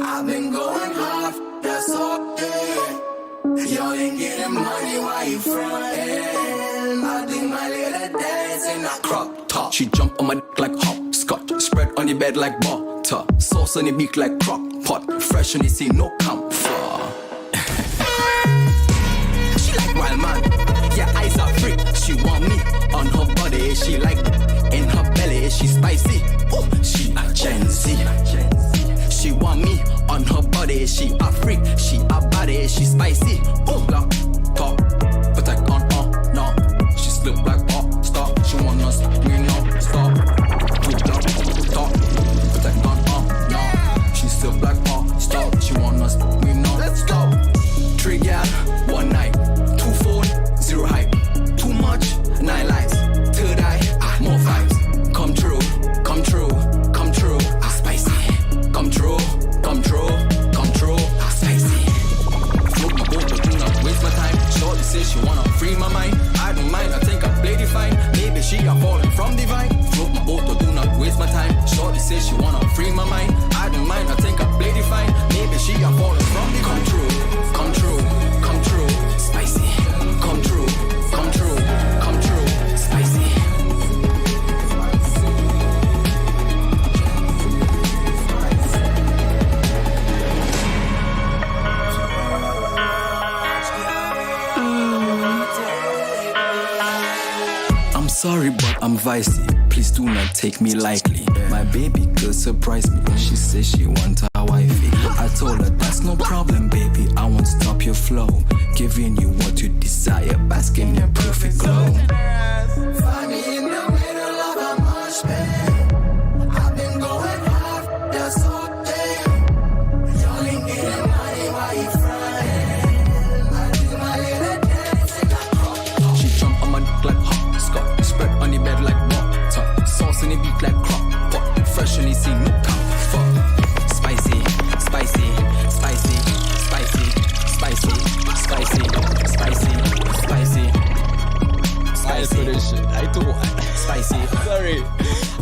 I've been going hard, that's all day. Y'all ain't getting money while you frontin'. I do my little dance in a crop top. She jump on my dick like hopscotch. Spread on the bed like butter. Sauce on the beak like crock pot. Fresh on the scene, no comfort. She like wild man. Yeah, eyes are free. She want me on her body. She like in her belly. She spicy. Ooh, she a Gen Z. She want me on her body. She a freak. She a body. She spicy. Ooh, lock, top, protect on, no. She slip like pop, stop. She want us, we know, stop. Good job, stop, protect on, no. She slip like pop, stop. She want us, we know, let's go. 3 gal, 1 night, 2 phone, 0 hype. Too much, 9 lies. 3rd eye, more vibes. Come true, come true, come true. Spicy. Come true, come true, come true. Spicy. Float my boat, but do not waste my time. Shorty says she wanna free my mind. I don't mind, I think I play the fine. Maybe she a falling from divine. Float my boat, but do not waste my time. Shorty says she wanna free my mind. I don't mind, I think I play the fine. Maybe she a falling from divine. Come true, come true, come true. Spicy. Come true, come true, come true. Spicy. I'm sorry, but I'm vicey. Please do not take me lightly. My baby girl surprised me. She says she wants a wifey. I told her that's no problem, baby. I won't stop your flow. Giving you what you desire, bask in your perfect glow. Find me in the middle of a mosh pit. I've been going hard, that's all day. Y'all ain't getting money while you frontin'. I do my little dance in a crop top. She jump on my dick like hopscotch. Spread on the bed like butter. Sauce in the beak like crock pot. Fresh on the scene, no comfort. Spicy, spicy, spicy, spicy, spicy, spicy, spicy, spicy. Spicy for this shit. I do. Spicy. Sorry.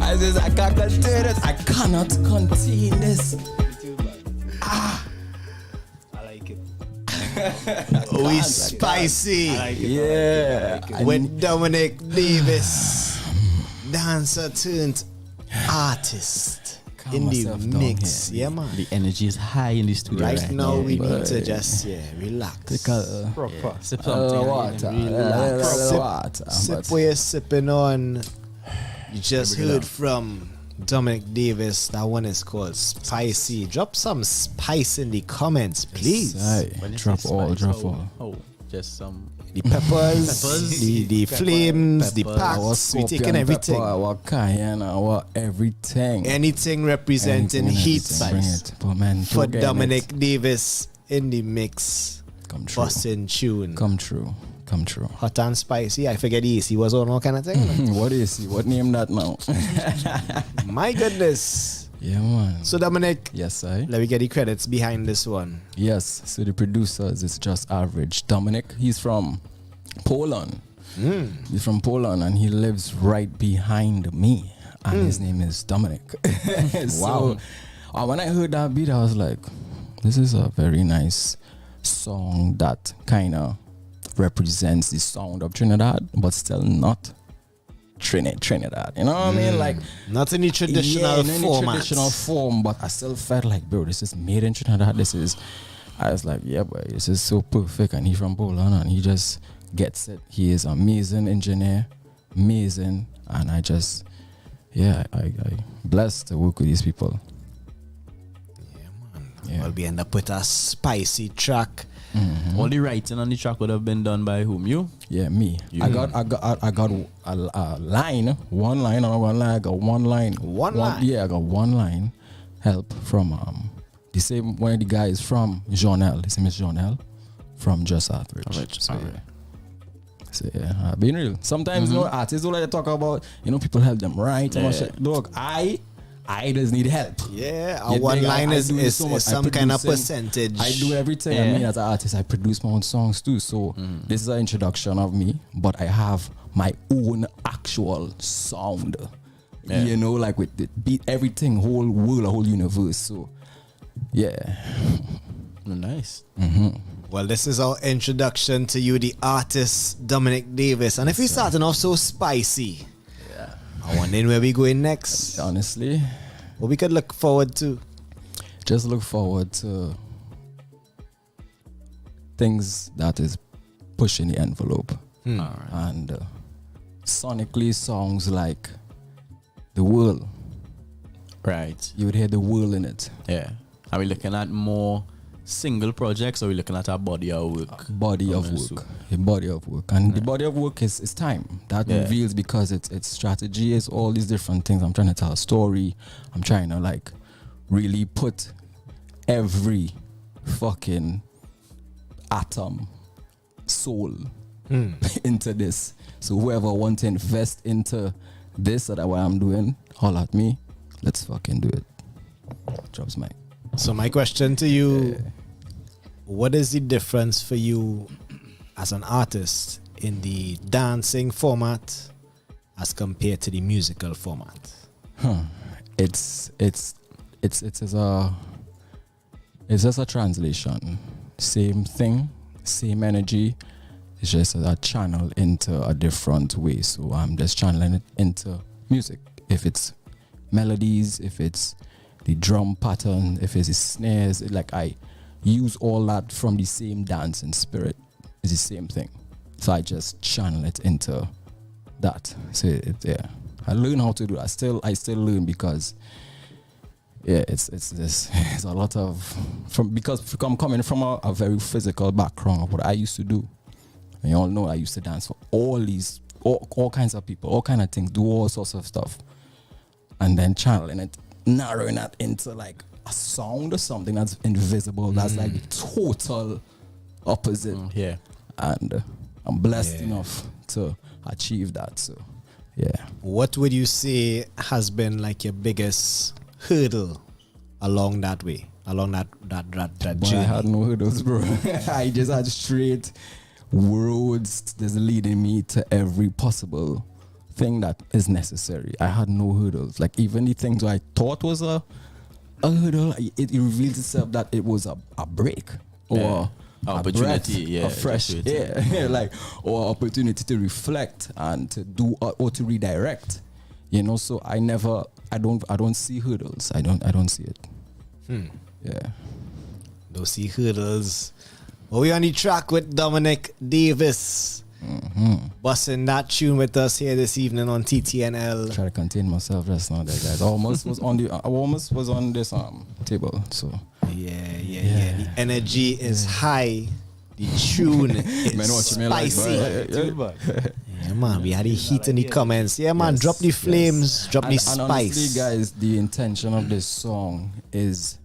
I says I can't contain it. I cannot contain this. I like it. We spicy. I like it. Yeah. I like it. With Dominic Davis, dancer turned artist in the mix. Yeah, man. The energy is high in the studio. Right now, we need to just relax. Take a sip something. Water. Relax. Sip what you're sipping on. You just heard from Dominic Davis. That one is called Spicy. Drop some spice in the comments, please. Drop all. Oh, just some. The peppers, the flames, the packs. We taking everything. Our cayenne, our everything. Anything representing heat for Dominic Davis in the mix. Come true. Bussin' tune. Come true. Hot and spicy. I forget the AC was on all kind of thing. What AC? What name that now? My goodness. Yeah, man. So Dominic. Yes, I. Let me get the credits behind this one. Yes. So the producers is just average. Dominic, he's from Poland. He's from Poland and he lives right behind me. And his name is Dominic. Wow. So when I heard that beat, I was like, this is a very nice song that kind of represents the sound of Trinidad, but still not Trinidad. You know what I mean? Like not in the traditional traditional form, but I still felt like, bro, this is made in Trinidad. I was like, yeah, boy, this is so perfect. And he's from Poland and he just gets it. He is amazing engineer, amazing. And I just, I blessed to work with these people. Yeah. Well, we end up with a spicy track. All the writing on the track would have been done by whom? You? Yeah, me. I got a line, one line. I got one line. Yeah, I got one line help from the same one of the guys from Jonel. His name is Jonel from Just Average. So yeah, being real. Sometimes you know artists don't like to talk about, people help them right. Look, I I just need help. Yeah, You one dig? line I is, do is, so much. is some kind of producing. percentage. I do everything. I mean, as an artist, I produce my own songs too. So this is an introduction of me, but I have my own actual sound. Yeah. You know, like with the beat, everything, whole world, a whole universe. So, yeah. Nice. Well, this is our introduction to you, the artist Dominic Davis. And if we're starting off so spicy, I wonder where we going next. Honestly, what we could look forward to. Just look forward to things that is pushing the envelope. And sonically, songs like The World. Right. You would hear the world in it. Yeah. Are we looking at more single projects, or are we looking at a body of work? Body of work. A body of work. And the body of work is time. That reveals, because it's strategy, it's all these different things. I'm trying to tell a story. I'm trying to like really put every fucking atom, soul into this. So whoever wants to invest into this or what I'm doing, holler at me. Let's fucking do it. Drops mic. So my question to you, what is the difference for you as an artist in the dancing format as compared to the musical format? It's just a translation. Same thing, same energy. It's just a channel into a different way. So I'm just channeling it into music. If it's melodies, if it's the drum pattern, if it's the snares, like I use all that from the same dancing spirit. It's the same thing. So I just channel it into that. So I learn how to do it. I still learn, because it's a lot of because I'm coming from a very physical background of what I used to do. And you all know I used to dance for all kinds of people, all kind of things, do all sorts of stuff. And then channeling it, narrowing that into like a sound or something that's invisible. That's like the total opposite. And I'm blessed enough to achieve that. So, What would you say has been like your biggest hurdle along that way, along that journey? I had no hurdles, bro. I just had straight roads that's leading me to every possible thing that is necessary. I had no hurdles. Like even the things I thought was a hurdle, it revealed itself that it was a break or opportunity, a fresh air, like or opportunity to reflect and to do or to redirect. You know, so I don't see hurdles. I don't see it. Don't see hurdles. Well, we on the track with Dominic Davis. Busting that tune with us here this evening on TTNL. Try to contain myself just now, there, guys. I almost was on this table. So the energy is high. The tune is spicy. Yeah, man, we had the heat in the comments. Yeah, man, drop the flames, drop the spice. And honestly, guys, the intention of this song is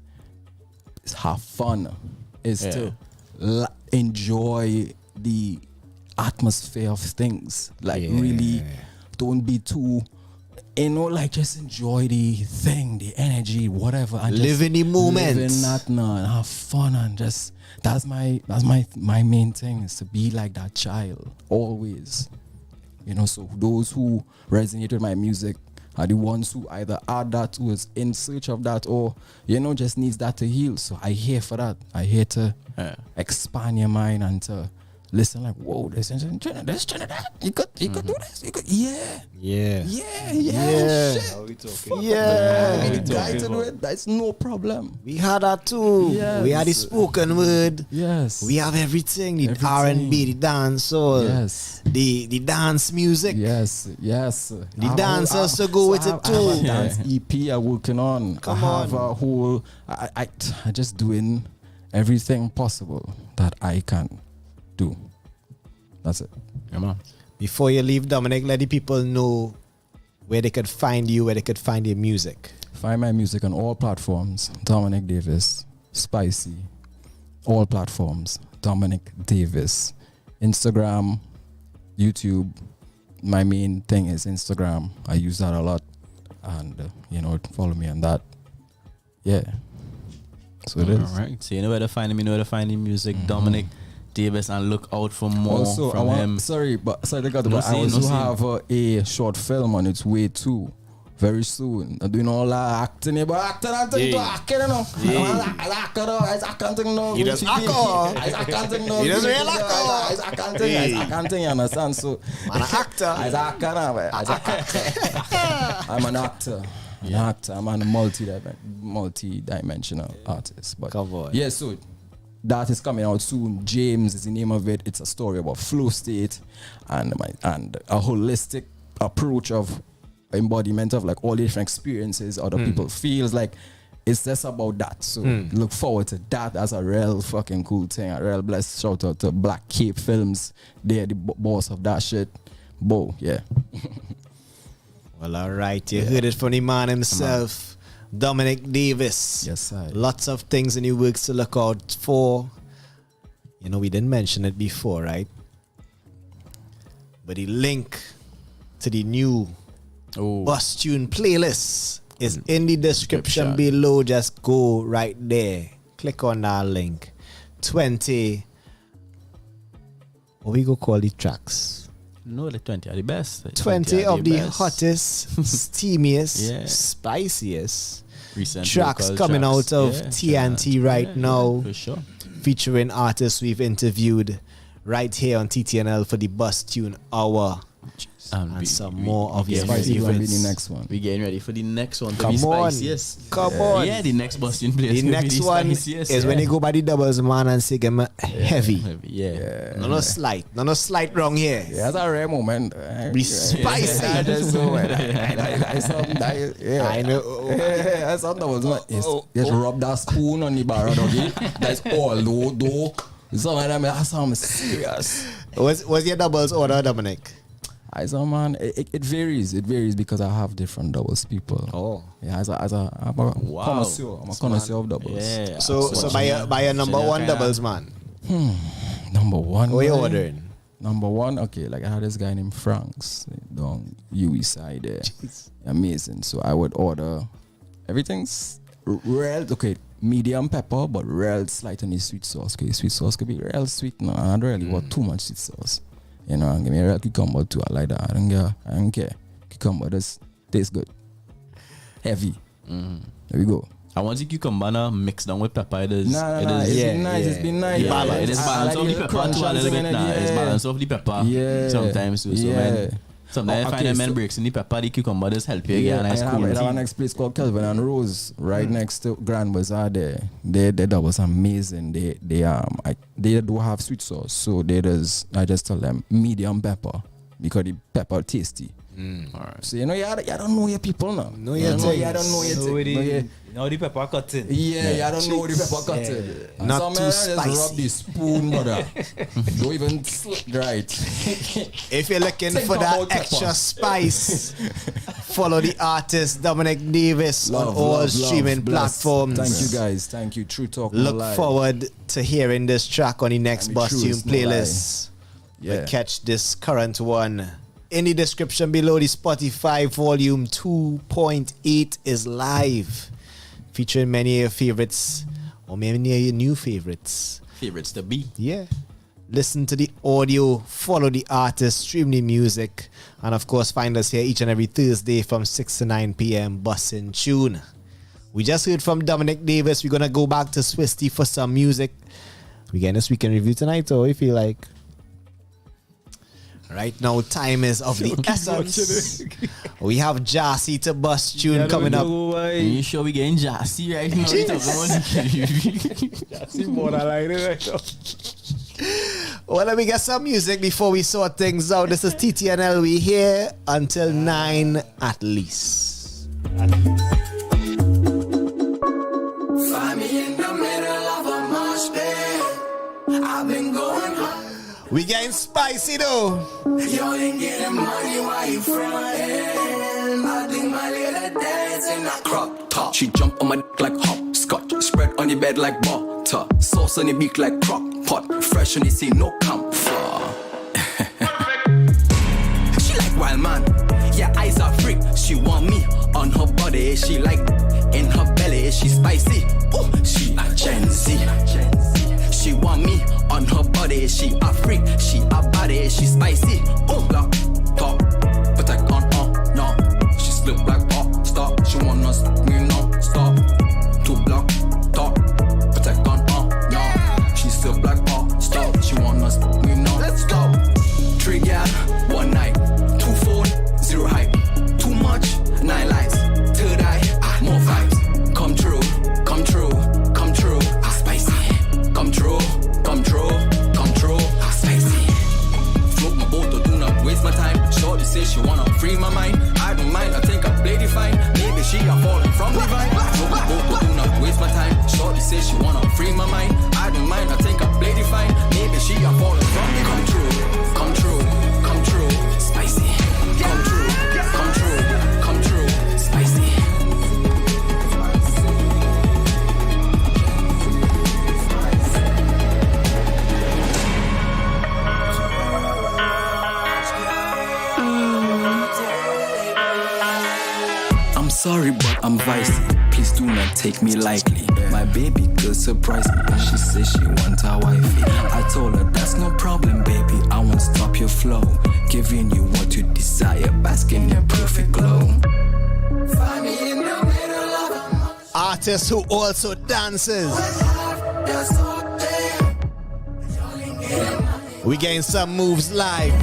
have fun. Is to enjoy the atmosphere of things. Like really don't be too, like just enjoy the thing, the energy, whatever, and live in the moment. Live in that now and have fun, and just that's my main thing, is to be like that child always. You know, so those who resonate with my music are the ones who either add that, who is in search of that, or just needs that to heal. So I here for that. I here to expand your mind and to listen, like, whoa, this Trinidad. You could do this. You could, yeah. Shit. How we talking? Fuck, guy to do it. That's no problem. We had that too. Yes. We had the spoken word. Yes. We have everything. The R&B, the dance soul. Yes. The dance music. Yes. The dancers to go with it too. I have a dance EP I'm working on. I have a whole. I just doing everything possible that I can do. That's it. Come on. Before you leave, Dominic, let the people know where they could find you, where they could find your music. Find my music on all platforms. Dominic Davis, Spicy. All platforms. Dominic Davis. Instagram, YouTube. My main thing is Instagram. I use that a lot. and follow me on that. Yeah. So it is. All right. So you know where to find him. You know where to find him. Music, Dominic Davis, and look out for more also, from him. Sorry, I also have a short film on its way too. Very soon. I'm doing all that acting, but acting, I can't think no. He does I can't think no. He does real actor. I can't think, you understand? So, I'm an actor. I'm an actor. I'm a multi-dimensional artist. But yeah, so that is coming out soon. James is the name of it. It's a story about flow state and a holistic approach of embodiment of like all the different experiences other people feels like. It's just about that. So look forward to that. That's a real fucking cool thing. A real blessed shout out to Black Cape Films. They're the boss of that shit. Bo, yeah. Well, all right. You heard it from the man himself, Dominic Davis. Yes, sir. Lots of things in the works to look out for. You know, we didn't mention it before, right? But the link to the new Bus Tune playlist is in the description below. Just go right there. Click on that link. 20. What we go call the tracks? No, the 20 are the best. 20 of the hottest, steamiest, spiciest recent tracks coming out of TNT right now. For sure. Featuring artists we've interviewed right here on TTNL for the Bus Tune Hour. And some more of your favorites. The next one. We're getting ready for the next one. Come on. Come on. Yeah, the next Bus Tune place. The next one is when you go by the doubles, man, and say them heavy. Yeah. No slight. No slight wrong here. Yeah, that's a rare moment. Be spicy. I know. Yeah, some doubles. Just rub that spoon on the bar, doggy. That's all. Though. Some of them are some serious. Was your doubles order, Dominic? I saw, man, it varies. It varies because I have different doubles people. Oh. Yeah, I'm a connoisseur. I'm a connoisseur of doubles. Yeah. So by your number one doubles, man. Number one. What are you ordering? Number one, okay, like I had this guy named Franks down UE side there. Jeez. Amazing. So I would order everything's real, okay, medium pepper, but real slight on the sweet sauce. Okay, sweet sauce could be real sweet. No, I don't really want too much sweet sauce. You know, give me a real cucumber too. I like that. I don't care. Cucumber just tastes good. Heavy. There we go. I want the cucumber now mixed down with pepper. It's been nice. It's been nice. Yeah, it is balance off the pepper too a little bit now. It's balance off the pepper. Yeah. Sometimes too. So sometimes I find a man breaks in the pepper, the cucumber just help you get a nice cool tea. I have a next place called Kelvin and Rose right next to Grand Bazaar there. That was amazing. They do have sweet sauce, so I just tell them medium pepper because the pepper tasty. All right. So you don't know your people now. Know your things. You don't know your thing. Now the pepper cutting. Yeah, I don't know the pepper cutting. Not too spicy. Just rub the spoon, brother. Don't even right. If you're looking for that extra spice, follow the artist Dominic Davis on all streaming platforms. Thank you guys. Thank you. True Talk. Look forward to hearing this track on the next Bus Tune playlist. Yeah. But catch this current one in the description below. The Spotify volume 2.8 is live, featuring many of your favorites or many of your new favorites. Favorites to be. Yeah. Listen to the audio, follow the artist, stream the music, and of course find us here each and every Thursday from 6 to 9 p.m. Bussin' Tune. We just heard from Dominic Davis. We're going to go back to Swisty for some music. We getting this weekend review tonight, or if you like. Right now, time is of the essence. We have Jah-C to Bus Tune coming up. Are you sure we getting Jah-C right now? Jah-C more than like it right now. Well, let me get some music before we sort things out. This is TTNL. We here until 9 at least. Find me in the middle of a mosh pit. I've been going hard. We getting spicy though. You ain't getting money while you frontin'. I think my little dance in a crop top. She jump on my dick like hopscotch. Spread on the bed like butter. Sauce on the beak like crock pot. Fresh on the scene, no camphor. She like wild man. Yeah, eyes are freak. She want me on her body. She like in her belly. She spicy. Ooh, she a Gen Z. She want me on her body. She a freak. She a body. She spicy. Ooh, block, top, protect on, no. She slip like pop, stop. She want us, me no, stop. 2 block, top, protect on, no. She slip like pop, stop. She want us, me no, let's stop. 3 gal, 1 night, 2 phone, 0 hype. Too much, 9 lives. 3rd eye, more vibes. Come true, come true, come true. Spicy. Come true, come true, come true. Spicy. Float my boat, do not waste my time. Shorty says she wanna free my mind. I don't mind, I think I played it fine. Maybe she a falling from the vine. Float my boat, do not waste my time. Shorty says she wanna free my mind. I don't mind, I think I played it fine. Maybe she a falling from the vine. Come true, come true, come true. Spicy. Come true, come true, come true. Spicy. I'm sorry, but I'm vicey. Please do not take me lightly. My baby girl surprised me. She says she wants a wifey. I told her that's no problem, baby. I won't stop your flow. Giving you what you desire, bask in your perfect glow. Find me in the middle of Artist who also dances. We getting some moves live.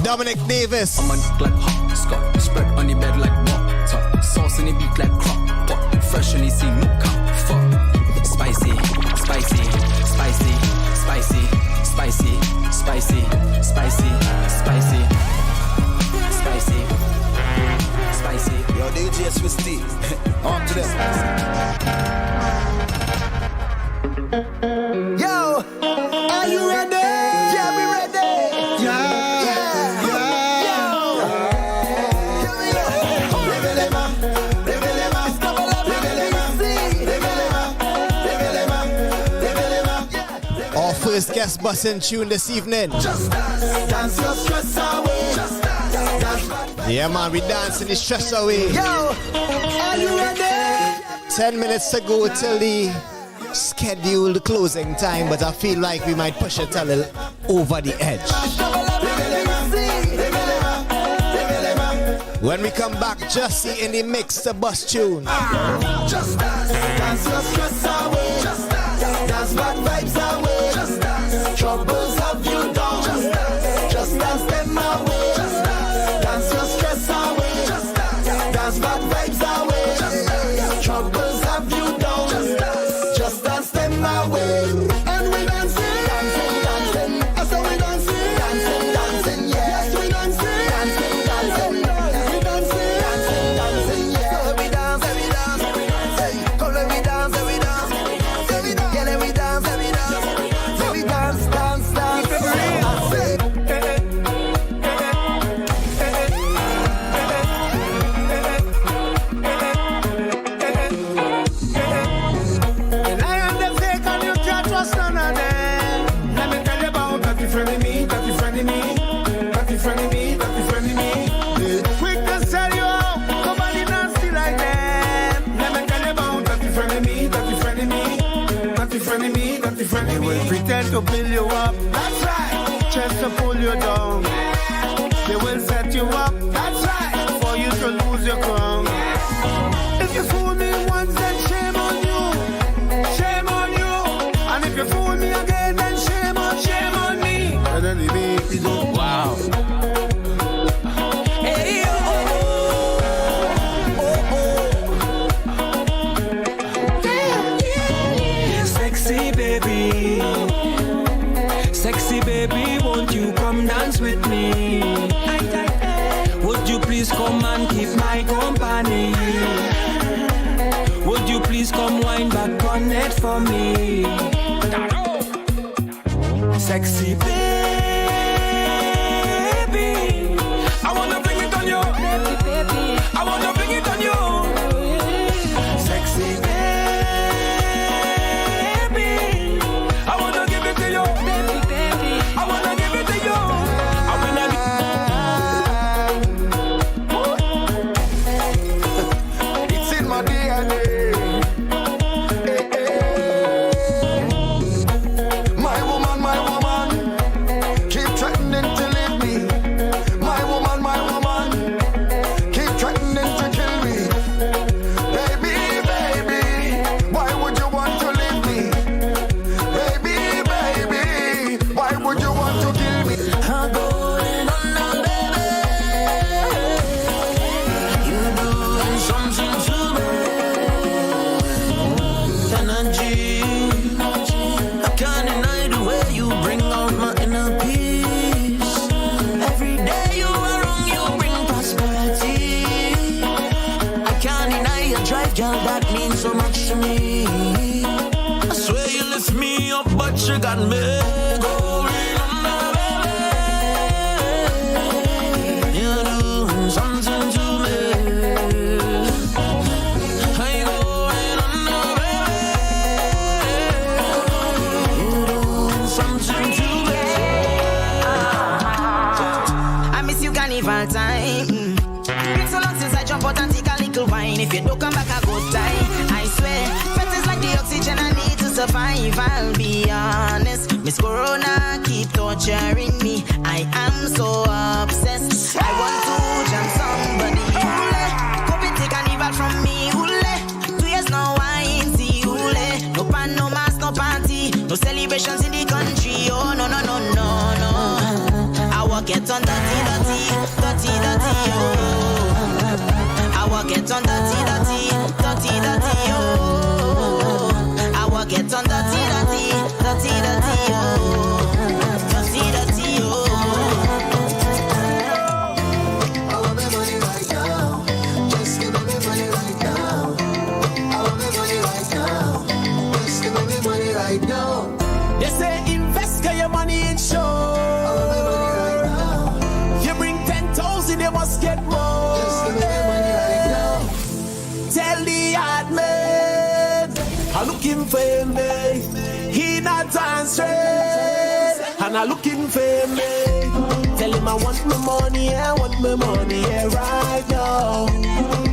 Dominic Davis. I'm on like hot Scott. Spread on the bed like water. Sauce in the beat like crock pot. Freshly seen no cup. Fuck. Spicy, spicy, spicy, spicy, spicy, spicy, spicy, spicy, spicy, spicy. Yo, DJ Swiss T. On to them. Yo, are you ready? Yeah, we ready. Yeah. Our first guest busting tune this evening. Just dance your stress away. Just dance. Yeah, man, we dancing the stress away. Yo, are you ready? 10 minutes to go till the scheduled closing time, but I feel like we might push it a little over the edge. When we come back, Jah-C in the mix to bust tune. Just dance your stress away. Just dance bad vibes away. Just troubles have you down. Just dance them away. Just dance your stress away. Just dance bad vibes away. Just troubles have you down. Just dance them away. And we dancing, dancing, dancing. I saw we dancing, dancing, dancing. Yes, we dancing, dancing, dancing. We dancing, dancing, dancing. Yeah, we dance, we dance, we dance. Hey, come let me dance, we dance. Yeah, let me dance, we dance. Let me dance, dance, dance. And I am the fake and you can't trust none of them. Let me tell you about that you friend of me, that you friend of me, that you friend of me, that you friend of me. Quick to sell you out, nobody nasty like them. Let me tell you about that you friend of me, that you friend of me, that you friend of me, that you friend of me. They will pretend to build you up, that's right, just to pull you down. They will set you up, that's right, for you to lose your crown. If you fool me once, then shame on you, shame on you. And if you fool me again, then shame on me. And then we do. Wow. Hey, Sexy baby, sexy baby, won't you come dance with me? Would you please come and keep my company? Would you please come wind back on it for me? Sexy baby, I wanna bring it on you. I wanna bring it on you. Sexy baby, I wanna give it to you. I wanna give it to you. I wanna girl, that means so much to me. I swear you lift me up, but you got me going under, baby. You're doing something to me. I going under, baby. You're doing something to me. I miss you carnival time. Been so long since I jump out and take a little wine. If you don't come back a good time, I swear, fat is like the oxygen I need to survive. I'll be honest, Miss Corona keep torturing me. I am so obsessed. I want to jump somebody. Ule, hope it take an evil from me. Ule, 2 years now I ain't see Ule. No pan, no mask, no party, no celebrations in the country. Oh no no no no no. I walk it on dirty dirty dirty dirty oh. I walk it on dirty dirty dirty dirty oh. I walk it on dirty dirty dirty dirty oh. Dirty dirty oh. I want my money right now. Just give me money right now. I want my money right now. Just give me money right now. They say invest your money in show. I want my money right now. You bring 10,000, you must get more. Just give me money right now. Tell the hard man I'm looking for me. He not answering, and I'm looking for me. Tell him I want my money, I want my money, yeah, right now.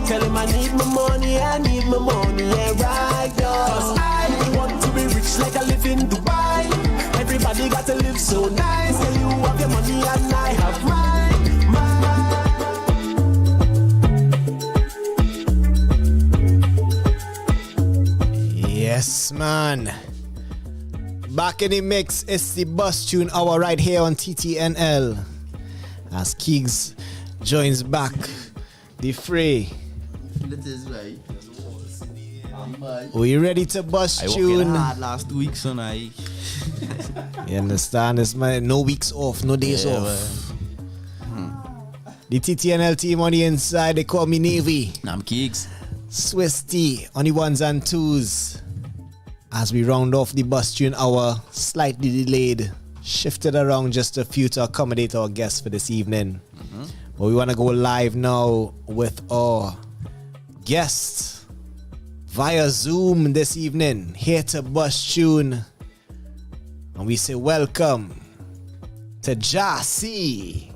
Tell him I need my money, I need my money, yeah, right now. 'Cause I want to be rich like I live in Dubai. Everybody got to live so nice. So you have your money and I have mine. Yes, man. Back in the mix, it's the Bus Tune Hour right here on TTNL. As Keegs joins back the fray. That is right. Are you ready to bust I tune? worked hard last 2 weeks and I. You understand? This man, no weeks off, no days Yeah, off. The TTNL team on the inside, they call me Navy. I'm Keegs. Swiss T on the ones and twos. As we round off the Bus Tune Hour, slightly delayed, shifted around just a few to accommodate our guests for this evening. But we want to go live now with our guest via Zoom this evening, here to Bus Tune. And we say welcome to Jah-C.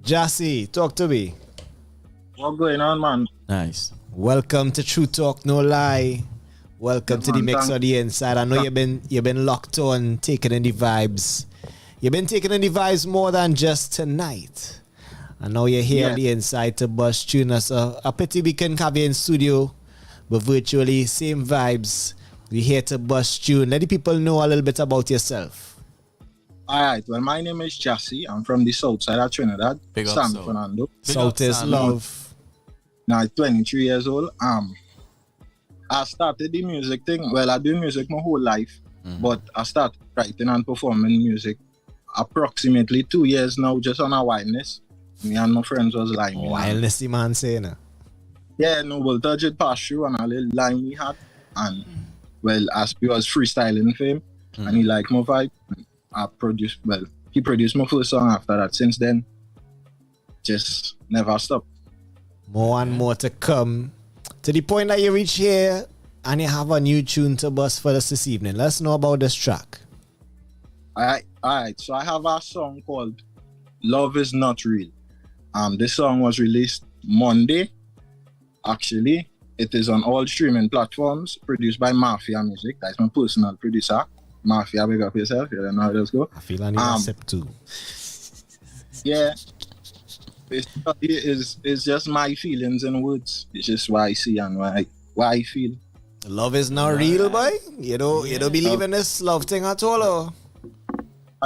Jah-C, talk to me. What's going on, man? Nice. Welcome to True Talk No Lie. Welcome to the man, mix thank- on the inside. I know you've been locked on, taking in the vibes. You've been taking in the vibes more than just tonight. I know you're here on the inside to bust tune us. A pity we couldn't have you in studio, but virtually same vibes. We're here to bust tune. Let the people know a little bit about yourself. Alright, well, my name is Jah-C. I'm from the south side of Trinidad, Big up, San South. Fernando. South is love. Now, 23 years old. I started the music thing. Well, I do music my whole life, but I started writing and performing music approximately 2 years now, just on a wildness. Me and my friends was like, Wildness, the man saying. yeah, no, we'll touch it past through and a little line we had. And, well, as we was freestyling for him, and he liked my vibe, he produced my first song after that. Since then, just never stopped. More and more to come. To the point that you reach here and you have a new tune to bust for us this evening. Let's know about this track. Alright. So I have a song called Love Is Not Real. This song was released Monday. Actually, it is on all streaming platforms, produced by Mafia Music. That's my personal producer. Mafia, big up yourself. You don't know how this go. I feel I need a sip too. Yeah. It's just my feelings and words. It's just what I see and what I feel. Love is not real, boy. You don't believe in this love thing at all, or?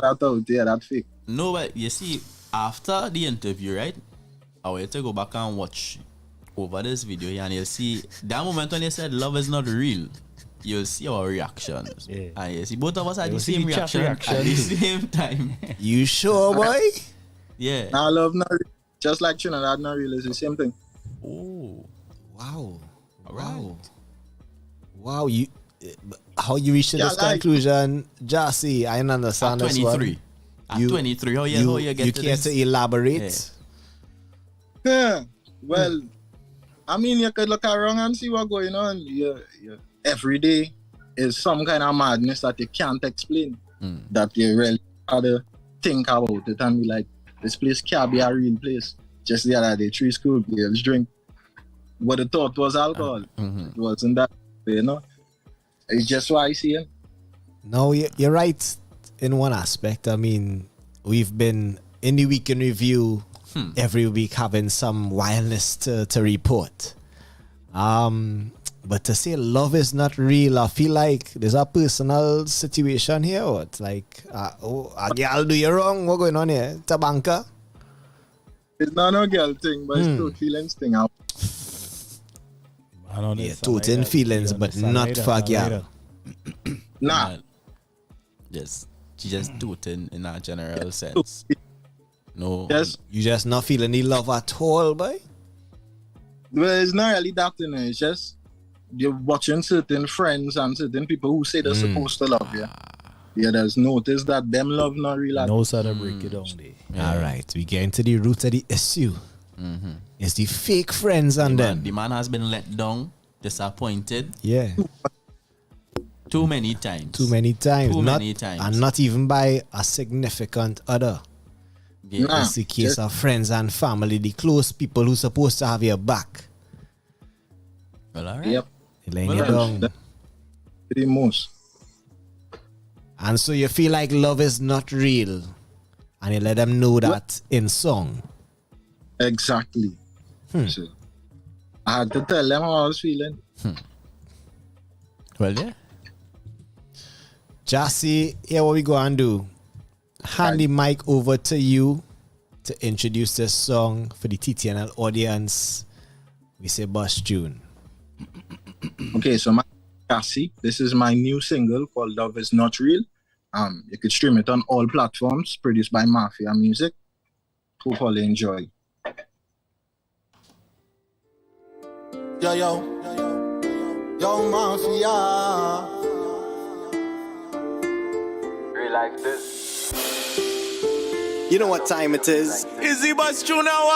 That's fake. No, but you see, after the interview, right? I want you to go back and watch over this video here, and you'll see that moment when you said love is not real. You'll see our reactions. Yeah. And you see both of us had the same reaction at the same time. You sure, boy? Yeah. Now love not real. Just like Trinidad not real is the same thing. Wow. All right. Wow. You, how you reached this conclusion, Jah-C? I don't understand At this one. 23. At 23, how you get you to care this? to elaborate? Yeah. Well, I mean, you could look around and see what's going on. Every day is some kind of madness that you can't explain. That you really had to think about it and be like, this place can't be a real place. Just the other day, 3 school girls drink what they thought was alcohol. It wasn't that, It's just what I see it. No, you're right in one aspect. I mean, we've been in the week in review every week having some wildness to report. But to say love is not real, I feel like there's a personal situation here. Or it's like, a girl do you wrong? What's going on here? It's a banker. It's not a girl thing, but it's two feelings thing. Yeah, total feelings, but not for a girl. Nah. Yes. She just tooting in a general sense. No. Yes. You just not feeling the love at all, boy? Well, it's not really that thing. It's just you're watching certain friends and certain people who say they're supposed to love you. Yeah, there's notice that them love not real. No sort of break it down there. All right, we get into the root of the issue. It's the fake friends and them. The man has been let down, disappointed. Yeah. Too many times. Too many times. Too many times. And not even by a significant other. Yeah. It's the case of friends and family, the close people who's supposed to have your back. Well, all right. Yep. Laying you down. The most. And so you feel like love is not real. And you let them know that in song. Exactly. So I had to tell them how I was feeling. Well, yeah. Jah-C, here what we go and do. Hand the mic over to you to introduce this song for the TTNL audience. We say Bus Tune. Okay, so my Jah-C, this is my new single called Love Is Not Real. You could stream it on all platforms, produced by Mafia Music. Hope all enjoy. Yo, Mafia. Like this. You know what time it is? Izzy Bus Tune now.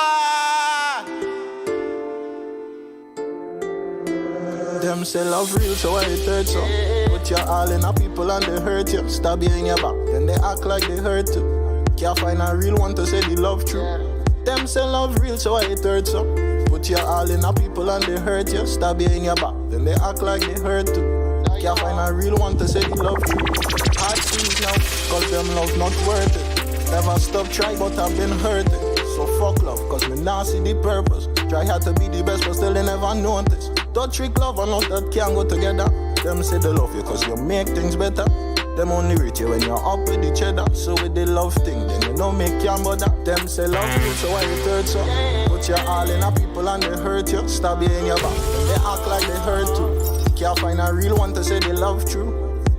Them say love real, so I hurt so. Put your all in a people and they hurt you. Stab you in your back, then they act like they hurt you. Can't find a real one to say the love true. Them say love real, so I hurt so. Put your all in a people and they hurt you. Stab you in your back, then they act like they hurt you. Can't find a real one to say the love true. Hard things now, cause them love not worth it. Never stop try, but I've been hurted. So fuck love, cause me nah see the purpose. Try hard to be the best, but still they never notice. Don't trick love and not that can't go together. Them say they love you cause you make things better. Them only reach you when you're up with each other. So with the love thing, then you don't make your bother. Them say love you, so why it hurt so? Put your all in a people and they hurt you. Stab you in your back, then they act like they hurt you. Can't find a real one to say they love true.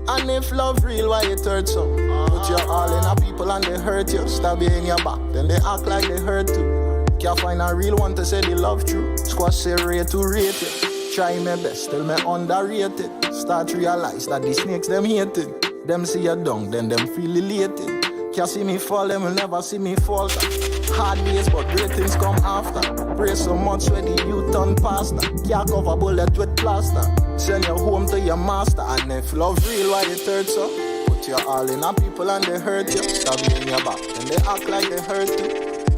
And if love real, why it hurt so? Put your all in a people and they hurt you. Stab you in your back, then they act like they hurt you. Can't find a real one to say they love true. Squash say rate to rate it. Try my best, tell me underrated. Start realize that the snakes them hated. Them see you down, then them feel elated. Can't see me fall, them will never see me falter. Hard days, but great things come after. Pray so much when the youth turn pastor. Can't cover bullet with plaster. Send you home to your master. And if love real, why it hurts so? Put your all in a people and they hurt you. Stab you in your back, and they act like they hurt you.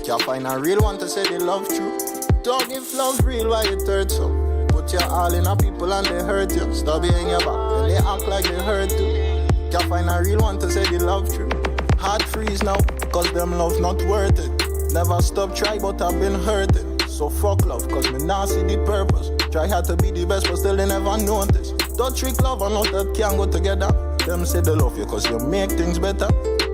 Can't find a real one to say they love true. Dog, if love real, why it hurts so? Put your all in a people and they hurt you. Stab you in your back, and they act like they hurt you. Can't find a real one to say they love true. Heart freeze now, cause them love not worth it. Never stop try, but I've been hurted. So fuck love, cause me nah see the purpose. Try hard to be the best, but still they never notice. Don't trick love and not that can't go together. Them say they love you cause you make things better.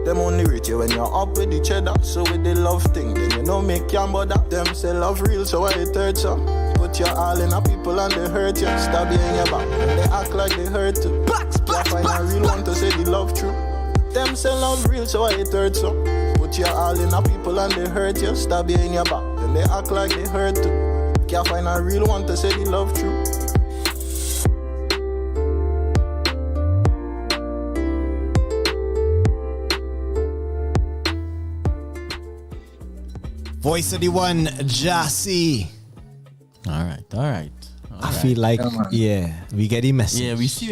Them only reach you when you're up with each other. So with the love thing, then you know make your bother. Them say love real, so why it hurts so? Put your all in a people and they hurt you. Stab you in your back, and they act like they hurt you. Can't find a real one to say the love true. Them say love real, so why it hurts so? Put your all in a people and they hurt you. Stab you in your back, then they act like they hurt you. Can't find a real one to say the love true. Voice of the one, Jah-C. All right. I feel like, we get the message. Yeah, we see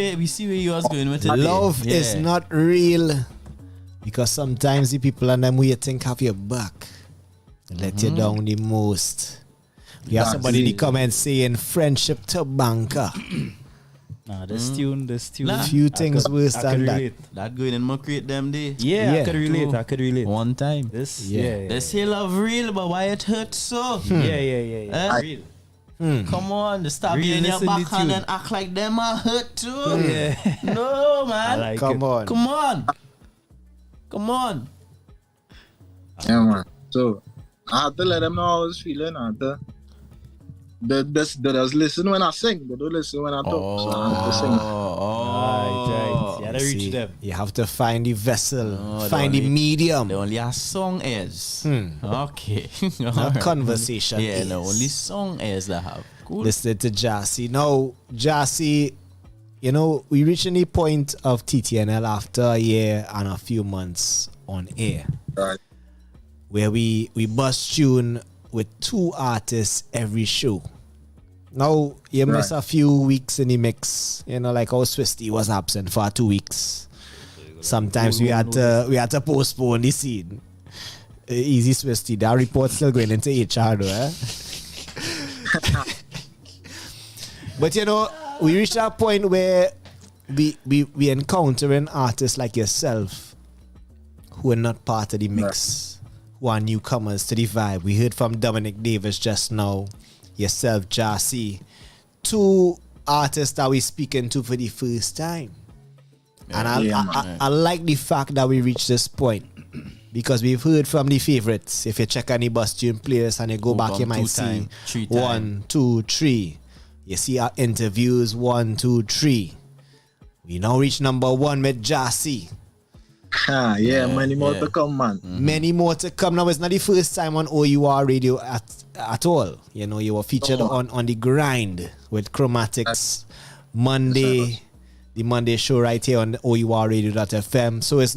where you was going with it. Love is not real because sometimes the people and them we think have your back and let you down the most. We have somebody in the comments saying friendship to banker. Nah, this tune. Few things worse than that. That going and create them day. Yeah, I could relate. One time. They say love real, but why it hurts so? Yeah. Real. Come on, they stop being your backhand and act like them are hurt too. No, man. Come on. Yeah, man. So I had to let them know how I was feeling. I had to. They just listen when I sing. They don't listen when I talk. So I have to sing. Right. You gotta reach them. You have to find the vessel, find the medium. The only a song is. Okay. Not conversation. Yeah, the only song is that have. Cool. Listen to Jah-C. Now, Jah-C, you know, we reached the point of TTNL after a year and a few months on air. Right. Where we bust tune with 2 artists every show. Now, you miss a few weeks in the mix. You know, like how Swisty was absent for 2 weeks. Sometimes we had to postpone the scene. Easy Swisty. That report still going into HR though, eh? But you know, we reached that point where we encountering artists like yourself who are not part of the mix, who are newcomers to the vibe. We heard from Dominic Davis just now, yourself, Jah-C, 2 artists that we speaking to for the first time. And I like the fact that we reached this point because we've heard from the favorites. If you check any bus tune players and you go back, you might see 1, 2, 3. You see our interviews 1, 2, 3. We now reach number 1 with Jah-C. Many more to come, man. Many more to come. Now, it's not the first time on O.U.R radio at all. You know, you were featured on the grind with Chromatics Monday, the Monday show right here on O.U.R radio.fm. So it's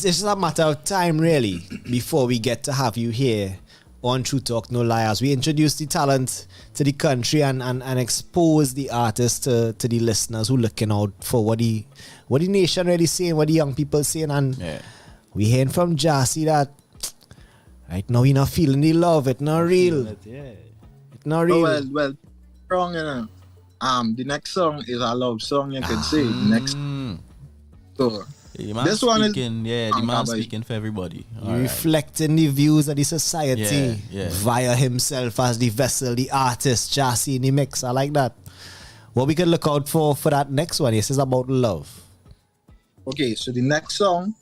just a matter of time, really, before we get to have you here on True Talk No Liars. We introduce the talent to the country and expose the artists to the listeners who looking out for what the nation really saying, what the young people saying, and we hearing from Jah-C that right now we not feeling the love. It's not real. It's not real. Well, wrong, you know. The next song is a love song. You could say next. So this one is the man speaking for everybody. Reflecting the views of the society via himself as the vessel, the artist, Jah-C in the mix. I like that. What we can look out for that next one? This is about love. Okay, so the next song,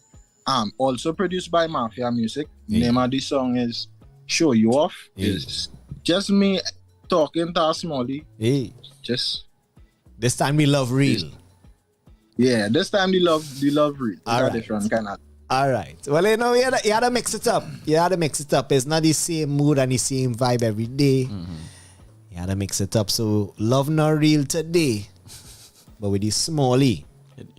also produced by Mafia Music. The name of the song is "Show You Off." It's just me talking to Smalley. Just this time we love real. Yeah, this time the love real. Different kind of. All right. Well, you know, you had to mix it up. It's not the same mood and the same vibe every day. You had to mix it up. So love not real today, but with the Smalley.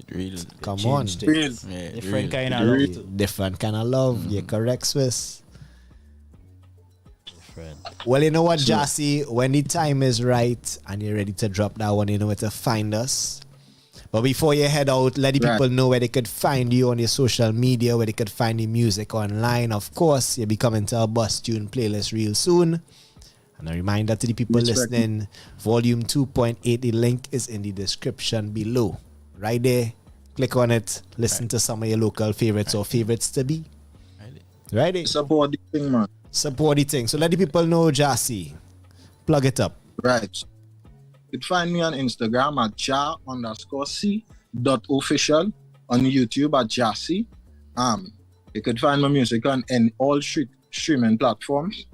Real. Come on. Real. Different kind of love. Different kind of love. You're correct, Swiss. Well, you know what, Jah-C, when the time is right and you're ready to drop that one, you know where to find us. But before you head out, let the people know where they could find you on your social media, where they could find the music online. Of course, you'll be coming to our Bus Tune playlist real soon. And a reminder to the people listening, volume 2.8, the link is in the description below. Right there, click on it, listen to some of your local favorites or favorites to be. Right there. Support the thing, man. Support the thing. So let the people know, Jah-C. Plug it up. Right. You can find me on Instagram at Jah_C.official, on YouTube at Jah-C. You could find my music on all streaming platforms,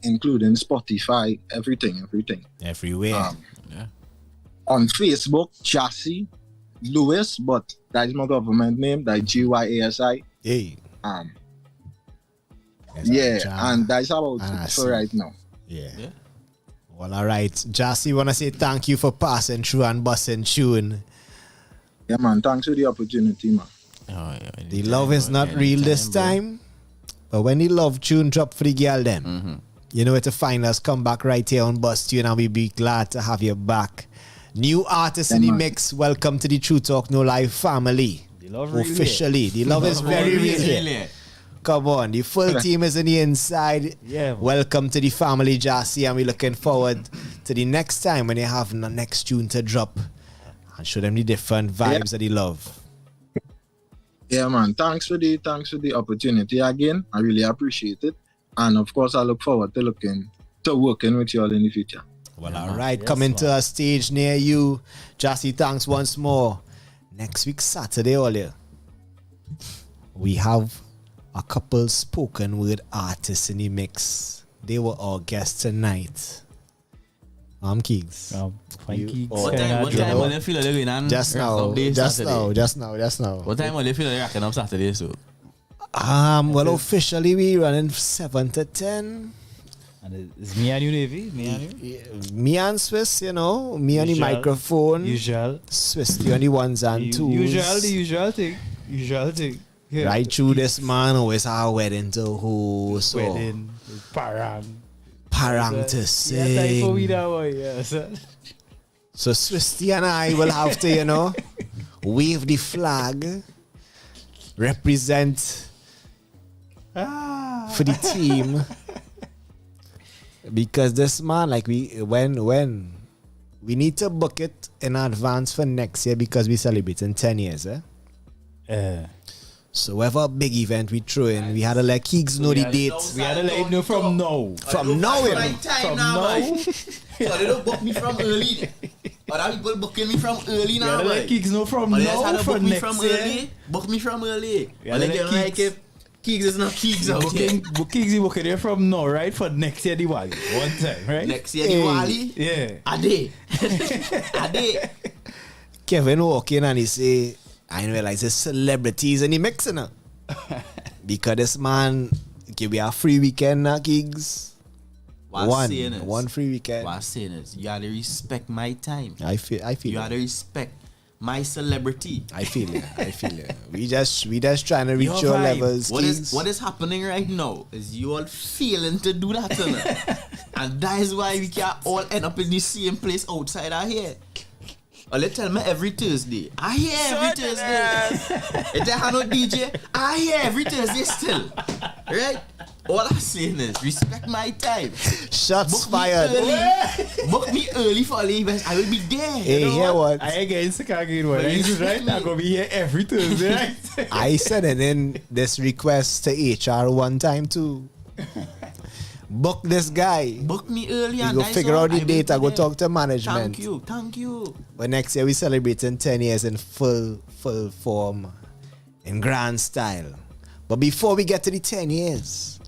including Spotify, everything. Everywhere. On Facebook, Jah-C Lewis, but that is my government name, that Gyasi. Hey. And that's about it for right now. Yeah. Well, all right. Jah-C, want to say thank you for passing through and busting tune. Yeah, man. Thanks for the opportunity, man. The love is not real this time, but when the love tune drop for the girl them, you know where to find us. Come back right here on Bust Tune and we'll be glad to have you back. New artists in the mix. Welcome to the True Talk No Lie family. The love officially. The love is very real here. Come on, the full team is in the inside. Yeah. Welcome to the family, Jah-C, and we're looking forward to the next time when you have the next tune to drop and show them the different vibes of the love. Yeah, man. Thanks for the opportunity again. I really appreciate it, and of course, I look forward to working with you all in the future. Well, all right, coming to a stage near you, Jah-C. Thanks once more. Next week Saturday, earlier, we have a couple spoken word artists in the mix. They were our guests tonight. Keegs. What time will you feel like going on? Just now. What time will you feel like rocking up Saturday, so? Well, officially we running 7 to 10. And it's me and you, Navy? Me and Swiss, you know. Me on the microphone. Usual. Swiss, you on the ones and twos. The usual thing. Yeah. Right through this man always our wedding to host. Wedding. Parang to sing. So Swisty and I will have to, you know, wave the flag, represent for the team. Because this man, like when we need to book it in advance for next year because we celebrating 10 years, So whatever big event we throw in, we had to let Keegs know the date. We had to let him know from now. From now, From now. So they don't book me from early. Other people booking me from early now. We had to let Keegs know from now for next year. Book me from early. We had to let Keegs. Keegs is not Keegs out here. Keegs is booking there from now, right? For next year Diwali. One time, right? Next year Diwali? Yeah. A day. Kevin walking and he say, I didn't realize there's celebrities in the mix now. Because this man give me a free weekend now, Keegs. One free weekend. What I'm saying is, you gotta respect my time. I feel you gotta respect my celebrity. I feel it. We just trying to reach your levels. What is happening right now is you all failing to do that, and that is why we can't all end up in the same place outside our here. Or let's tell me every Thursday. I hear every Thursday. If there are no DJ, I hear every Thursday still. Right? All I'm saying is respect my time. Shots fired. Book me early for the event. I will be there. Hey, you know what? I against Chicago. Right? I'm gonna be here every Thursday. Right? I sent in this request to HR one time too. Book this guy. Book me early and go figure out the date. I go talk to management. Thank you. But next year we celebrating 10 years in full form, in grand style. But before we get to the 10 years,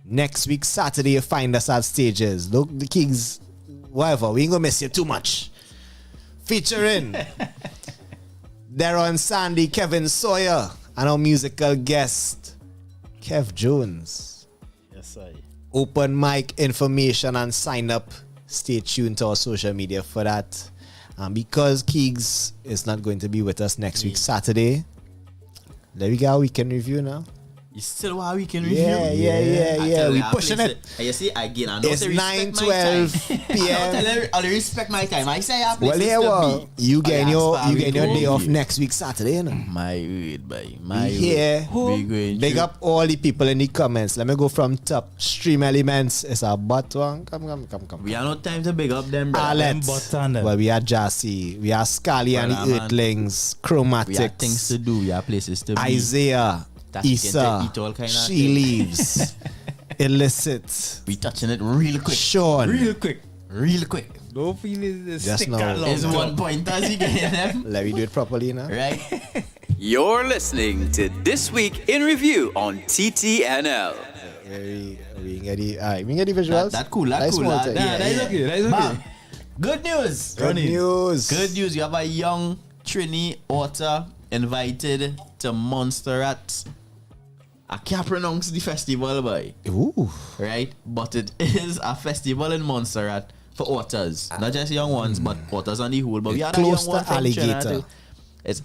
next week Saturday you find us at Stages. Look, the Kings, whatever. We ain't gonna miss you too much. Featuring Darren Sandy, Kevin Sawyer, and our musical guest Kev Jones. Yes, I. Open mic information and sign up. Stay tuned to our social media for that. Because Keegs is not going to be with us next week Saturday, there we go. We can review now. You still want we can review? Yeah. We pushing it. You see, again, I know it's 9:12 p.m. I respect my time. I say I have well, yeah, well, you get your day off next week Saturday, you know. My word, boy. Big up all the people in the comments. Let me go from top. Stream Elements is a butt one. Come. We have no time to big up them, bro. Well, we are Jah-C. We are Scally and the Earthlings. Chromatics. We have things to do. We have places to be. Isaiah. Issa, She Leaves, Illicit. We touching it real quick. Sean. Real quick. Don't feel it. Just now. It's 1 point as you get them. Let me do it properly now. Right. You're listening to This Week in Review on TTNL. We get the visuals. That cool. That is okay. Good news. Good news. You have a young Trini author invited to Monster at I can't pronounce the festival, boy. Ooh. Right? But it is a festival in Montserrat for otters. Not just young ones, but otters on the whole. But we are close young to alligator. It's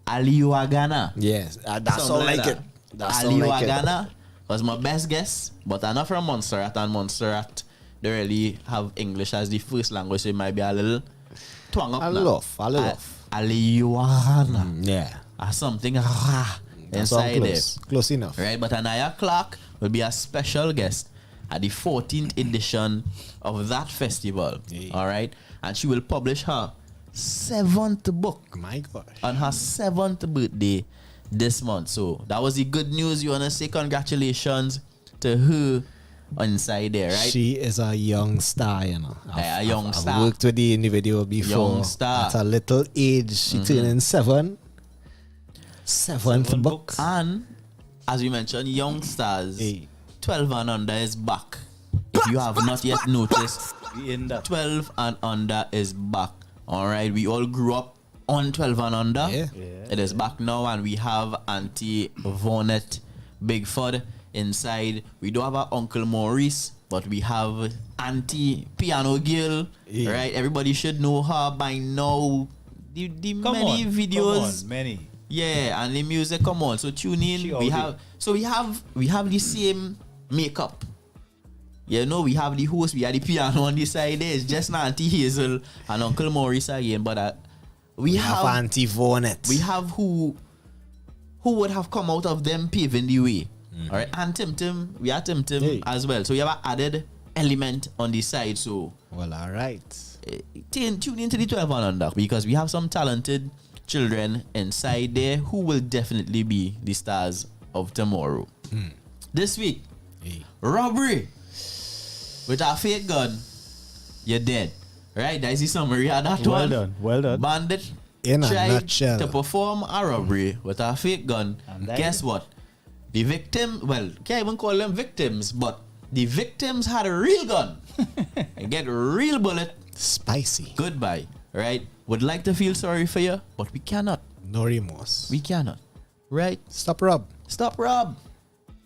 Aliuagana. Yes, that sound like it. That sound like it. Aliuagana was my best guess, but I'm not from Montserrat, and Montserrat, they really have English as the first language, so it might be a little twang up. A little off. Aliuagana. Yeah. Something inside there. Close enough. Right, but Anaya Clark will be a special guest at the 14th edition of that festival. Yeah. All right, and she will publish her 7th book. My gosh. On her 7th birthday this month. So that was the good news. You want to say congratulations to her inside there, right? She is a young star, you know. A young star. I've worked with the individual before. Young star. At a little age, she turning 7. 7th book. And as you mentioned, young stars, 12 and under is back. If you have not yet noticed, 12 and under is back. All right, we all grew up on 12 and under. Yeah. It is back now, and we have Auntie Vonette Bigford inside. We don't have our Uncle Maurice, but we have Auntie Piano Girl. Yeah. Right, everybody should know her by now. The many videos, many. Yeah, and the music come on. So tune in. We have the same makeup. You know, we have the host, we have the piano on this side. It's just not Auntie Hazel and Uncle Maurice again, but we have Auntie Vonette. We have who would have come out of them paving the way. All right, and Tim, we have Tim as well. So we have an added element on the side. So well, all right. Tune into the 12 and under, because we have some talented children inside there who will definitely be the stars of tomorrow. This week, robbery with a fake gun, you're dead. Right? That is the summary of that one. Well done. Bandit in a tried nutshell to perform a robbery with a fake gun. Guess what? The victim, well, can't even call them victims, but the victims had a real gun and get a real bullet. Spicy. Goodbye. Right? Would like to feel sorry for you, but we cannot. No remorse. We cannot. Right? Stop rob.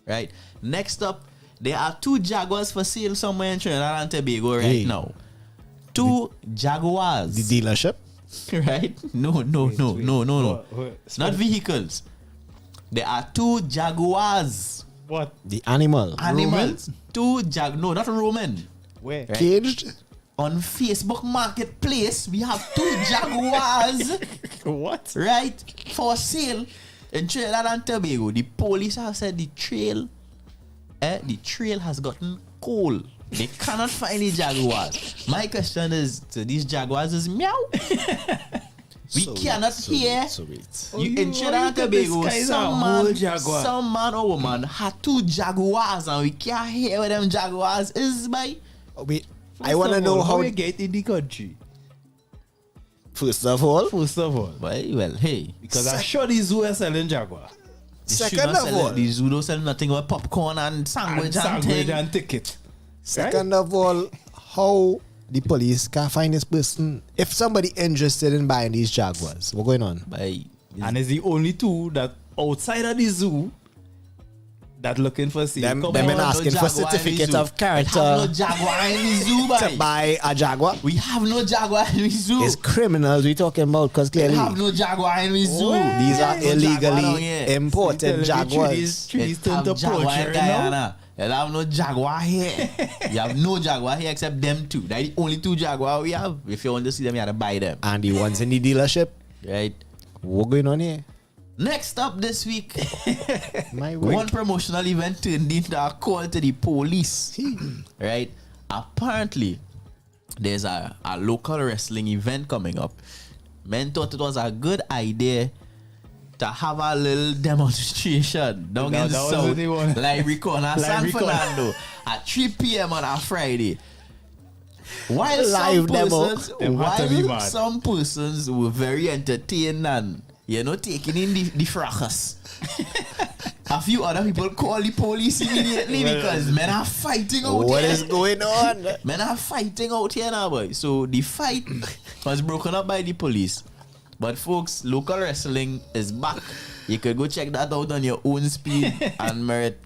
Right? Next up, there are 2 Jaguars for sale somewhere in Trinidad and Tobago right now. 2 Jaguars. The dealership? Right? No. Not vehicles. There are 2 Jaguars. What? The animals. Roman? 2 no, not Roman. Where? Right? Caged? On Facebook Marketplace, we have 2 Jaguars. What? Right? For sale in Trinidad and Tobago. The police have said the trail has gotten cold. They cannot find the Jaguars. My question is to these Jaguars is meow. We cannot hear. In Trinidad and Tobago, some man or woman had 2 Jaguars and we can't hear where them Jaguars is, by. I want to know how we get in the country. First of all. Well, hey. Because I'm sure the zoo are selling Jaguar. Second of all. The zoo don't sell nothing but popcorn and sandwich and ticket. Second of all, how the police can find this person? If somebody interested in buying these Jaguars, what's going on? And it's the only 2 that outside of the zoo that looking for sale. Them been asking for certificate of character. We have no Jaguar in the zoo, to buy a Jaguar. We have no Jaguar in the zoo. It's criminals we talking about, because clearly we have no Jaguar in the zoo. These are illegally imported Jaguars. Trees have Jaguar in Guyana. You have no Jaguar here. You have no Jaguar here except them 2. That's the only 2 Jaguar we have. If you want to see them, you have to buy them. And the ones in the dealership. Right. What's going on here? Next up this week, one promotional event turned into a call to the police. Right? Apparently, there's a local wrestling event coming up. Men thought it was a good idea to have a little demonstration down in the south, Library Corner, San Fernando, at 3 p.m. on a Friday. While some persons were very entertained and taking in the fracas, a few other people call the police immediately because men are fighting out here. What is going on? Men are fighting out here now, boy. So the fight was broken up by the police. But folks, local wrestling is back. You could go check that out on your own speed and merit.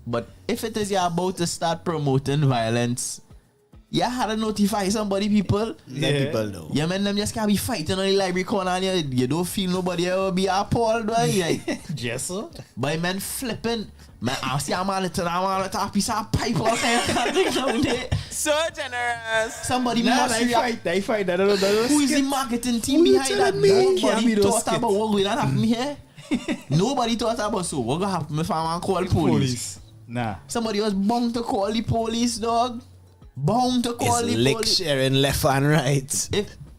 But if it is you're about to start promoting violence, you had to notify somebody, people. Let people know. Yeah, man, them just can't be fighting on the library corner and you don't feel nobody ever be appalled, right? Like, yes, sir. But man flipping. Man, I see a man a piece of pipe all down there. So generous. Somebody must they fight. Who is the marketing team behind that? Nobody thought about what going to happen here. Nobody thought about so what gonna happen if I call police? Nah. Somebody was bound to call the police, dog. Bound to call the lick police. sharing left and right.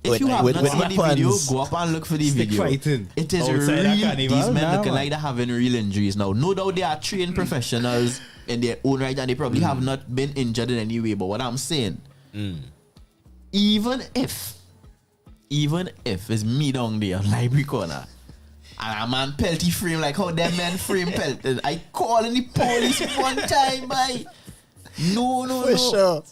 If you have not seen the video, go up and look for the video. Fighting. It is Outside real. carnival, These men nah, looking man. like they're having real injuries now. No doubt they are trained professionals in their own right and they probably have not been injured in any way. But what I'm saying, even if it's me down there on library corner and a man pelty frame like how them men frame pelted, I calling the police one time, boy. No. For sure.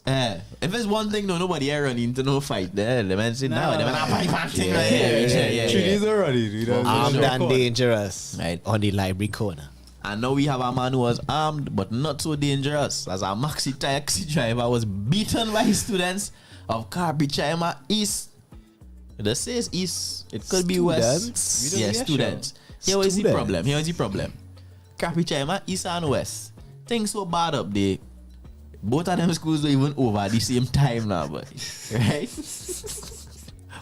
If it's one thing, nobody here running into no fight there. The man say, no, the man have pipe thing right here. Treaties already. Armed and dangerous. Right. On the library corner. And now we have a man who was armed but not so dangerous. As a maxi taxi driver was beaten by his students of Carpichama East. This says East. It could be West. Yeah, students. Here was the problem. Carpichama East and West. Things so bad up there. Both of them schools were even over at the same time now, but right?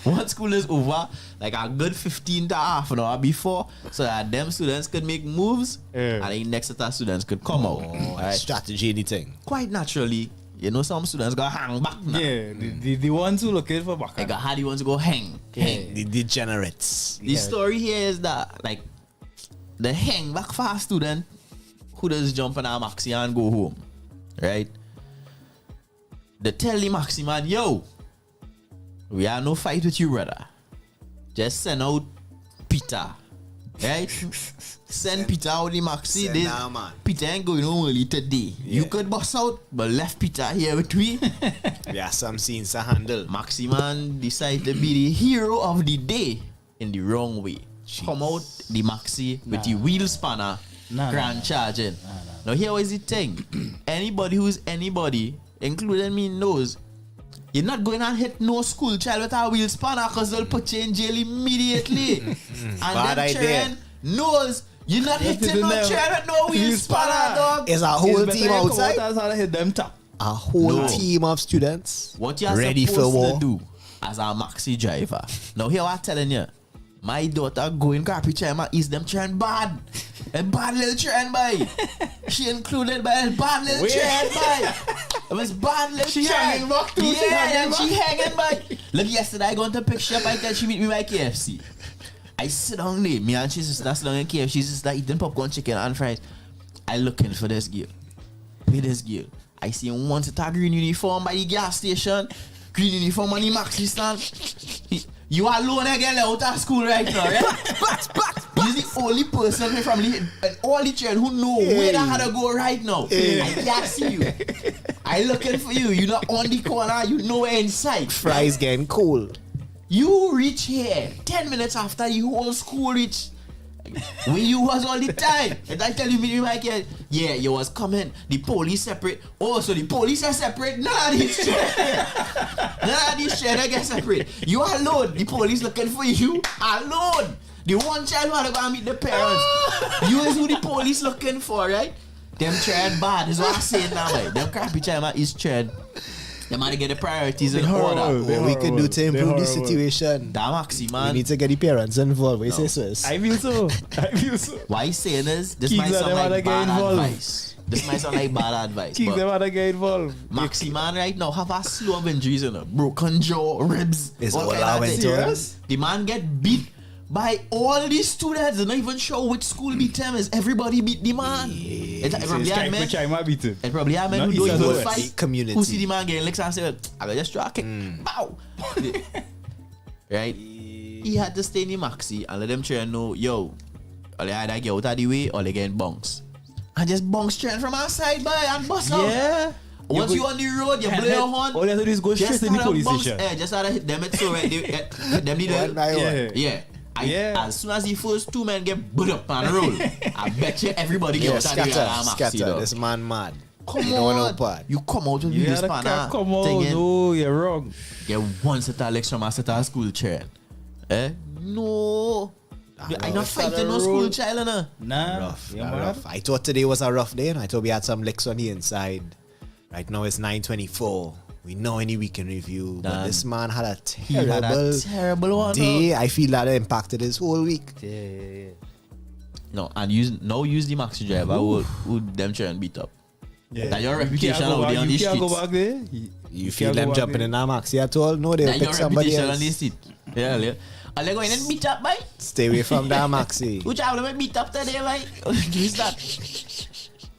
One school is over like a good 15 to half an hour before, so that them students could make moves and the next set of students could come out. Right? Strategy, anything. Quite naturally, you know, some students got hang back now. Yeah, the ones who looking for back. Like how the ones who go hang. The degenerates. The story here is that like the hang back for a student who does jump on a maxi and go home, right? They tell the maxi man, yo, we are no fight with you, brother. Just send out Peter, right? Send Peter out the maxi. Peter ain't going home early today. Yeah. You could bust out, but left Peter here with me. Yeah, some scenes to handle. Maxi man decided to be the hero of the day in the wrong way. Jeez. Come out the maxi with the wheel spanner, grand charging. Now here was the thing. Anybody who's anybody, including me, knows you're not going to hit no school child with a wheel spanner because they'll put you in jail immediately. And bad them children knows you're not hitting no child with no wheel spanner, dog. Is a whole team outside? That's how they hit them top. A whole team of students what you're ready supposed for war to do as a maxi driver. Now here I'm telling you, my daughter going Carpichama is them children bad. A bad little children, boy. She included by a bad little children, boy. It was bad little She children. hanging back too. Yeah, she hanging back. Look, yesterday I got to pick she up. I tell she meet me by KFC. I sit down there. Me and she sister sit down in KFC. She sister eating popcorn, chicken and fries. I looking for this girl. With this girl. I see him once at a green uniform by the gas station. Green uniform on the maxi stand. You alone again out of school right now, right? You're the only person from all the children who know where they had to go right now. I can't see you. I looking for you. You're not on the corner. You know where inside. Fries getting cold. You reach here 10 minutes after the whole school reach. Where you was all the time. And I tell you, Mike, yeah, you was coming. The police separate. Oh, so the police are separate? Nah, these children get separate. You alone. The police looking for you alone. The one child who had to go and meet the parents. You is who the police looking for, right? Them child bad is what I'm saying now, right? Them Carpichama is child. They might get the priorities in order. What we could do to improve the situation? That maxi, man. We need to get the parents involved. What you say, Swiss? I feel so. Why saying this? This Keep might sound them like get bad involved. advice. This might sound like bad advice. Keep but them out of get involved. Maxi man right now have a slew of injuries in a broken jaw, ribs. Is all all kind I of went things. to. The man get beat by all these students. They're not even sure which school beat him. Is everybody beat the man? It probably had men. It probably had men who don't even fight. Community. Who see the man getting licks and say, I got just try kick. Bow. Right? He had to stay in the maxi and let them try and know, yo, or they either get out of the way or they get bounce. And just bounce straight from outside by and bust out. Yeah. Once you on the road, you blow your horn. All you have to do is go straight to the police station. Just out of hit them, it's so right. Them need as soon as the first two men get put up and roll, I bet you everybody gets out of the scatter. This man mad. Come on, you come out with this spanner. Come on, no, you're wrong. Get one set of legs from a set of school chair. No. I'm not fighting no school child, Rough. I thought today was a rough day, and I thought we had some licks on the inside. Right now it's 9:24. We know any weekend review, but this man had a terrible one, day. I feel that impacted his whole week. Yeah. No, and use the maxi driver who them try and beat up. Yeah. That your reputation out there on the streets. You can't go back there. You feel them jumping in that maxi at all? No, they'll pick somebody else. On the street. Yeah. Are they going and beat up, mate? Stay away from that maxi. Which I will beat up today, mate? Use that.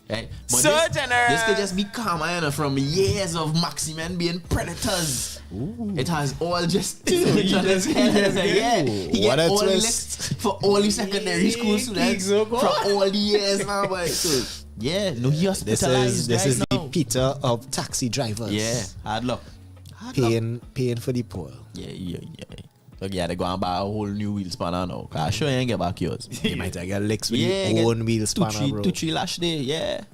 Right? But So generous. This could just be karma from years of maxi men being predators. Ooh. It has all just he get all lists for all the secondary school students from all the years now, boy. So no, he hospitalized. This is now. the Peter of taxi drivers. Yeah, hard luck. Paying for the poor. Yeah. Okay, they go and buy a whole new wheel spanner now. Cause I sure you ain't get back yours. You might get licks with your own wheel spanner, bro. 2-3 lash day, yeah.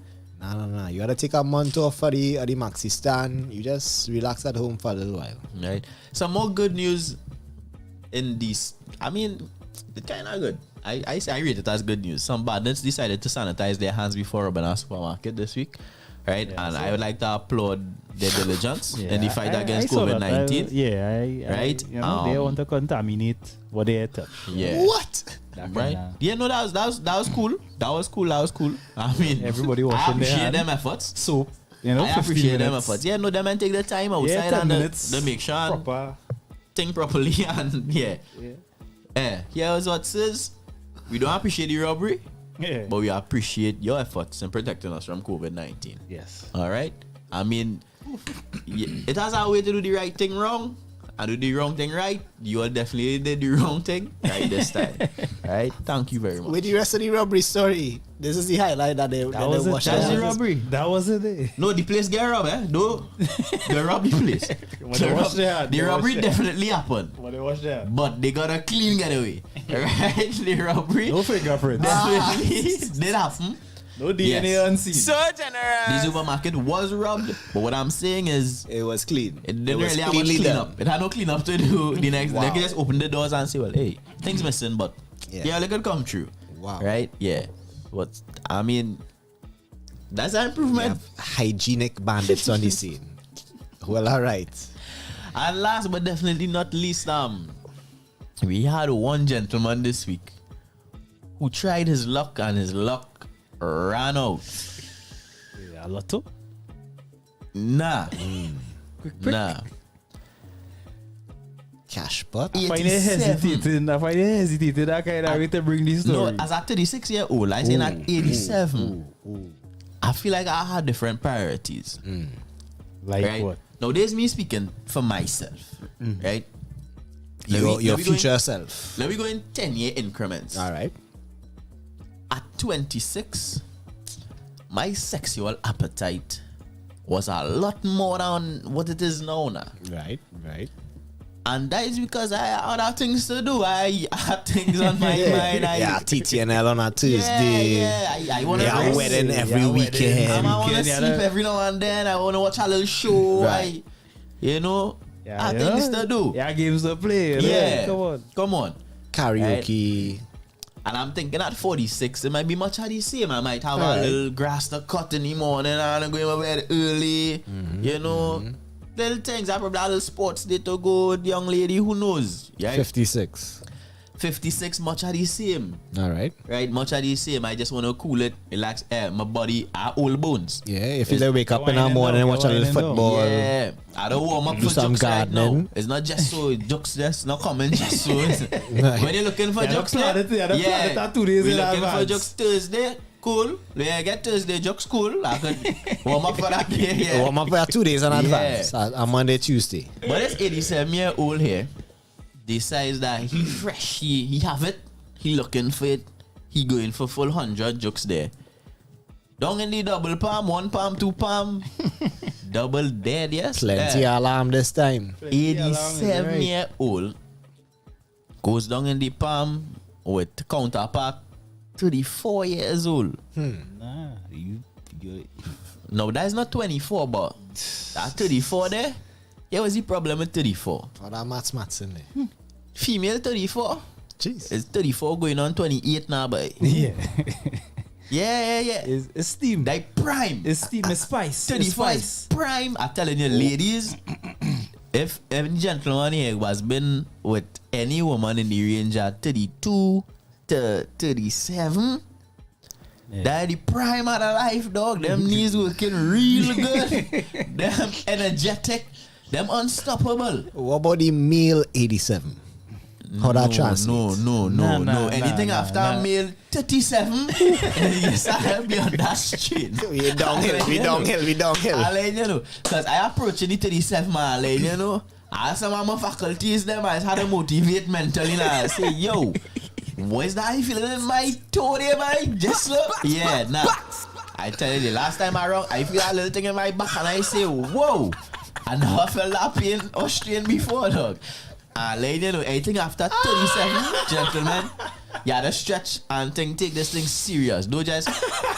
Nah. You gotta take a month off for the maxi stand. You just relax at home for a little while. Right. Some more good news in this. I mean, it's kind of good. I rate it as good news. Some bandits decided to sanitize their hands before robbing a supermarket this week. Right? Yeah, and I would like to applaud their diligence in the fight against COVID-19. Right? They want to contaminate what they touch. Yeah. What? Right? Yeah, no, that was cool. That was cool. I mean, everybody washing I appreciate them efforts. So, I appreciate them efforts. Yeah, no, them and take the time outside and they make sure proper. Think properly and here's what it says. We don't appreciate the robbery. Yeah. But we appreciate your efforts in protecting us from COVID-19. Yes. All right? I mean, it has a way to do the right thing wrong and do the wrong thing right. You all definitely did the wrong thing right this time. Right? Thank you very much. With the rest of the robbery story, this is the highlight that they was the robbery. That was it. No, the place get robbed, No, they robbed the place. The robbery definitely happened. But they got a clean getaway. Right? The robbery. No fingerprints. Did happen. No DNA unseen. So generous. The supermarket was robbed, but what I'm saying is it was clean. It didn't really have much cleanup. It had no cleanup to do the next day. They could just open the doors and say, well, hey, things missing, but they could come true. Wow. Right? Yeah. But I mean, that's an improvement. Hygienic bandits on the scene. Well, all right. And last but definitely not least, we had one gentleman this week who tried his luck and his luck ran out. A lotto? Nah. Nah. Cash pot? I find it hesitating that kind of way to bring this story. No, as a 36-year-old, I saying at 87. I feel like I had different priorities. Like what? Now, there's me speaking for myself. Right? Your future self. Let me go in 10-year increments. All right. At 26, my sexual appetite was a lot more than what it is now. Right. And that is because I had other things to do. I had things on my mind. TTNL on a Tuesday. I want to wedding every weekend. I want to sleep every now and then. I want to watch a little show. Right. I have things to do. Games to play. Yeah. Come on. Karaoke. Right? And I'm thinking at 46, it might be much of the same. I might have a little grass to cut in the morning and I'm going to bed early. Little things. I probably have a little sports day to go with young lady. Who knows? Yeah? 56, much of the same. All right. Right, much of the same. I just want to cool it, relax. My body, old bones. Yeah, if you wake up in the morning and watch a little football. Yeah, I don't warm up do for some jokes gardening. right now. It's not just so jokes. That's not common. Just so. When you're looking for jokes, you're looking for jokes Thursday. Cool. Yeah, get Thursday jokes. Cool. I could warm up for that. Yeah. Warm up for 2 days in advance. On Monday, Tuesday. But this 87-year-old here decides that he fresh. He have it. He looking for it. He going for full 100 jokes there. Down in the double palm, 1 palm, 2 palm. double dead, yes. Plenty alarm this time. 87-year-old goes down in the palm with counterpart 34 years old. Nah, you No, that is not 24, but that 34 there. Yeah, what's the problem with 34? Oh, that maths in there. Female 34. Jeez. It's 34 going on 28 now, boy. Yeah. Yeah. It's steam. Like prime. It's steam. It's spice. 34 is prime. I'm telling you, ladies, if any gentleman here was been with any woman in the range of 32 to 37, that the prime of the life, dog. Them knees working real good. Them energetic. Them unstoppable. What about the male 87? How that translates? No. Anything after male 37, you start beyond that street. We downhill. I'll let you know. Because I approach the 37 man, I'll let you know. I some of my faculties, them, I had to motivate mentally. And I say, yo, what is that I feeling in my toe there, man? Just look. Yeah, nah. I tell you, the last time around, I feel a little thing in my back and I say, whoa. I never felt that pain or strain before, dog. Lady, you know, anything after 37, gentlemen, you gotta stretch and take this thing serious. Don't just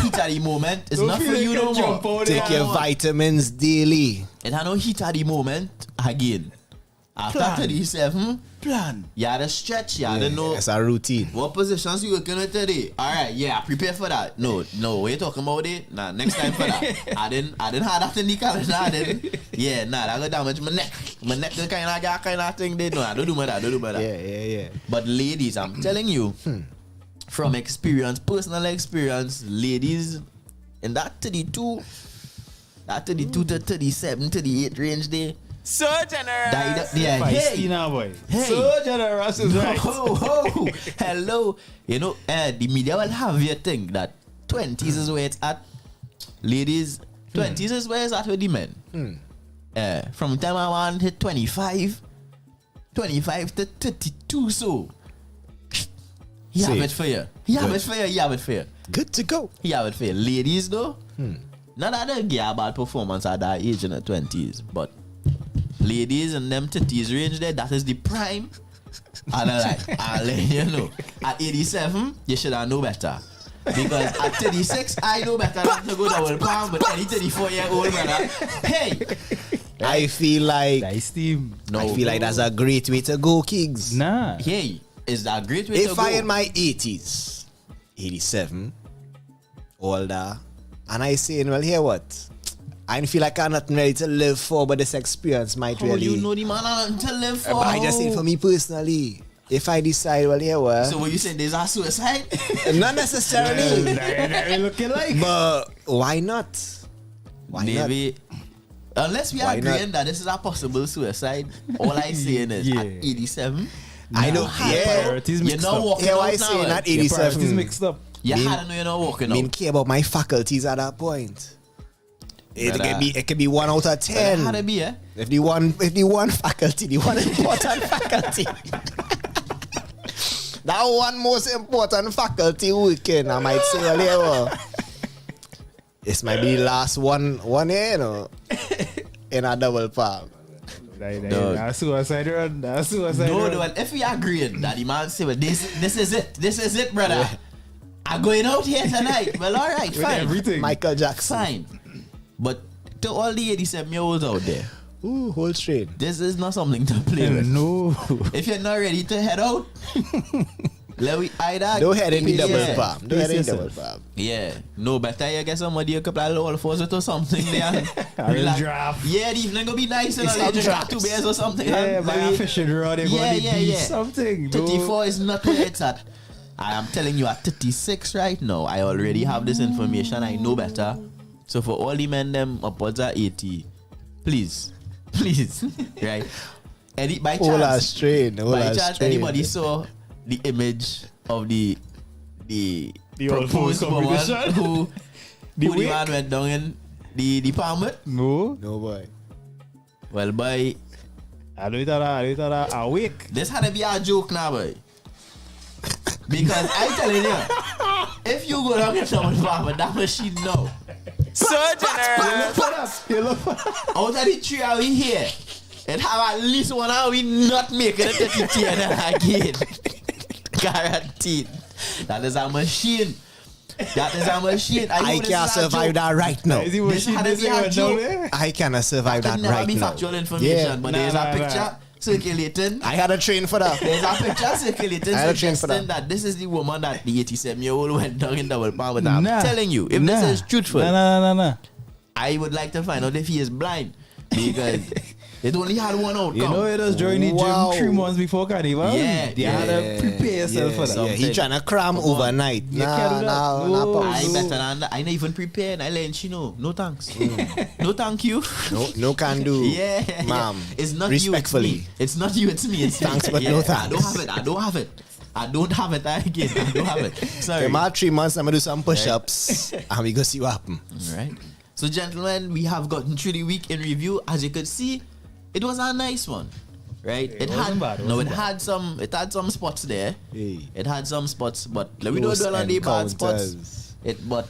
heat at the moment. It's not for you no more. Take your vitamins daily. It had no heat at the moment again. After 37, plan. You gotta stretch, you gotta know. It's a routine. What positions you working with today? Alright, yeah, prepare for that. No, what you talking about it? Nah, next time for that. I didn't have that in the calendar. I didn't. Yeah, nah, that got damage my neck. My neck the kind of thing they no, I don't do that. Yeah. But ladies, I'm telling you, from experience, personal experience, ladies in that 32 to 37, 38 range there. So generous. Yeah, hey. Boy. Hey. So generous is right. Hello. You know, the media will have you think that 20s is where it's at. Ladies, 20s is where it's at with the men. From the time I want to hit 25 to 32, so he have it for you. He have it for you. Good to go. He have it for you. Ladies, though, not that they get a bad performance at that age in the 20s, but ladies in them 30s range there, that is the prime. And I'll let you know. At 87, you should have know better. Because at 36, I know better not to go double palm, but any 34-year-old brother, hey! I feel like that is steam. I feel like that's a great way to go, Kings. Nah. Hey, is that a great way to go? If I in my 80s, 87, older, and I saying, well, here what? I feel like I'm not ready to live for, but this experience might How really. you know the man I'm to live for? But I just say for me personally, if I decide, well, here what? So what you saying, there's a suicide? Not necessarily. Looking like. But why not? Why Maybe. Unless we are agreeing that this is a possible suicide, all I saying is at 87. I know. Priorities you're mixed not up. walking Yeah, out I now. saying at Your 87. priorities mixed up. You had to know you're not walking I out. mean, care about my faculties at that point. Brother. It can be 1 out of 10. How to be, eh? If the one faculty, the one important faculty. That one most important faculty working, I might say earlier. This might be the last one year, you know, in a double palm. That's suicide run. That's suicide No, run. well, if we agree that the man say, well, this is it, brother. I'm going out here tonight. Well, all right, With fine. everything. Michael Jackson. Fine. But to all the 87-year-olds out there, Ooh, hold straight. this is not something to play with. No. If you're not ready to head out, let we either Don't head in the double yeah. palm. Don't head in the double palm. Yeah, no better you get somebody a couple of low force or something there. Relax. Draft. Yeah, the evening gonna be nice and It's I'll just updraft. 2 beers or something. Yeah, and buy a fishing rod. They go on the beach. Something. 34 is not where it's at. I am telling you, at 36 right now, I already have this information. I know better. So for all the men them upwards of 80, please, right? By chance, anybody saw the image of the old folks proposed woman competition? who The the man went down in the palm with? No. No boy. Well, boy, I do it a week. this had to be a joke now, boy. Because I telling you, if you go down in someone's farm with that machine now, So general. Out of the three are we here? And have at least one are we not making it to TTNL again. Guaranteed. That is a machine. That is a machine. I can't survive that right now. I cannot survive that right now. Never be factual information, but there's a picture circulating. I had a train for that. There's a picture circulating suggesting that this is the woman that the 87-year-old went down in double palm with. I'm telling you, if this is truthful, I would like to find out if he is blind because it only had one outcome. You know, it was during the gym 3 months before Carnival. Yeah, you had to prepare yourself for that. Yeah, he trying to cram overnight. I better than that. I not even prepared. I let you know. No thanks. No thank you. No can do. Yeah, ma'am. It's not respectfully. You. It's not you. It's me. It's thanks, but no thanks. I don't have it. I don't have it again. I don't have it. Sorry. In my 3 months, I'm gonna do some push-ups, and we go see what happen. All right. So, gentlemen, we have gotten through the week in review. As you could see, it was a nice one, right? It had some spots there. Hey. It had some spots, but we don't dwell on the bad spots. But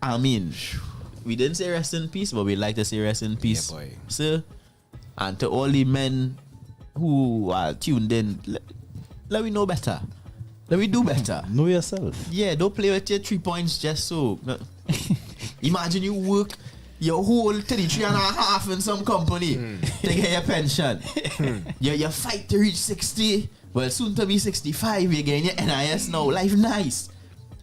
I mean, we didn't say rest in peace, but we like to say rest in peace, sir. And to all the men who are tuned in, let me know better. Let me do better. Know yourself. Yeah, don't play with your 3 points just so. Imagine you work your whole 33 and a half in some company to get your pension. You fight to reach 60. Well, soon to be 65, you're getting your NIS now. Life nice.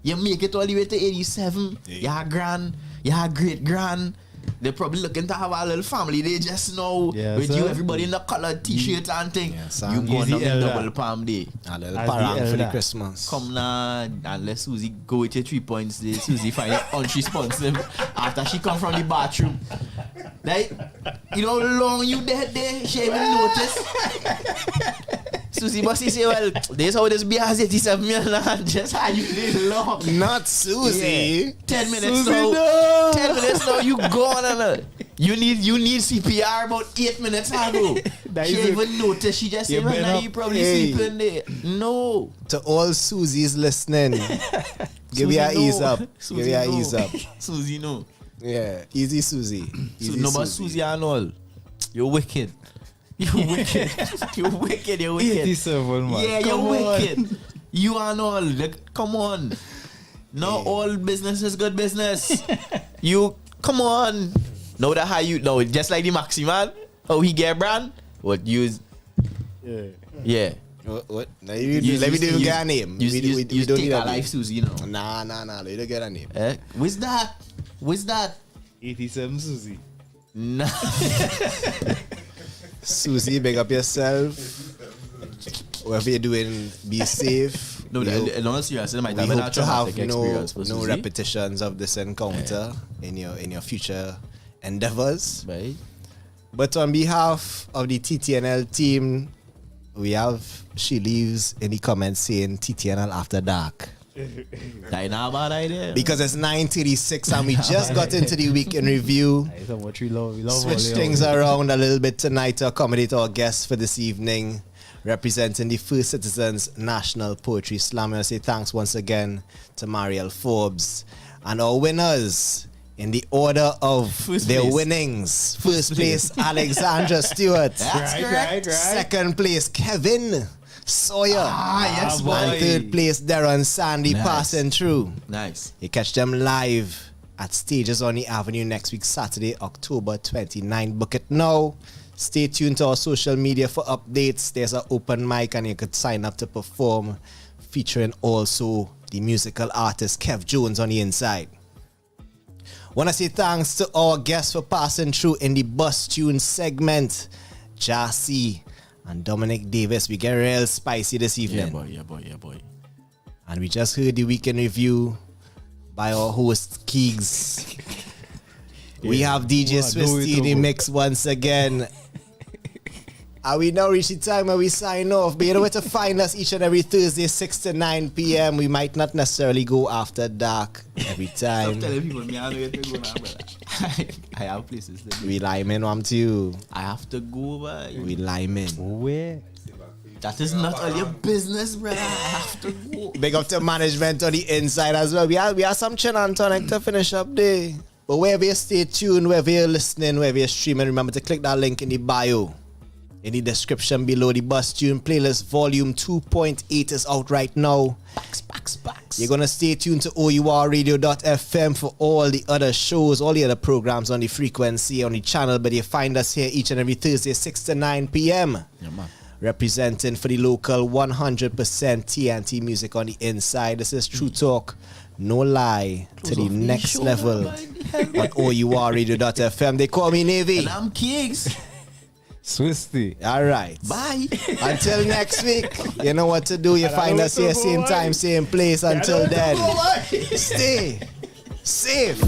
You make it all the way to 87. You have grand, you have great grand. They're probably looking to have a little family. They just know with you, everybody in the colored t-shirt and thing. You go on a double palm day. A little parang for the Christmas. Come now, and let Susie go with your 3 points there. Susie find it unresponsive after she come from the bathroom. Like, you know how long you dead there? She even notice. Susie must say, well, this how this beer has 87 million. Just how you did long. Not Susie. Yeah. 10 minutes Susie, now. no. 10 minutes now, you gone. You need CPR about 8 minutes ago. She even noticed. She just said, well, now you probably sleeping there. No. To all Susie's listening, give me a ease up. Give me a ease up. Susie, no. Yeah, easy Susie. Easy no, but Susie and all. You're wicked. You're wicked. You're wicked. You're wicked. 87, man. Yeah, you're wicked. You and all. Like, come on. No, all business is good business. You, come on. Know that how you, no, just like the Maxi man. How he get brand? What, use? Yeah. What? Let me do get a name. You don't need a life, Susie, you know. Nah. Let me get a name. What's that? 87 Susie. Nah. Susie, big up yourself. Whatever you're doing, be safe. No, honestly, I said my we hope to have no repetitions of this encounter in your future endeavors. Right. But on behalf of the TTNL team, we have She Leaves in the comments saying TTNL After Dark. That's not a bad idea. Because it's 9:36 and we just got into the week in review. We love Switch things around a little bit tonight to accommodate our guests for this evening, representing the First Citizens National Poetry Slam. I say thanks once again to Mariel Forbes and our winners in the order of their winnings. First place, Alexandra Stewart. That's correct. Right. Second place, Kevin Sawyer. Yes, boy. And third place, Darren Sandy passing through. Nice. You catch them live at Stages on the Avenue next week, Saturday, October 29. Book it now. Stay tuned to our social media for updates. There's an open mic and you could sign up to perform, featuring also the musical artist Kev Jones on the inside. Want to say thanks to our guests for passing through in the Bus Tune segment, Jah-C and Dominic Davis. We get real spicy this evening. Yeah, boy. And we just heard the weekend review by our host, Keegs. We have DJ Swisty in the mix once again. And we now reach the time where we sign off. But you know where to find us each and every Thursday, 6 to 9 p.m. We might not necessarily go after dark every time. Stop telling people, me, I know where to go now, brother. I have places to go. We lime in one too. I have to go, boy. We lime in. Where? That is not all your business, brother. I have to go. Big up to management on the inside as well. We have some chin and tonic to finish up there. But wherever you stay tuned, wherever you're listening, wherever you're streaming, remember to click that link in the bio. In the description below, the Bus Tune playlist volume 2.8 is out right now. Backs. You're gonna stay tuned to OURradio.fm for all the other shows, all the other programs on the frequency, on the channel. But you find us here each and every Thursday, 6 to 9 p.m. Yeah, man. Representing for the local 100% TNT music on the inside. This is True Talk, No Lie, to the next level on OURradio.fm. They call me Navy. And I'm Kings. Swisty. All right. Bye. Until next week, you know what to do. You find us here, same time, same place. Until then, stay safe.